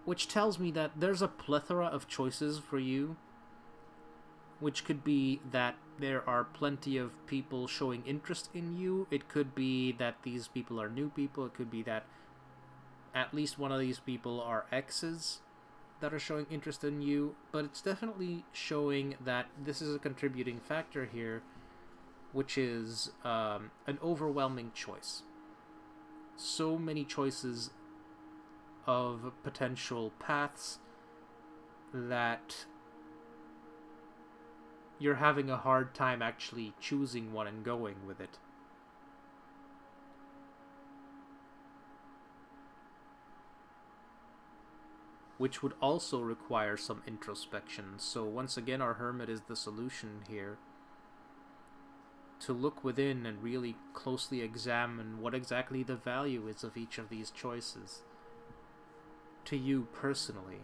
which tells me that there's a plethora of choices for you, which could be that there are plenty of people showing interest in you. It could be that these people are new people. It could be that at least one of these people are exes that are showing interest in you. But it's definitely showing that this is a contributing factor here, which is an overwhelming choice. So many choices of potential paths that you're having a hard time actually choosing one and going with it. Which would also require some introspection. So once again, our Hermit is the solution here. To look within and really closely examine what exactly the value is of each of these choices to you personally.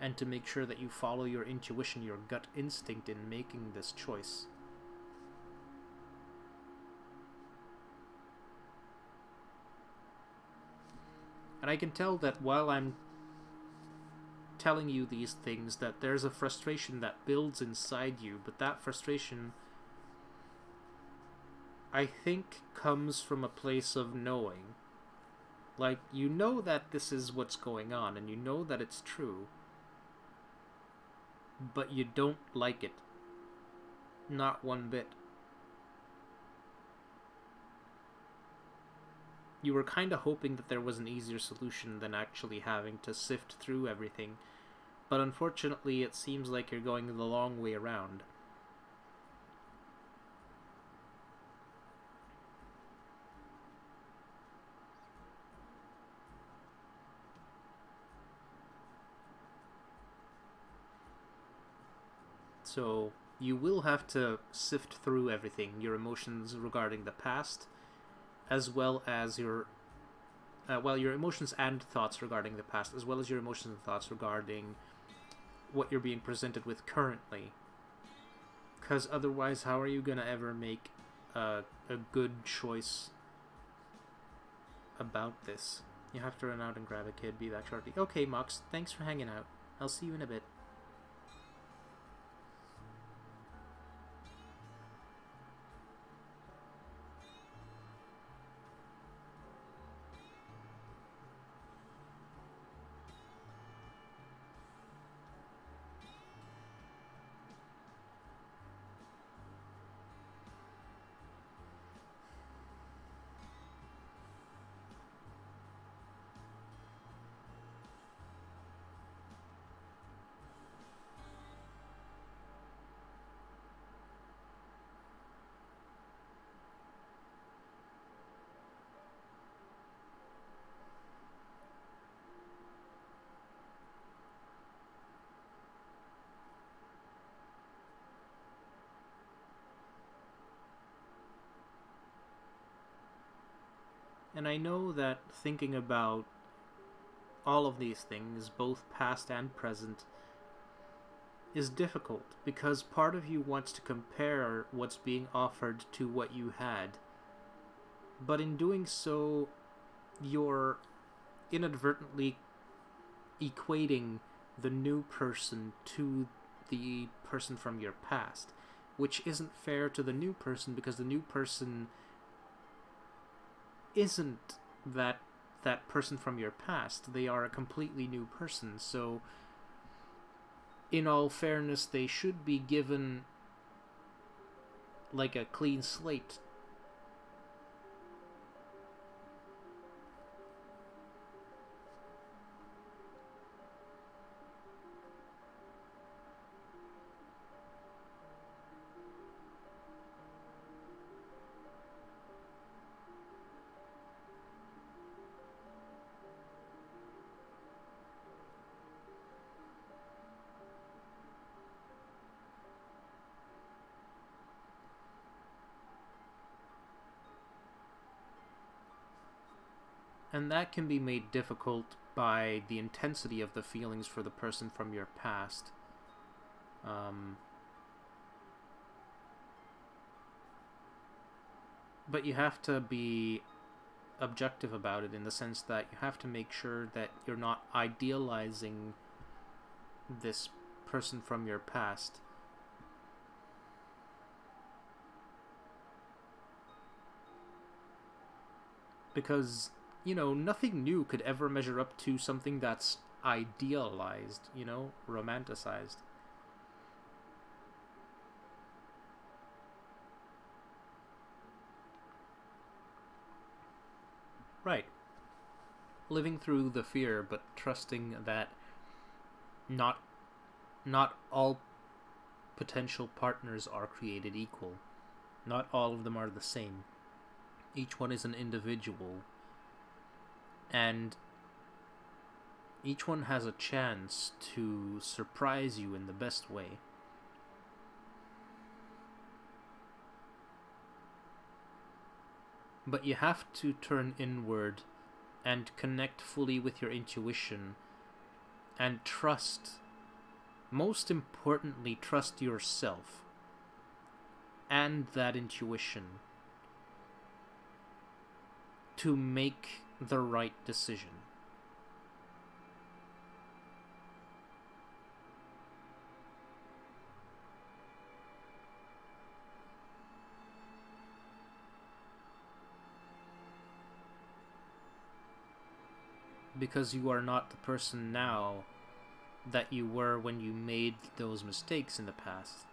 And to make sure that you follow your intuition, your gut instinct in making this choice. And I can tell that while I'm telling you these things, that there's a frustration that builds inside you, but that frustration, I think, comes from a place of knowing. Like, you know that this is what's going on, and you know that it's true, but you don't like it. Not one bit. You were kind of hoping that there was an easier solution than actually having to sift through everything, but unfortunately it seems like you're going the long way around. So you will have to sift through everything, your emotions regarding the past, as well as your your emotions and thoughts regarding the past, as well as your emotions and thoughts regarding what you're being presented with currently. Because otherwise, how are you going to ever make a good choice about this? You have to run out and grab a kid, be back shortly. Okay, Mox, thanks for hanging out. I'll see you in a bit. And I know that thinking about all of these things, both past and present, is difficult because part of you wants to compare what's being offered to what you had. But in doing so, you're inadvertently equating the new person to the person from your past, which isn't fair to the new person because the new person isn't that person from your past. They are a completely new person. So in all fairness, they should be given like a clean slate. And that can be made difficult by the intensity of the feelings for the person from your past. But you have to be objective about it in the sense that you have to make sure that you're not idealizing this person from your past. Because, you know, nothing new could ever measure up to something that's idealized, you know, romanticized. Right. Living through the fear, but trusting that not all potential partners are created equal. Not all of them are the same. Each one is an individual. And each one has a chance to surprise you in the best way. But you have to turn inward and connect fully with your intuition and trust, most importantly, trust yourself and that intuition to make the right decision. because you are not the person now that you were when you made those mistakes in the past.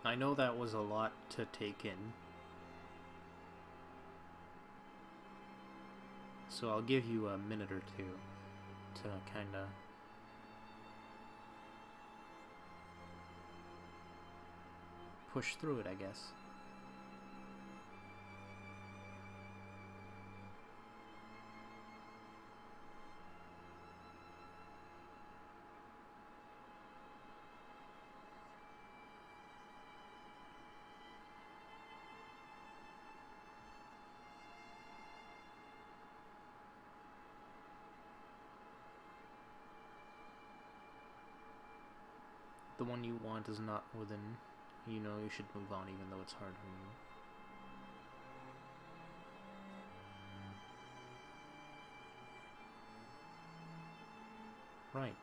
I know that was a lot to take in, so I'll give you a minute or two to kinda push through it, I guess. The one you want is not within, you know you should move on even though it's hard for you. Right.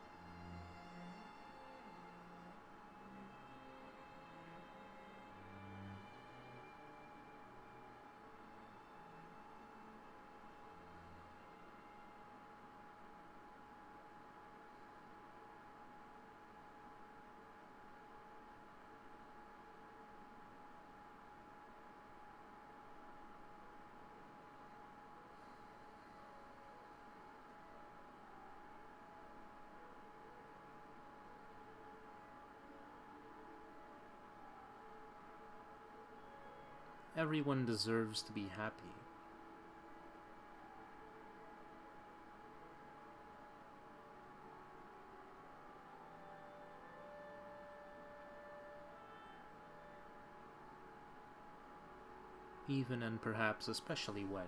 Everyone deserves to be happy. Even and perhaps especially when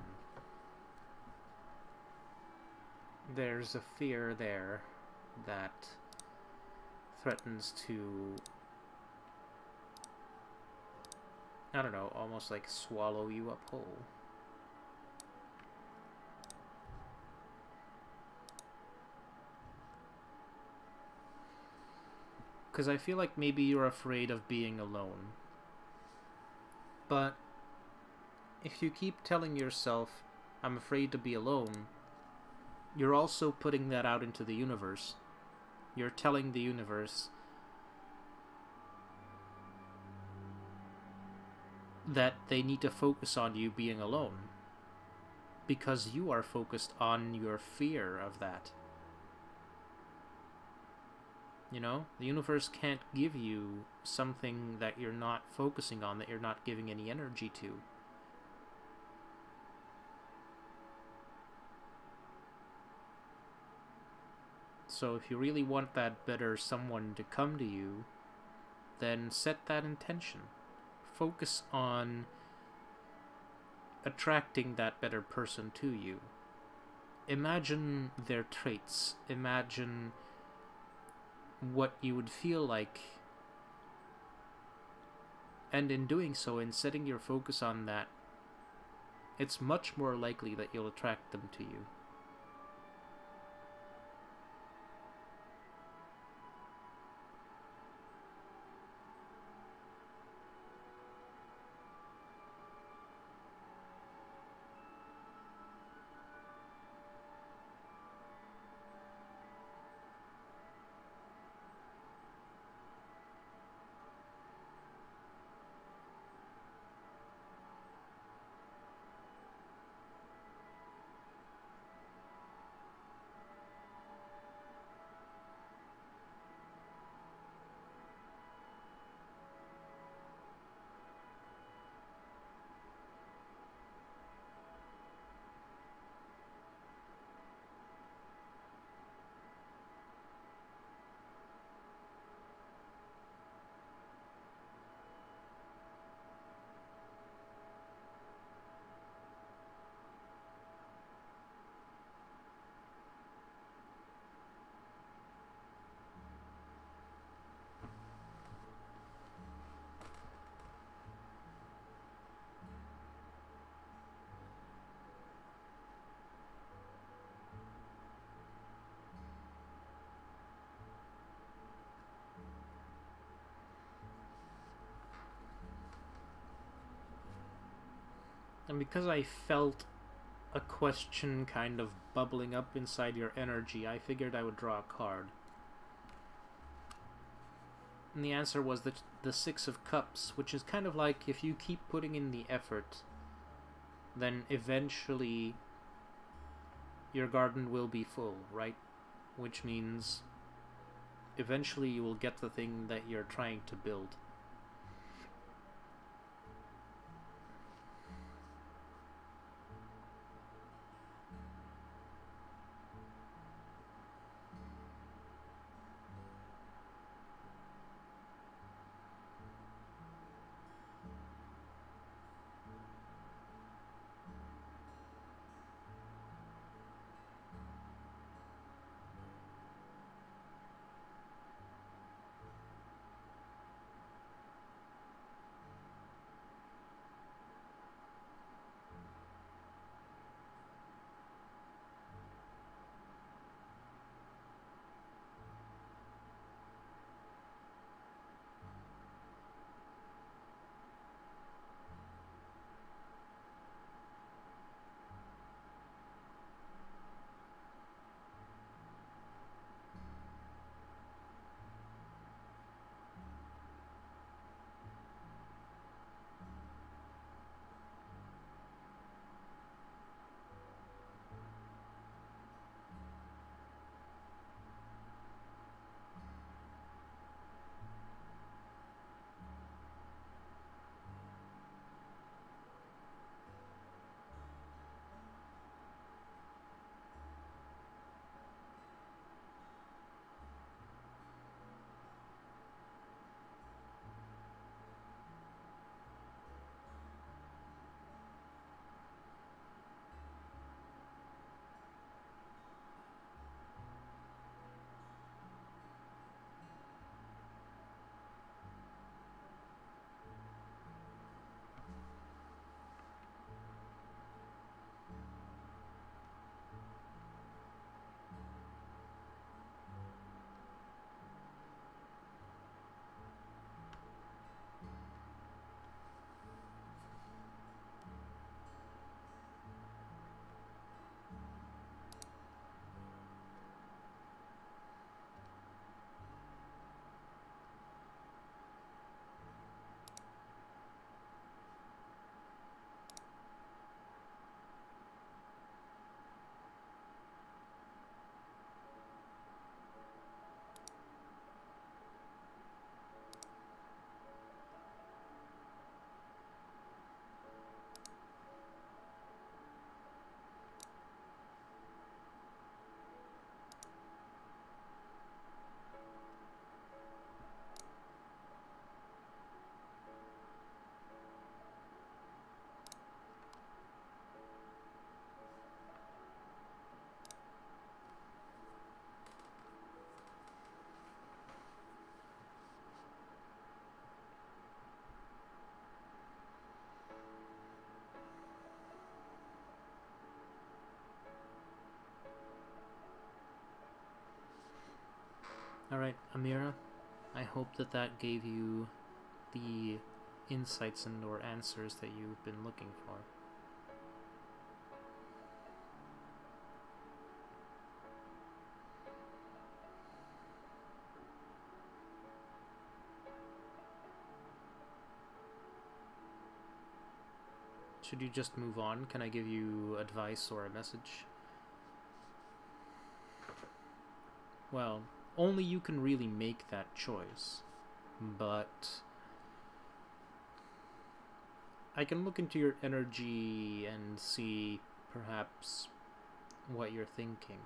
there's a fear there that threatens to, I don't know, almost like swallow you up whole. Because I feel like maybe you're afraid of being alone. But if you keep telling yourself, I'm afraid to be alone, you're also putting that out into the universe. You're telling the universe that they need to focus on you being alone. Because you are focused on your fear of that. You know? The universe can't give you something that you're not focusing on, that you're not giving any energy to. So if you really want that better someone to come to you, then set that intention. Focus on attracting that better person to you. Imagine their traits. Imagine what you would feel like. And in doing so, in setting your focus on that, it's much more likely that you'll attract them to you. And because I felt a question kind of bubbling up inside your energy, I figured I would draw a card. And the answer was the Six of Cups, which is kind of like, if you keep putting in the effort, then eventually your garden will be full, right? Which means eventually you will get the thing that you're trying to build. Alright, Amira, I hope that that gave you the insights and or answers that you've been looking for. Should you just move on? Can I give you advice or a message? Well, only you can really make that choice, but I can look into your energy and see perhaps what you're thinking.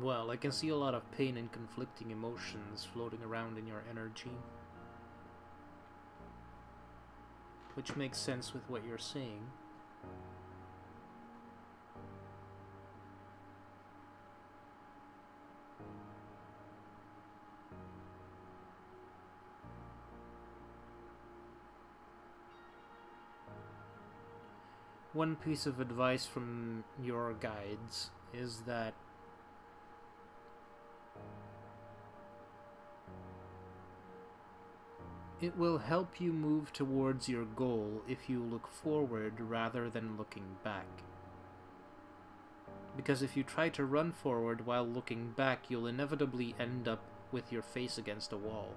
Well, I can see a lot of pain and conflicting emotions floating around in your energy. Which makes sense with what you're saying. One piece of advice from your guides is that it will help you move towards your goal if you look forward rather than looking back. Because if you try to run forward while looking back, you'll inevitably end up with your face against a wall.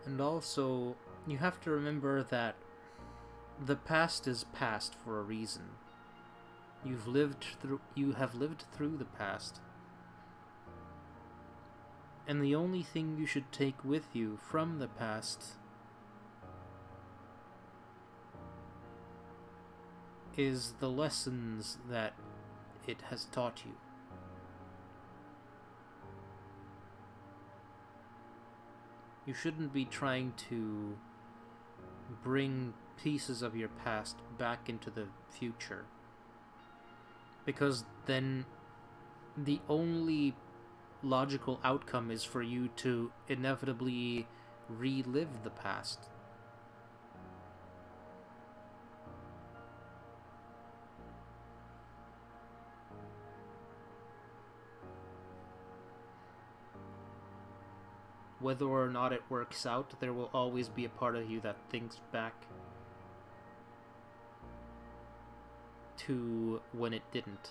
And also, you have to remember that the past is past for a reason. You have lived through the past. And the only thing you should take with you from the past is the lessons that it has taught you. You shouldn't be trying to bring pieces of your past back into the future, because then the only logical outcome is for you to inevitably relive the past. Whether or not it works out, there will always be a part of you that thinks back to when it didn't.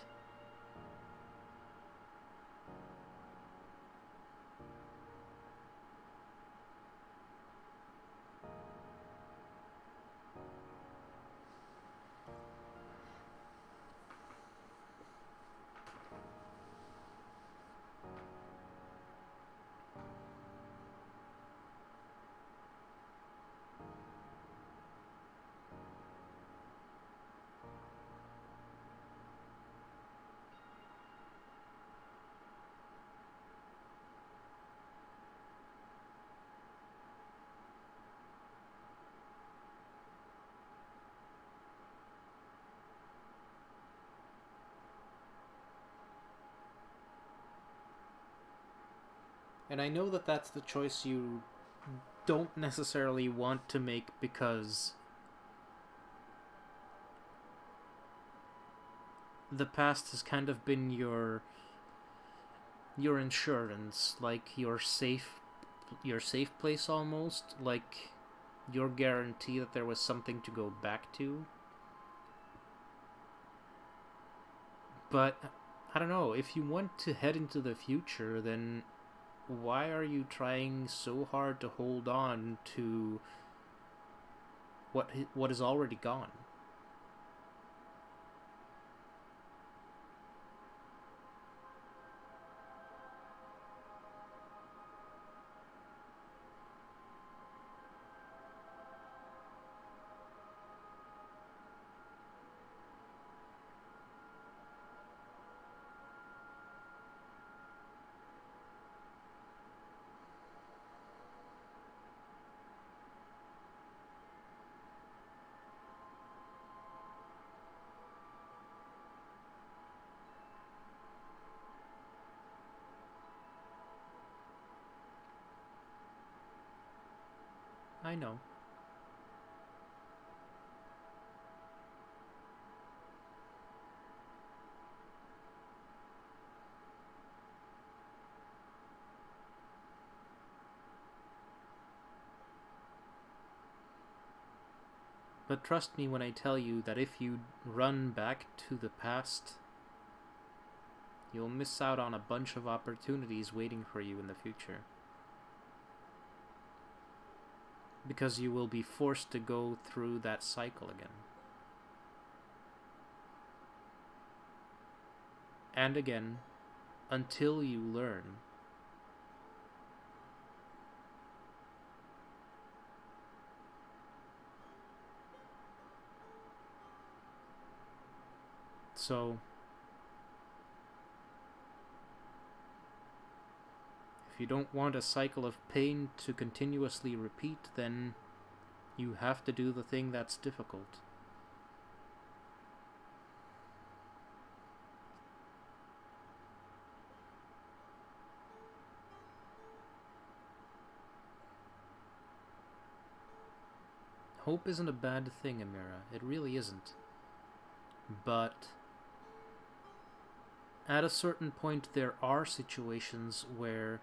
And I know that that's the choice you don't necessarily want to make, because the past has kind of been your insurance, like your safe place almost, like your guarantee that there was something to go back to. But I don't know, if you want to head into the future, then why are you trying so hard to hold on to what is already gone? I know. But trust me when I tell you that if you run back to the past, you'll miss out on a bunch of opportunities waiting for you in the future. Because you will be forced to go through that cycle again. And again, until you learn. So, if you don't want a cycle of pain to continuously repeat, then you have to do the thing that's difficult. Hope isn't a bad thing, Amira. It really isn't. But at a certain point, there are situations where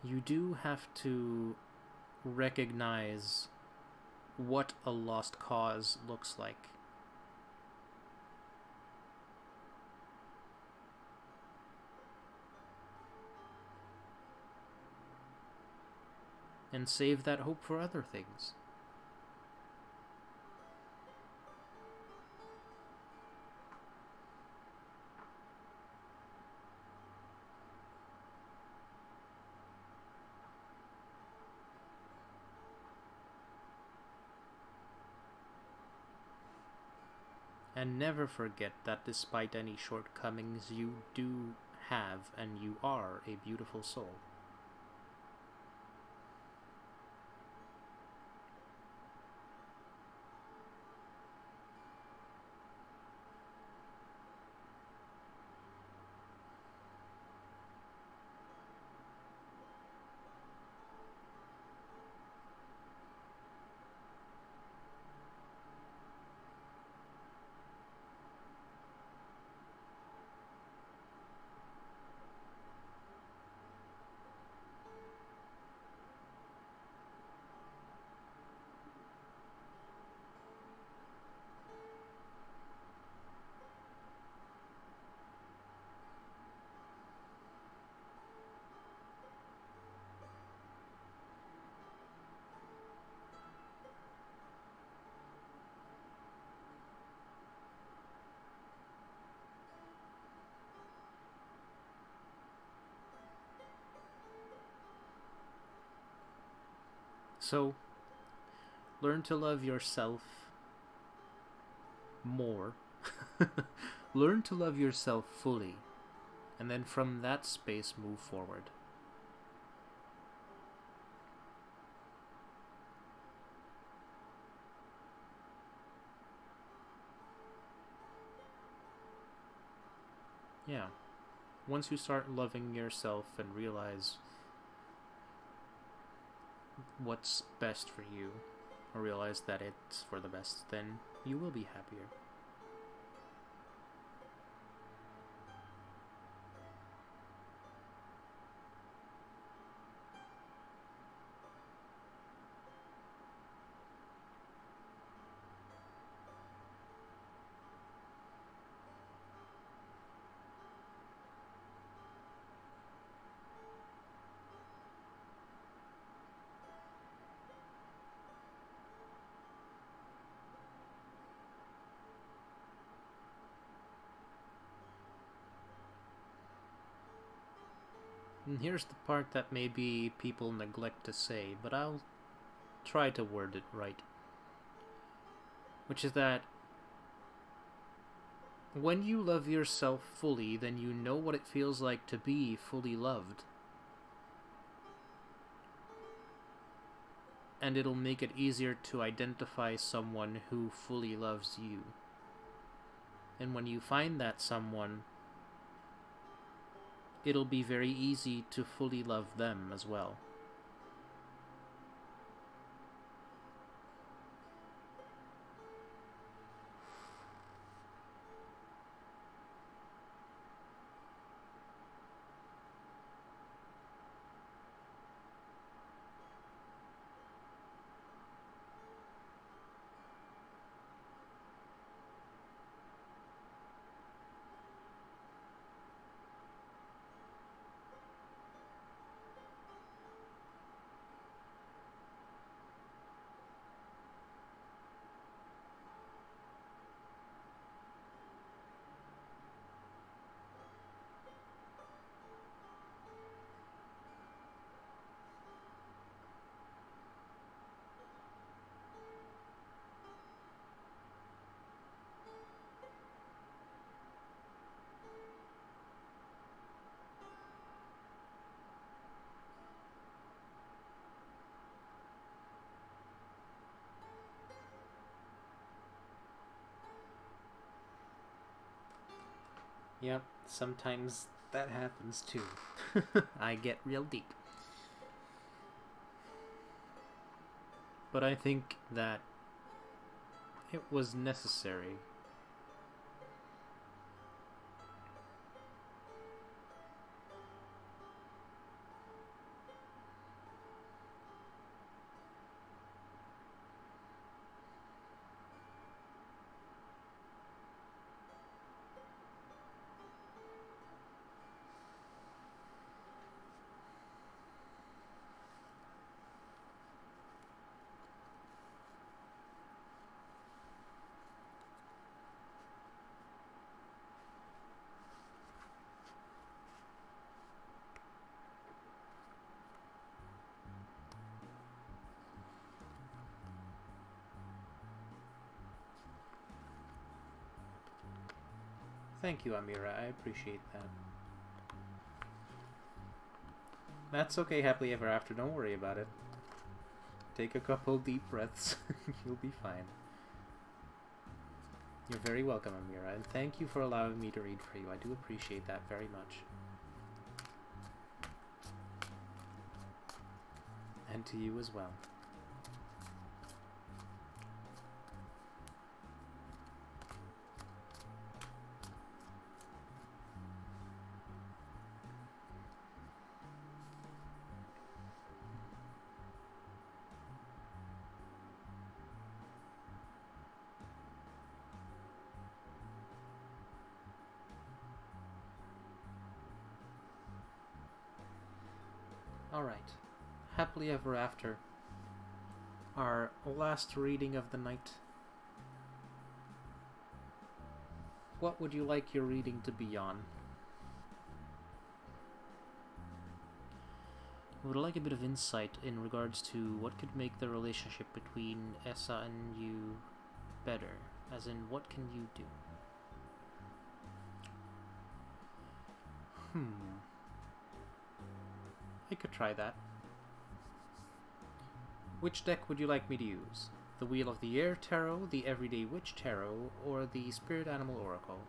you do have to recognize what a lost cause looks like. And save that hope for other things. And never forget that despite any shortcomings, you do have and you are a beautiful soul. So, learn to love yourself more. Learn to love yourself fully. And then from that space, move forward. Yeah. Once you start loving yourself and realize what's best for you, or realize that it's for the best, then you will be happier. And here's the part that maybe people neglect to say, but I'll try to word it right. Which is that when you love yourself fully, then you know what it feels like to be fully loved. And it'll make it easier to identify someone who fully loves you. And when you find that someone, it'll be very easy to fully love them as well. Yep, sometimes that happens too. I get real deep. But I think that it was necessary. Thank you, Amira. I appreciate that. That's okay, happily ever after. Don't worry about it. Take a couple deep breaths. You'll be fine. You're very welcome, Amira, and thank you for allowing me to read for you. I do appreciate that very much. And to you as well. Alright. Happily ever after. Our last reading of the night. What would you like your reading to be on? I would like a bit of insight in regards to what could make the relationship between Essa and you better. As in, what can you do? I could try that. Which deck would you like me to use? The Wheel of the Air Tarot, the Everyday Witch Tarot, or the Spirit Animal Oracle?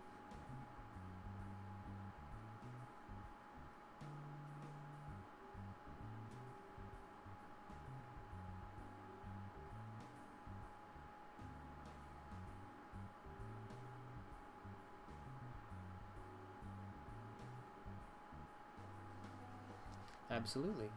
Absolutely.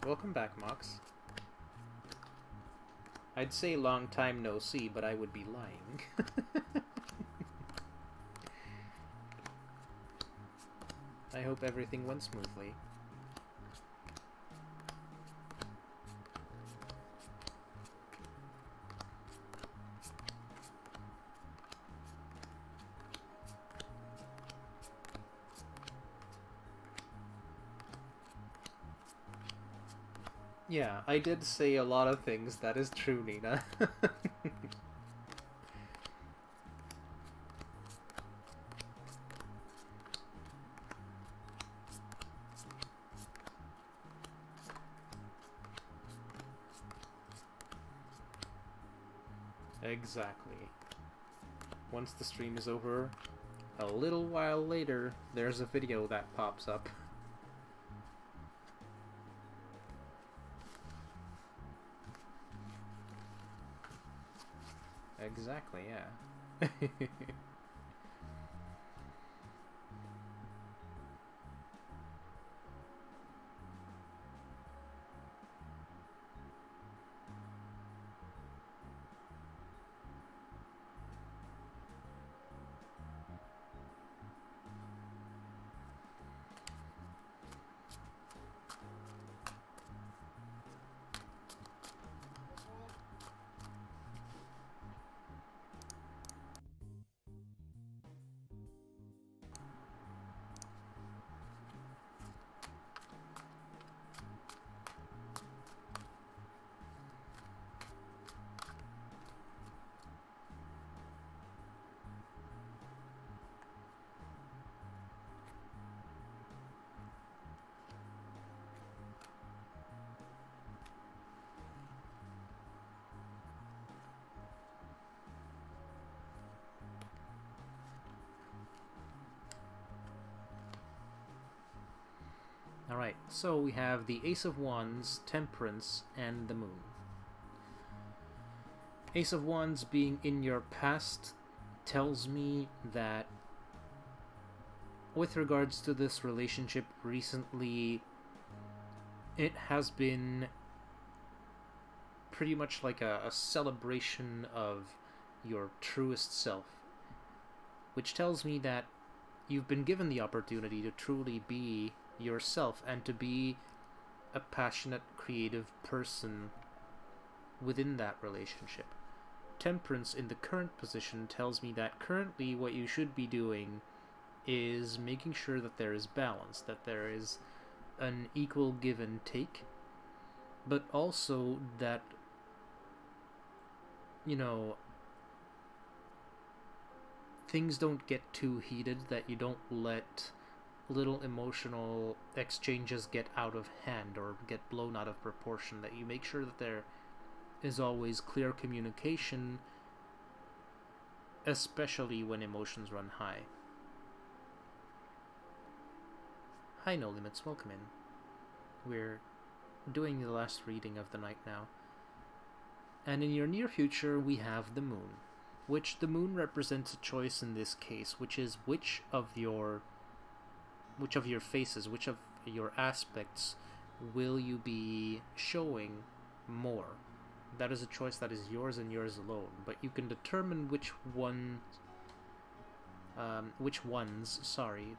Welcome back, Mox. I'd say long time no see, but I would be lying. I hope everything went smoothly. Yeah, I did say a lot of things, that is true, Nina. Exactly. Once the stream is over, a little while later, there's a video that pops up. Exactly, yeah. Alright, so we have the Ace of Wands, Temperance, and the Moon. Ace of Wands being in your past tells me that with regards to this relationship recently, it has been pretty much like a celebration of your truest self, which tells me that you've been given the opportunity to truly be yourself and to be a passionate, creative person within that relationship. Temperance in the current position tells me that currently what you should be doing is making sure that there is balance, that there is an equal give and take, but also that, you know, things don't get too heated, that you don't let little emotional exchanges get out of hand or get blown out of proportion, that you make sure that there is always clear communication, especially when emotions run high. Hi No Limits, welcome in. We're doing the last reading of the night now. And in your near future we have the Moon, which the Moon represents a choice in this case, which is which of your faces, which of your aspects will you be showing more. That is a choice that is yours and yours alone, but you can determine which ones,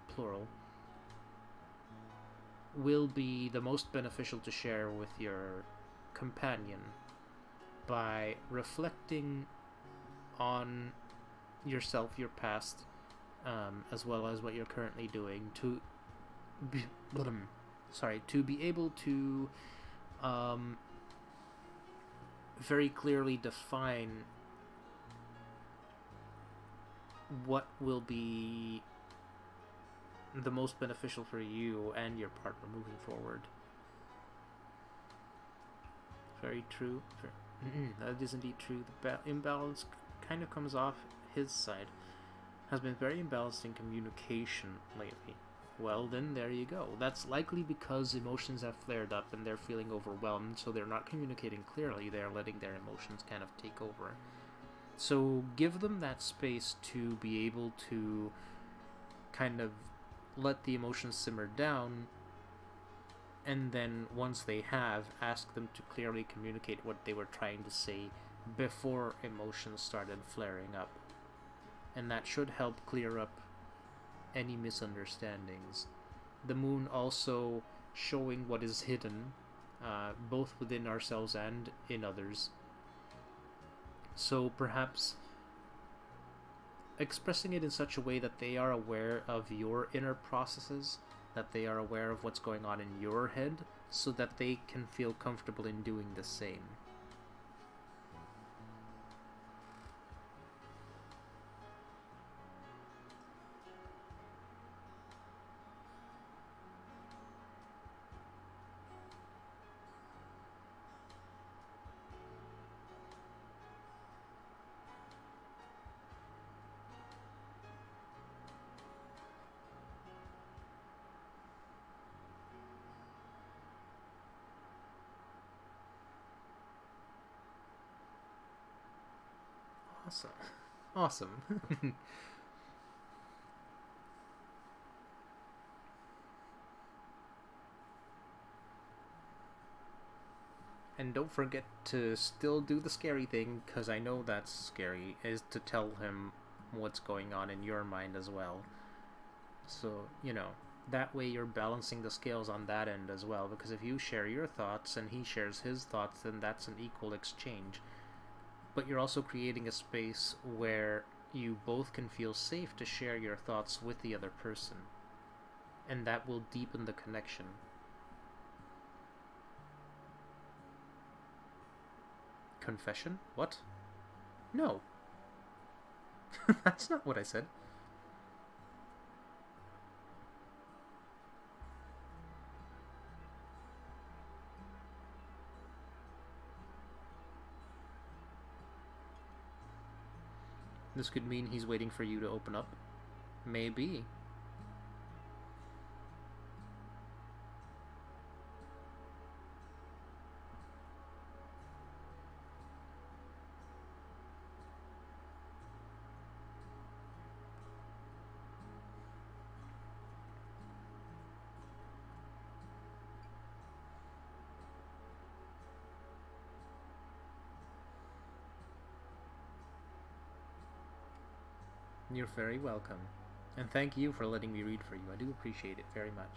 plural, will be the most beneficial to share with your companion by reflecting on yourself, your past, as well as what you're currently doing to be, to be able to very clearly define what will be the most beneficial for you and your partner moving forward. Very true. That is indeed true. The imbalance kind of comes off his side. Has been very imbalanced in communication lately. Well, then there you go. That's likely because emotions have flared up and they're feeling overwhelmed, so they're not communicating clearly. They're letting their emotions kind of take over. So give them that space to be able to kind of let the emotions simmer down, and then once they have, ask them to clearly communicate what they were trying to say before emotions started flaring up. And that should help clear up any misunderstandings. The Moon also showing what is hidden, both within ourselves and in others. So perhaps expressing it in such a way that they are aware of your inner processes, that they are aware of what's going on in your head, so that they can feel comfortable in doing the same. Awesome. And don't forget to still do the scary thing, because I know that's scary, is to tell him what's going on in your mind as well. So, you know, that way you're balancing the scales on that end as well, because if you share your thoughts and he shares his thoughts, then that's an equal exchange. But you're also creating a space where you both can feel safe to share your thoughts with the other person, and that will deepen the connection. Confession? What? No. That's not what I said. This could mean he's waiting for you to open up. Maybe. You're very welcome. And thank you for letting me read for you. I do appreciate it very much.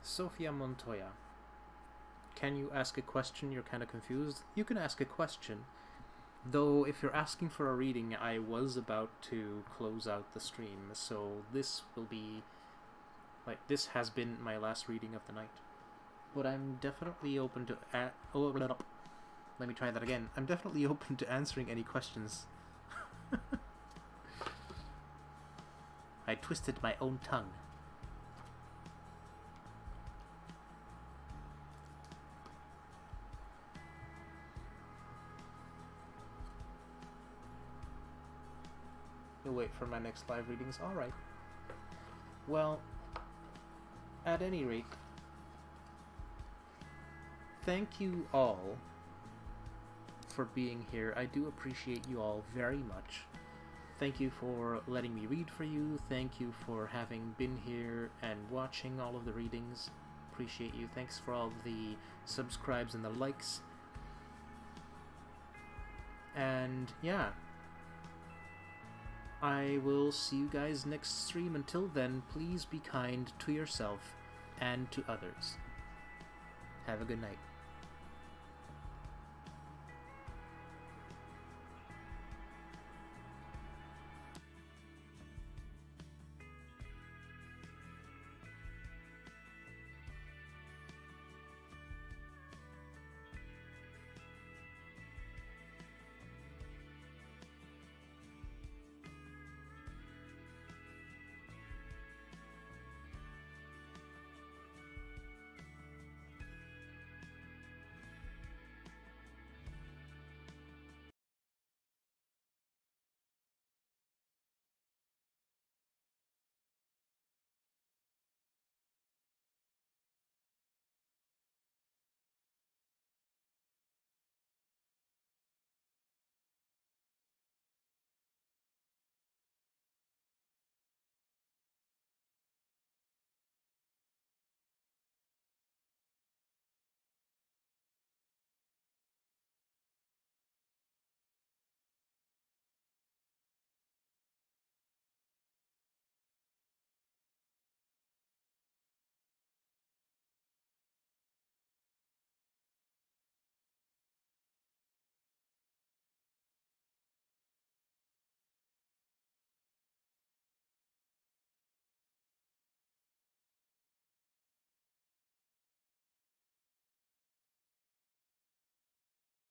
Sophia Montoya. Can you ask a question? You're kind of confused. You can ask a question. Though, if you're asking for a reading, I was about to close out the stream, so this will be... like, this has been my last reading of the night. But I'm definitely open to... let me try that again. I'm definitely open to answering any questions. I twisted my own tongue. You'll wait for my next live readings. Alright. Well, at any rate, thank you all for being here. I do appreciate you all very much. Thank you for letting me read for you. Thank you for having been here and watching all of the readings. Appreciate you. Thanks for all the subscribes and the likes. And yeah, I will see you guys next stream. Until then, please be kind to yourself and to others. Have a good night.